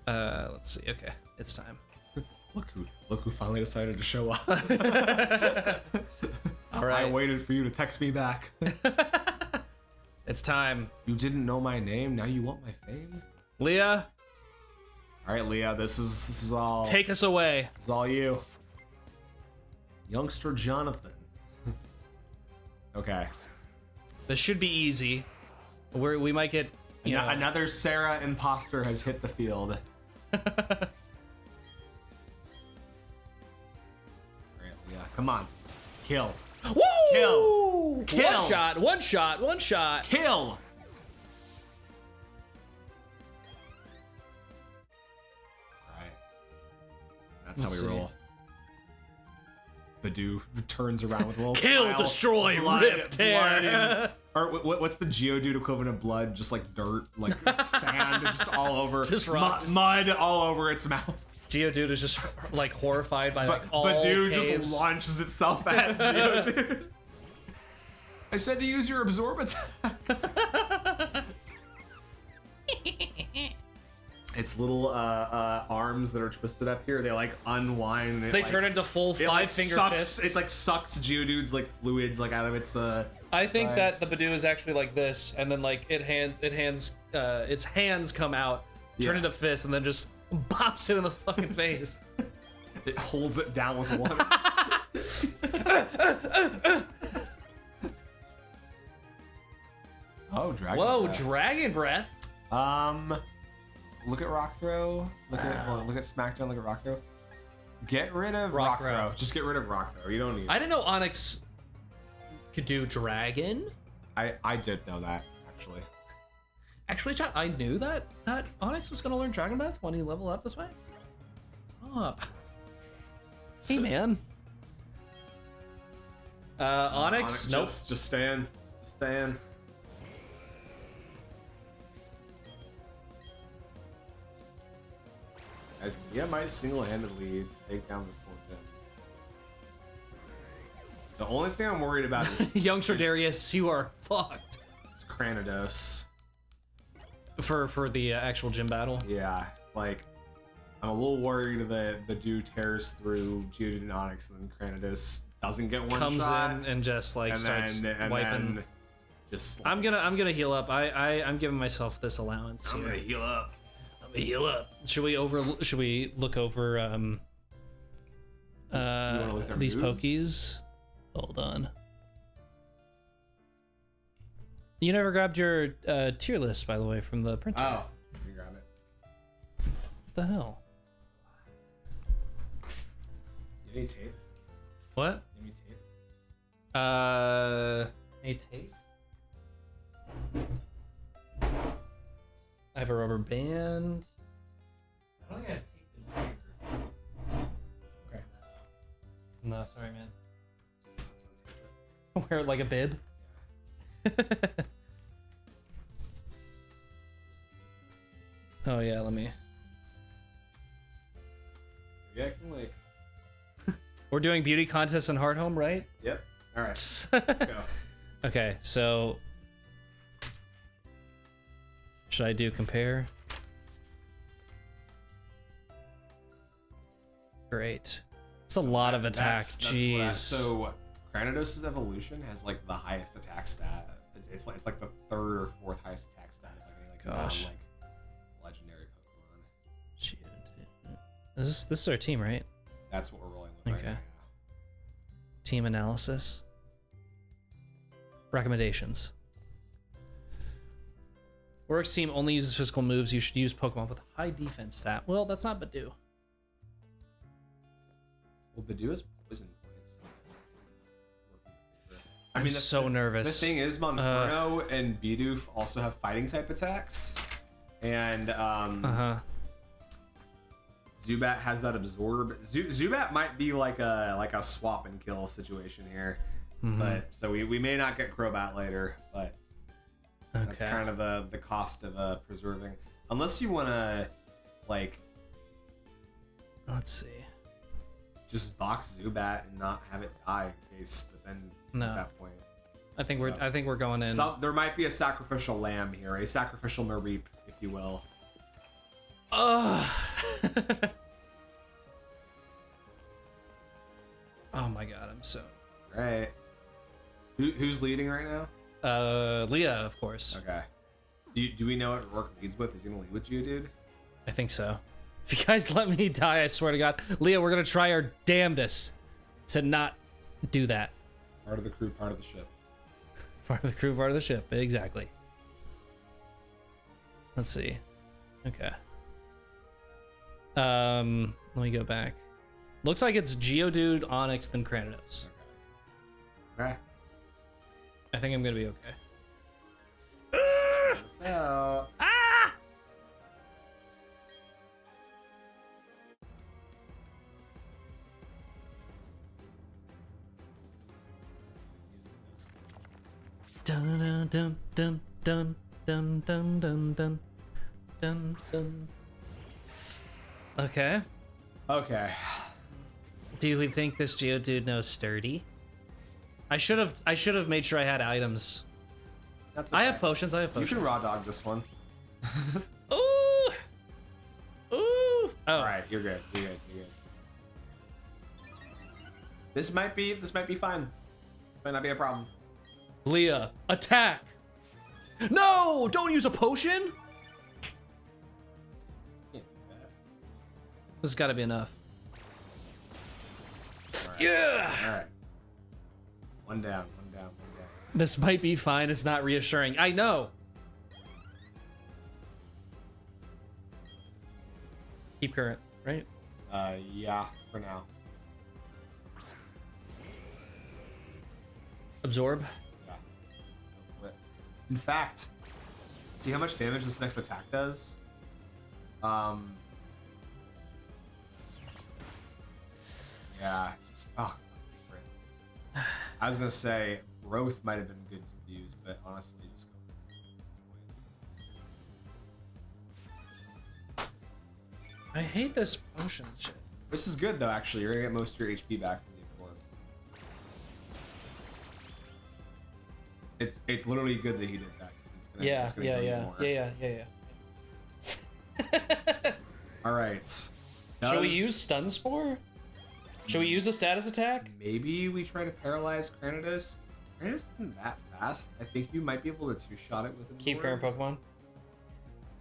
Let's see. Okay, it's time. Look who finally decided to show up. All right. I waited for you to text me back. It's time. You didn't know my name, now you want my fame? Leah, All right, Leah, this is all take us away. This is all you. Youngster Jonathan. Okay. This should be easy. We might get Another Sarah imposter has hit the field. Yeah, come on. Kill. Woo! Kill. Kill. One shot. Kill. Alright. That's Let's how see. we roll. Badu turns around with a little Kill, smile. destroy, rip, tear. Or what's the Geodude equivalent of blood? Just like dirt, like sand, just all over. Just rock. Mud all over its mouth. Geodude is just like horrified by like all Badu caves. just launches itself at Geodude. I said to use your absorb attack. its little arms that are twisted up here, they like unwind. And it, They like, turn into full it, like, five-finger sucks, fists. It like sucks Geodude's like fluids like out of its. I think size. that the Badoo is actually like this, and then like its hands come out, turn Yeah. into fists, and then just bops it in the fucking face. It holds it down with one. Oh, dragon. Whoa, breath. dragon breath. Look at rock throw. Look at Smackdown. Look at rock throw. Get rid of rock throw. Just get rid of rock throw. You don't need. I didn't know Onyx could do dragon. I did know that actually. Actually, chat, I knew that Onyx was gonna learn dragon breath when he leveled up this way. Stop. Hey man. Onyx. Nope. Just stand. Just stand. Guys, yeah, might single-handedly take down this one thing. The only thing I'm worried about is Youngster Darius, you are fucked. Cranidos. For the actual gym battle. Yeah, like I'm a little worried that the Badoo tears through Geodude and Onyx, and then Cranidos doesn't get one Comes shot. in and just like starts wiping. Then just like, I'm gonna heal up. I'm giving myself this allowance. I'm here. gonna heal up. I'm gonna heal up. Should we look over wanna look at their these moves? pokies? Hold on. You never grabbed your tier list, by the way, from the printer. Oh, let me grab it. What the hell? You need tape? What? You need tape? Hey, tape. I have a rubber band. I don't think I have tape in here. Okay. No, sorry, man. Wear it like a bib. Oh yeah, let me. Yeah, I can like. We're doing beauty contests in Heart Home, right? Yep. All right. Let's go. Okay, so should I do compare? Great. It's a lot of attack. Jeez. So Cranidos' evolution has like the highest attack stat. It's like the third or fourth highest attack stat of any like Gosh. legendary Pokemon. Shit. This is our team, right? That's what we're rolling with right Okay. now. Team analysis. Recommendations. Works team only uses physical moves. You should use Pokemon with high defense stat. Well, that's not Badoo. Well, Badoo is poison points. I'm so nervous. The thing is, Monferno and Bidoof also have fighting type attacks, and Zubat has that absorb. Zubat might be like a swap and kill situation here, but so we may not get Crobat later, but that's Okay. kind of the cost of preserving, unless you want to like Let's see. just box Zubat and not have it die in case. But then No. at that point, I think we're going in. there might be a sacrificial lamb here, a sacrificial Mareep, if you will. Oh my god, I'm so. Right. Who's leading right now? Leah, of course. Okay. Do we know what Rourke leads with? Is he gonna lead with you, dude? I think so. If you guys let me die, I swear to God, Leah, we're gonna try our damnedest to not do that. Part of the crew, part of the ship. Part of the crew, part of the ship. Exactly. Let's see. Okay. Let me go back. Looks like it's Geodude, Onyx, then Cranidos. Okay. I think I'm gonna be okay. So, Ah! Dun dun dun dun dun dun dun dun dun dun dun. Okay. okay. Do we think this Geodude knows sturdy? I should have made sure I had items. That's I okay. have potions. I have You potions. can raw dog this one. Ooh! Oh, All right, you're good. You're good. You're good. This might be fine. Might not be a problem. Leah, attack! No, don't use a potion. Can't do that. This has got to be enough. All right. Yeah. All right. One down. One down. One down. This might be fine. It's not reassuring. I know. Keep current, right? Yeah, for now. Absorb. Yeah. Don't quit. In fact, see how much damage this next attack does? Yeah, just frick. I was gonna say growth might have been good to use, but honestly, just go. I hate this potion shit. This is good though, actually. You're gonna get most of your HP back from the absorb. It's literally good that he did that. It's gonna heal you more. Yeah. All right. Should we use Stun Spore? Should we use a status attack? Maybe we try to paralyze Granados. Granados isn't that fast. I think you might be able to two-shot it with him. Keep current Pokemon.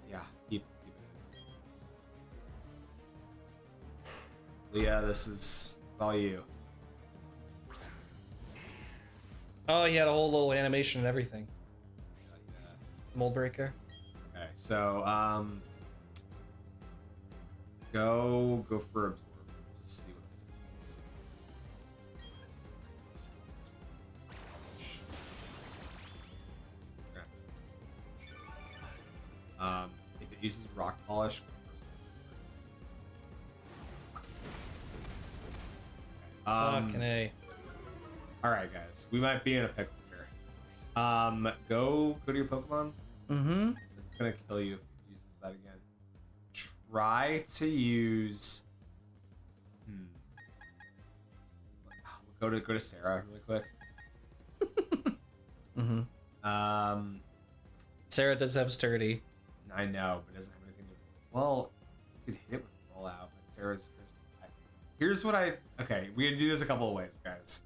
Yeah, keep it. Leah, this is all you. Oh, he had a whole little animation and everything. Mold Breaker. Okay, so go for absorb. Just see what this is. Okay. If it uses rock polish. Fucking A. All right, guys, we might be in a pickle here. Go to your Pokemon. Mm-hmm. It's gonna kill you if you use that again. Try to use. Go to Sarah really quick. Mm-hmm. Sarah does have sturdy. I know, but it doesn't have anything to. Well, you could hit it with rollout, but Sarah's. Here's what okay, we can do this a couple of ways, guys.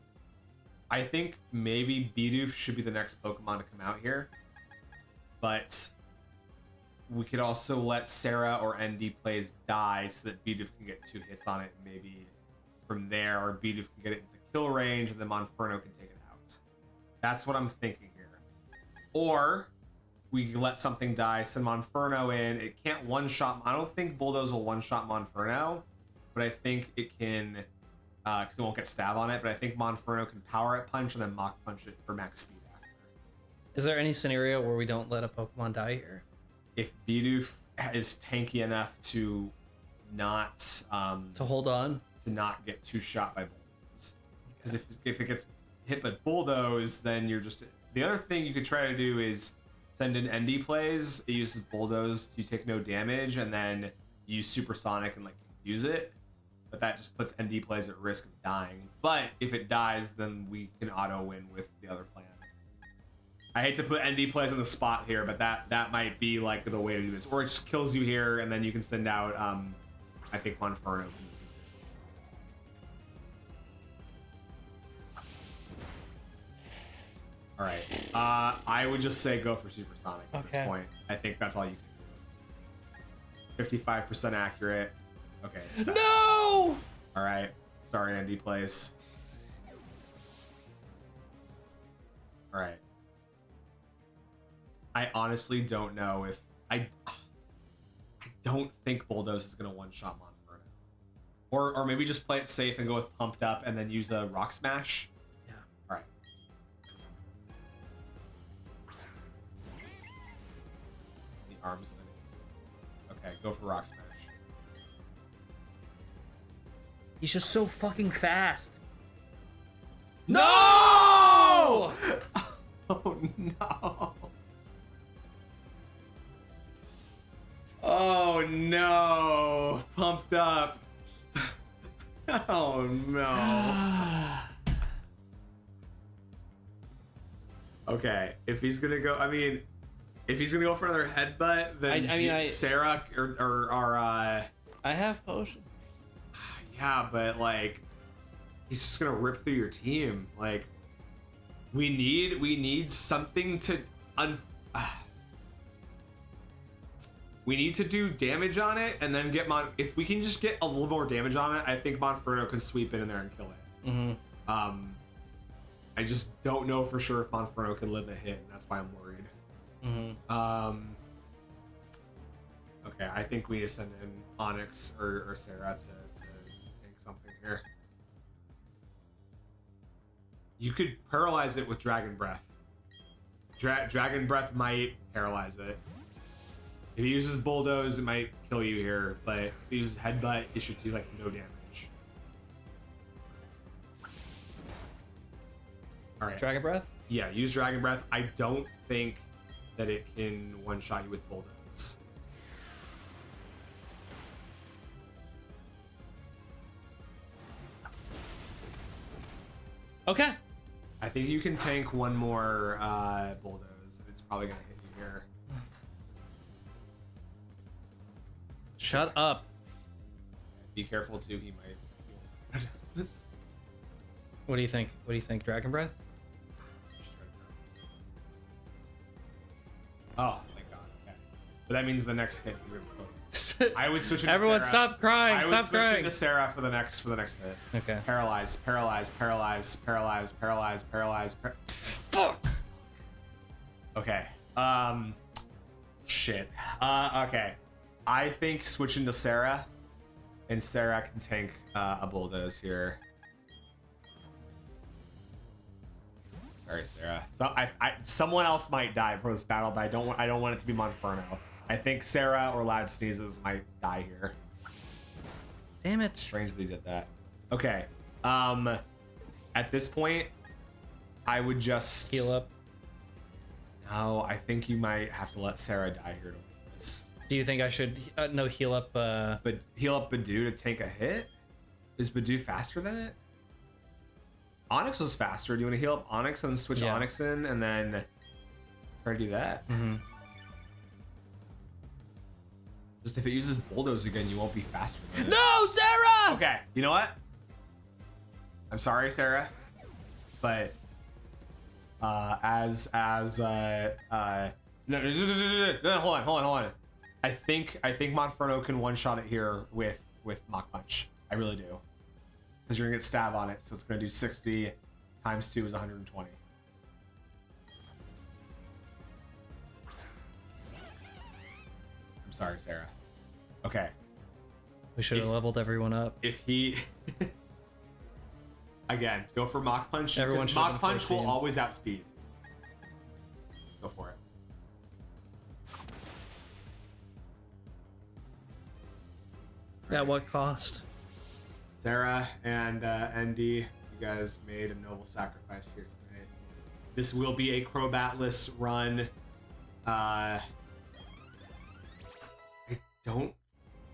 I think maybe Bidoof should be the next Pokemon to come out here, but we could also let Sarah or ND plays die so that Bidoof can get 2 hits on it, and maybe from there, or Bidoof can get it into kill range, and then Monferno can take it out. That's what I'm thinking here. Or we can let something die, send Monferno in. It can't one-shot. I don't think Bulldoze will one-shot Monferno, but I think it can. Because it won't get stab on it, but I think Monferno can power it punch and then Mach punch it for max speed after. Is there any scenario where we don't let a Pokemon die here? If Bidoof is tanky enough to not To hold on? to not get 2-shot by Bulldoze. Because if it gets hit by Bulldoze, then you're just. The other thing you could try to do is send in ND plays. It uses Bulldoze to take no damage, and then use Supersonic and like use it. But that just puts ND plays at risk of dying. But if it dies, then we can auto win with the other plan. I hate to put ND plays on the spot here, but that might be like the way to do this. Or it just kills you here, and then you can send out I think Monferno. All right. I would just say go for Supersonic at this point. I think that's all you can do. 55% accurate. Okay. It's No! all right. Sorry, ND plays. All right. I honestly don't know if I don't think Bulldoze is gonna one-shot Monferno. Or maybe just play it safe and go with Pumped Up and then use a Rock Smash. Yeah. All right. The arms of it. Okay, go for Rock Smash. He's just so fucking fast. No! Oh! Oh no. Oh no. Pumped Up. Oh no. Okay, if he's gonna go, if he's gonna go for another headbutt, then I mean, Sarah or I have potion. Yeah, but like, he's just gonna rip through your team. Like, we need something to we need to do damage on it, and then get if we can just get a little more damage on it, I think Monferno can sweep in there and kill it. Mm-hmm. I just don't know for sure if Monferno can live a hit, and that's why I'm worried. Mm-hmm. Okay, I think we need to send in Onyx or Sarah to take something here. You could paralyze it with Dragon Breath. Dragon Breath might paralyze it. If he uses Bulldoze, it might kill you here, but if he uses Headbutt, it should do like no damage. Alright. Dragon Breath? Yeah, use Dragon Breath. I don't think that it can one-shot you with Bulldoze. Okay. I think you can tank one more Bulldoze, and it's probably gonna hit you here. Shut up. Be careful too, he might. What do you think? What do you think? Dragon Breath? Oh, thank God. Okay. But that means the next hit is gonna kill you. I would switch it to Everyone Sarah. stop crying. Stop I would crying. switch it to Sarah for the next hit. Okay. Paralyze, paralyze, paralyze, paralyze, paralyze, paralyze. Fuck. Okay. Shit. Okay. I think switching to Sarah, and Sarah can tank a Bulldoze here. All right, Sarah. So someone else might die for this battle, but I don't want it to be Monferno. I think Sarah or Loud Sneezes might die here. Damn it. Strangely did that. Okay. At this point, I would just Heal up. No, I think you might have to let Sarah die here to win this. Do you think I should no heal up But heal up Badu to take a hit? Is Badu faster than it? Onyx was faster. Do you want to heal up Onyx and then switch Onyx in and then try to do that? Mm-hmm. Just if it uses Bulldoze again, you won't be faster than it. No, Sarah! Okay, you know what? I'm sorry, Sarah, but no, hold on. I think Monferno can one-shot it here with Mach Punch. I really do. Because you're gonna get stab on it, so it's gonna do 60 times 2 is 120. I'm sorry, Sarah. Okay. We should have leveled everyone up. If he again, go for Mach Punch. Everyone because should have Mach been Punch 14. will always outspeed. Go for it. At what cost? Sarah and ND, you guys made a noble sacrifice here tonight. This will be a Crobatless run. I don't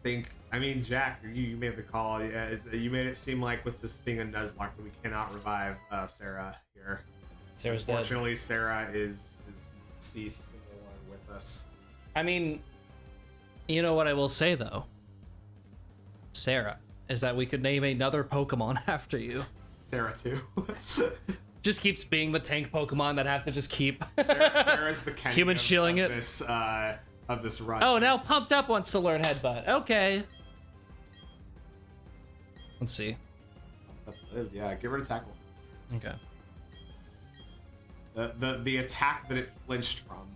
think. I mean, Jack, you made the call. Yeah, you made it seem like with this being a Nuzlocke that we cannot revive Sarah here. Sarah's dead. Unfortunately, Sarah is deceased and no longer with us. I mean, you know what I will say though, Sarah, is that we could name another Pokemon after you. Sarah too. Just keeps being the tank Pokemon that have to just keep Sarah's the Kenny human shielding it. Of this run. Oh, now Pumped Up wants to learn Headbutt. Okay. Let's see. Yeah, give her a tackle. Okay. The attack that it flinched from.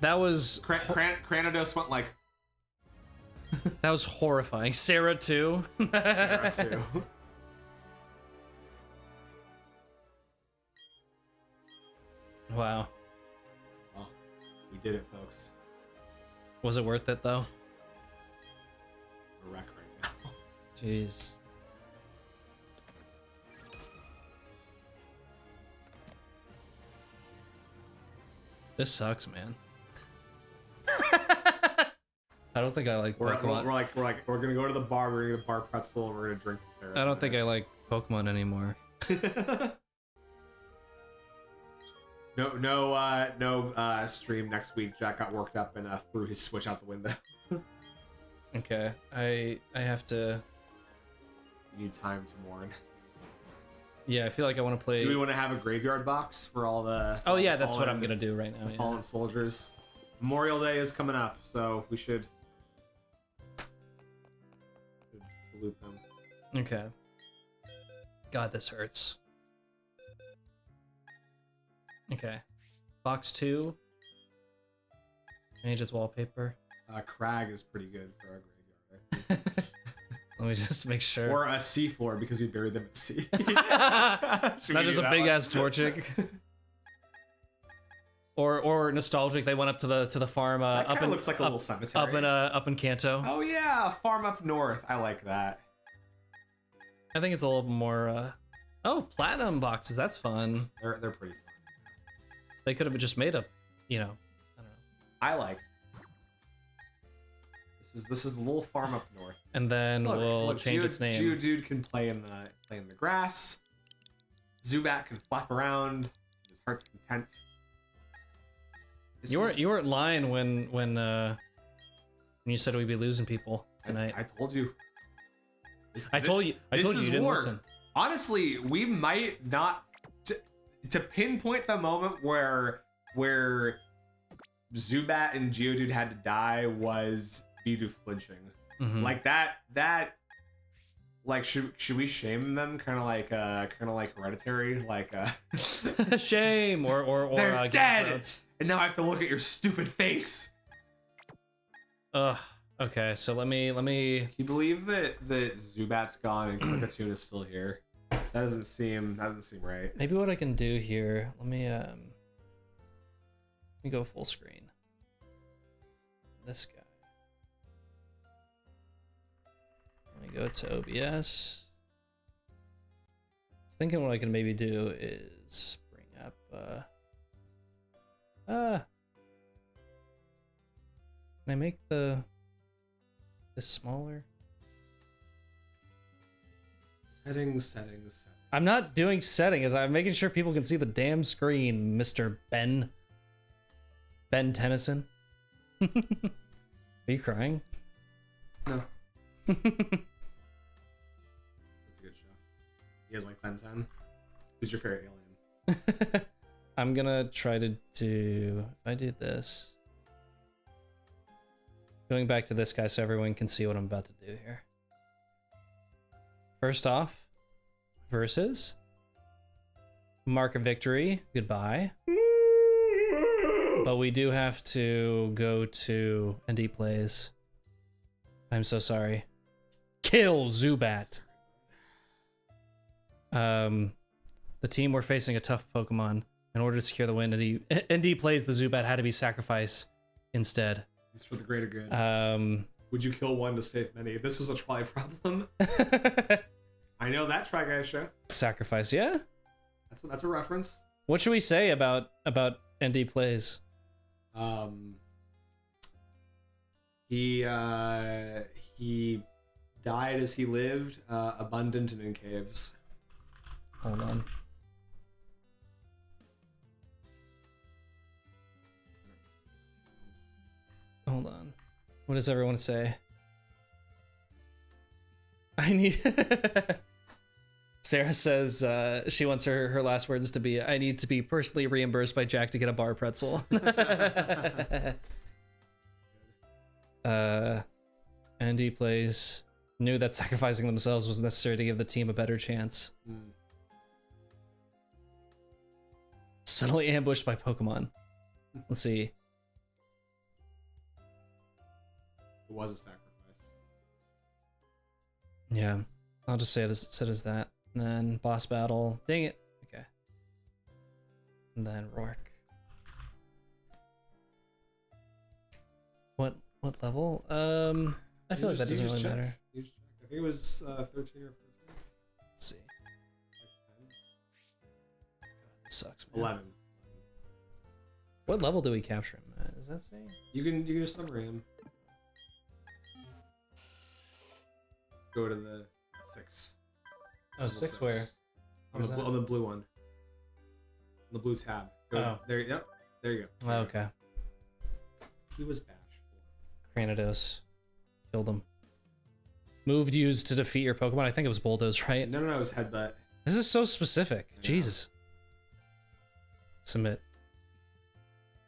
That was Cranidos went like that was horrifying. Sarah too. Sarah too. Wow. Well, we did it, folks. Was it worth it though? We're a wreck right now. Jeez. This sucks, man. I don't think I like Pokemon. We're gonna go to the bar. We're gonna get a bar pretzel and we're gonna drink to Sarah. I don't think I like Pokemon anymore. No stream next week. Jack got worked up and threw his Switch out the window. Okay, I have to. You need time to mourn. Yeah, I feel like I want to play. Do we want to have a graveyard box for all the? Oh yeah, that's what I'm gonna do right now. The Yeah. fallen soldiers. Memorial Day is coming up, so we should salute them. Okay. God, this hurts. Okay. Box 2. Mage's wallpaper. Crag is pretty good for our graveyard. Let me just make sure. Or a C4 because we buried them at sea. Not just a big ass Torchic. Or nostalgic. They went up to the farm That up kinda in looks like a little cemetery. up in Kanto. Oh yeah, farm up north. I like that. I think it's a little more. Oh, platinum boxes. That's fun. They're pretty fun. They could have just made a, I don't know. I like. This is the little farm up north. And then we'll change its name. Geodude can play in the grass. Zubat can flap around. His heart's content. You weren't lying when you said we'd be losing people tonight. I told you. I told you this you is didn't war. listen. Honestly, we might not to pinpoint the moment where Zubat and Geodude had to die was Bidoof flinching. Mhm. Like that like should we shame them kind of like Hereditary, like Shame or they're Game of dead Thrones. and now I have to look at your stupid face. Ugh. Okay, so let me. Can you believe that Zubat's gone and Kricketune is still here? That doesn't seem right. Maybe what I can do here. Let me go full screen. This guy. Let me go to OBS. I was thinking what I can maybe do is bring up can I make this smaller? Settings. I'm not doing settings. I'm making sure people can see the damn screen, Mr. Ben Tennyson. Are you crying? No. That's a good show. You guys like Ben 10? Who's your favorite alien? I'm gonna try to do, if I do this, going back to this guy so everyone can see what I'm about to do here. First off, versus Mark of Victory, goodbye. But we do have to go to ND Plays. I'm so sorry. Kill Zubat. The team were facing a tough Pokemon. In order to secure the win, ND Plays the Zubat had to be sacrificed instead. It's for the greater good. Would you kill one to save many? This was a try problem. I know that Try Guy show. Sacrifice, yeah. That's a reference. What should we say about ND Plays? He died as he lived, abundant and in caves. Hold on. Hold on. What does everyone say? I need... Sarah says she wants her last words to be, I need to be personally reimbursed by Jack to get a bar pretzel. Andy Plays knew that sacrificing themselves was necessary to give the team a better chance. Suddenly ambushed by Pokemon. Let's see. It was a sacrifice. Yeah, I'll just say it as that. And then boss battle. Dang it. Okay. And then Rourke. What level? I feel like that doesn't really matter. I think it was 13 or 14. Let's see. This sucks, man. 11. What level do we capture him at? Does that say? You can just summary him. Go to the 6. Oh, 6 where? On the blue one. On the blue tab. Go there. Yep. There you go. Oh, okay. He was bashful. Granados. Killed him. Moved used to defeat your Pokemon. I think it was Bulldoze, right? No, it was Headbutt. This is so specific. Jesus. Submit.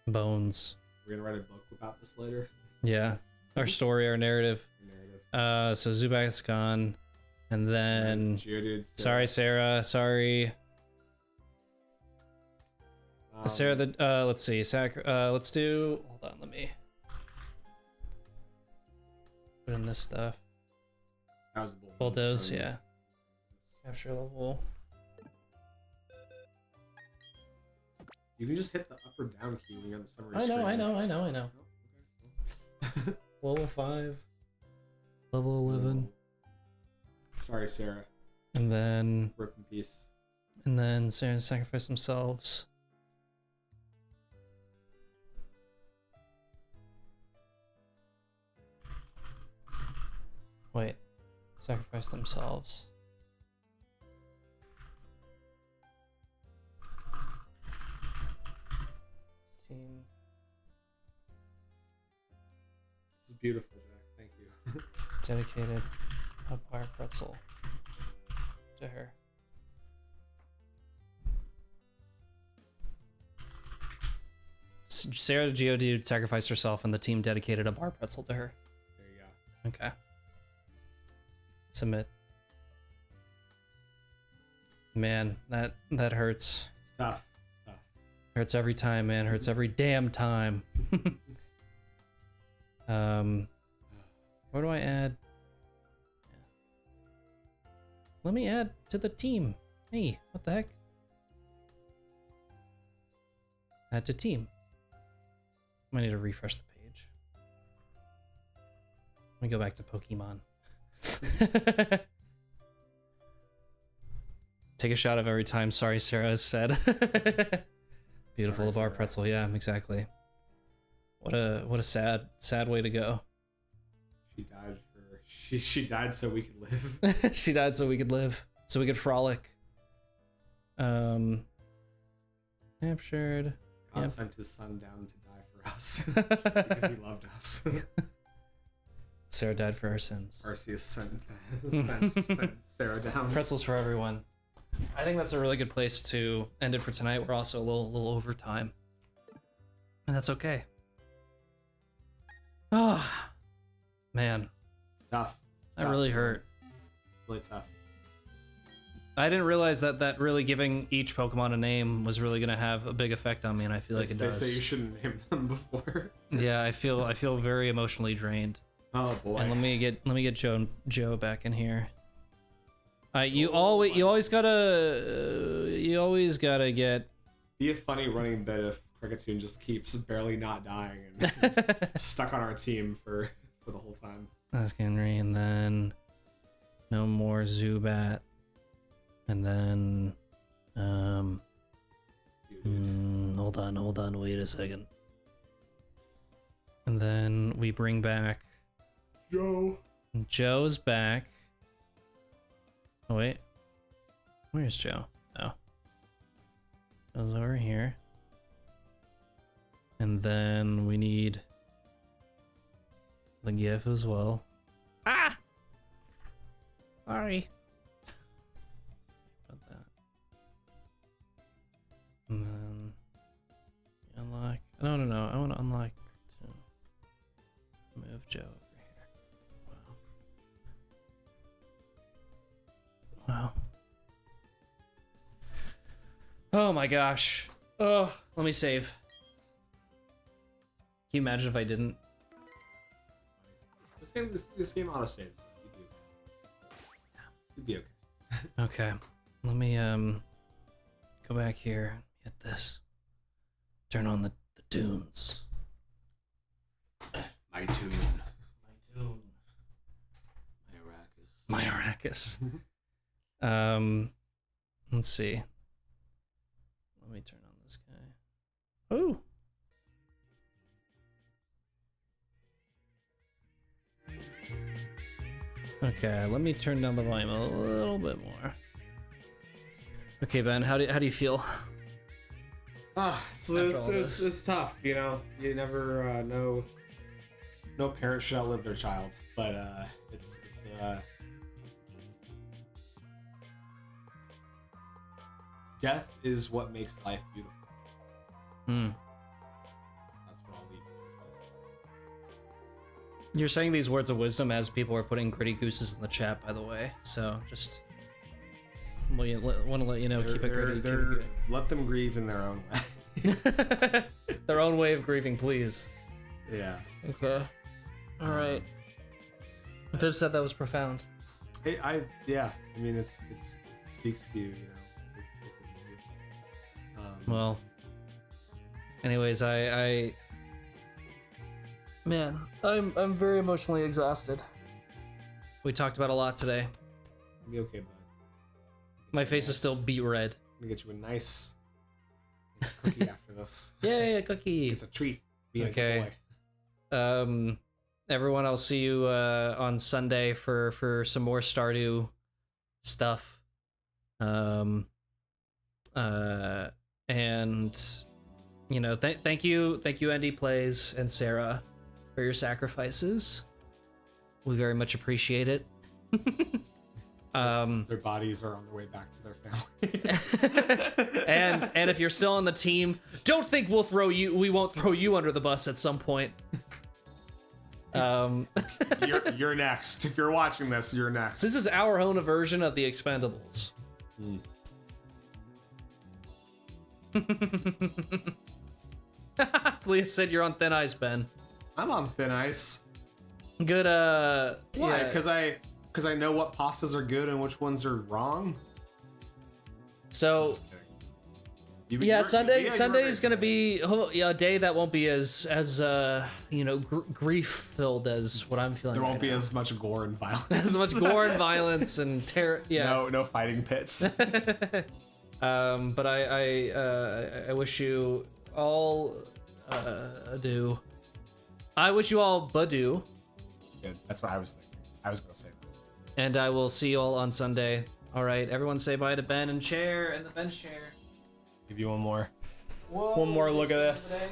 Bones. We're gonna write a book about this later. Yeah. Our story, our narrative. So Zubac's gone. And then... Geodude, Sorry, Sarah. Sorry. Sarah, let's see. Let's do... Hold on, let me... Put in this stuff. That was Bulldoze, yeah. Capture level. You can just hit the up or down key when you're on the summary screen. I know. Oh, okay. Level 5. Level 11. Sorry, Sarah. And then... Rip in peace. And then Sarah sacrificed themselves. Wait. Sacrifice themselves. Team. This is beautiful, Jack. Thank you. Dedicated a bar pretzel to her. Sarah Geodude sacrificed herself and the team dedicated a bar pretzel to her. There you go. Okay. Submit. Man, that hurts. It's tough. It's tough. Hurts every time, man. Hurts every damn time. Where do I add? Let me add to the team. Hey, what the heck? Add to team. I need to refresh the page. Let me go back to Pokemon. Take a shot of every time. Sorry, Sarah has said. Beautiful Sorry, bar Sarah. pretzel. Yeah, exactly. What a sad way to go. She died so we could live. She died so we could live, so we could frolic. Captured. God Yep. sent his son down to die for us because he loved us. Sarah died for our sins. Arceus sent Sarah down. Pretzels for everyone. I think that's a really good place to end it for tonight. We're also a little over time, and that's okay. Oh, man, Tough. that really hurt. Really tough. I didn't realize that really giving each Pokemon a name was really gonna have a big effect on me, and I feel like it does. They say you shouldn't name them before. Yeah, I feel very emotionally drained. Oh boy. And let me get Joe back in here. You always gotta get. Be a funny running bit if Kricketune just keeps barely not dying and stuck on our team for the whole time. That's Henry, and then no more Zubat, and then hold on, wait a second. And then we bring back Joe. Joe's back. Oh wait, where's Joe? Oh, Joe's over here. And then we need the GIF as well. Ah! Sorry. About that. And then unlock. No. I want to unlock to move Joe over here. Wow. Oh my gosh. Oh, let me save. Can you imagine if I didn't? This game auto saves. You'd be okay. Okay. Let me go back here. Get this. Turn on the tunes. My tune. My Arrakis. Let's see. Let me turn on this guy. Ooh. Okay, let me turn down the volume a little bit more. Okay, Ben, how do you feel? So After all this. it's tough, you know. You never know no parent should outlive their child, but it's death is what makes life beautiful. Hmm. That's what I'll leave you with. You're saying these words of wisdom as people are putting gritty gooses in the chat, by the way. So just want to let you know, keep it gritty. Keep it gritty. Let them grieve in their own way. Their own way of grieving, please. Yeah. Okay. All right. I could have said that was profound. Hey, I mean, it speaks to you, Well. Anyways, man, I'm very emotionally exhausted. We talked about a lot today. It'll be okay, bud. My face is still beet red. I'm gonna get you a nice cookie after this. Yay, a cookie! It's a treat. Being Okay. a good boy. Everyone, I'll see you on Sunday for some more Stardew stuff. And you know, thank you, Andy Plays and Sarah, for your sacrifices. We very much appreciate it. Their bodies are on their way back to their families. and if you're still on the team, don't think we won't throw you under the bus at some point. You're next. If you're watching this, you're next. This is our own version of the Expendables. Leah said you're on thin ice, Ben. I'm on thin ice. Good. Why? Yeah. Because I know what pastas are good and which ones are wrong. So yeah, Sunday is gonna be a day that won't be as grief filled as what I'm feeling. There won't right be now. as much gore and violence. As much gore and violence and terror. Yeah. No fighting pits. But I wish you all adieu. I wish you all badu. Good. That's what I was thinking. I was gonna say that. And I will see you all on Sunday. All right, everyone say bye to Ben and Chair and the bench chair. Give you one more. Whoa, One more look at this.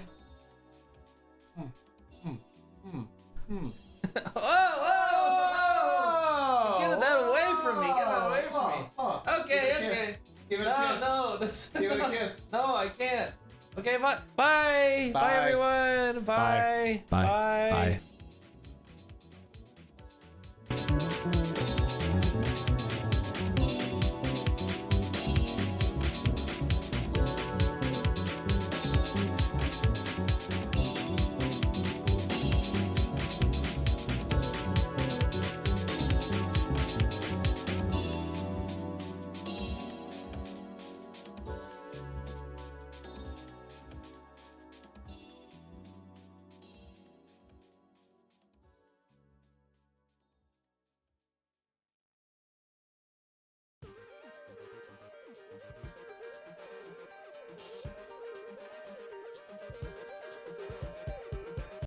Oh! Get that away from me! Get that away from me! Okay. Give it a kiss. No, this. Give it a kiss. No, I can't. Okay, bye. Bye, Bye. everyone. Bye. Bye. Bye.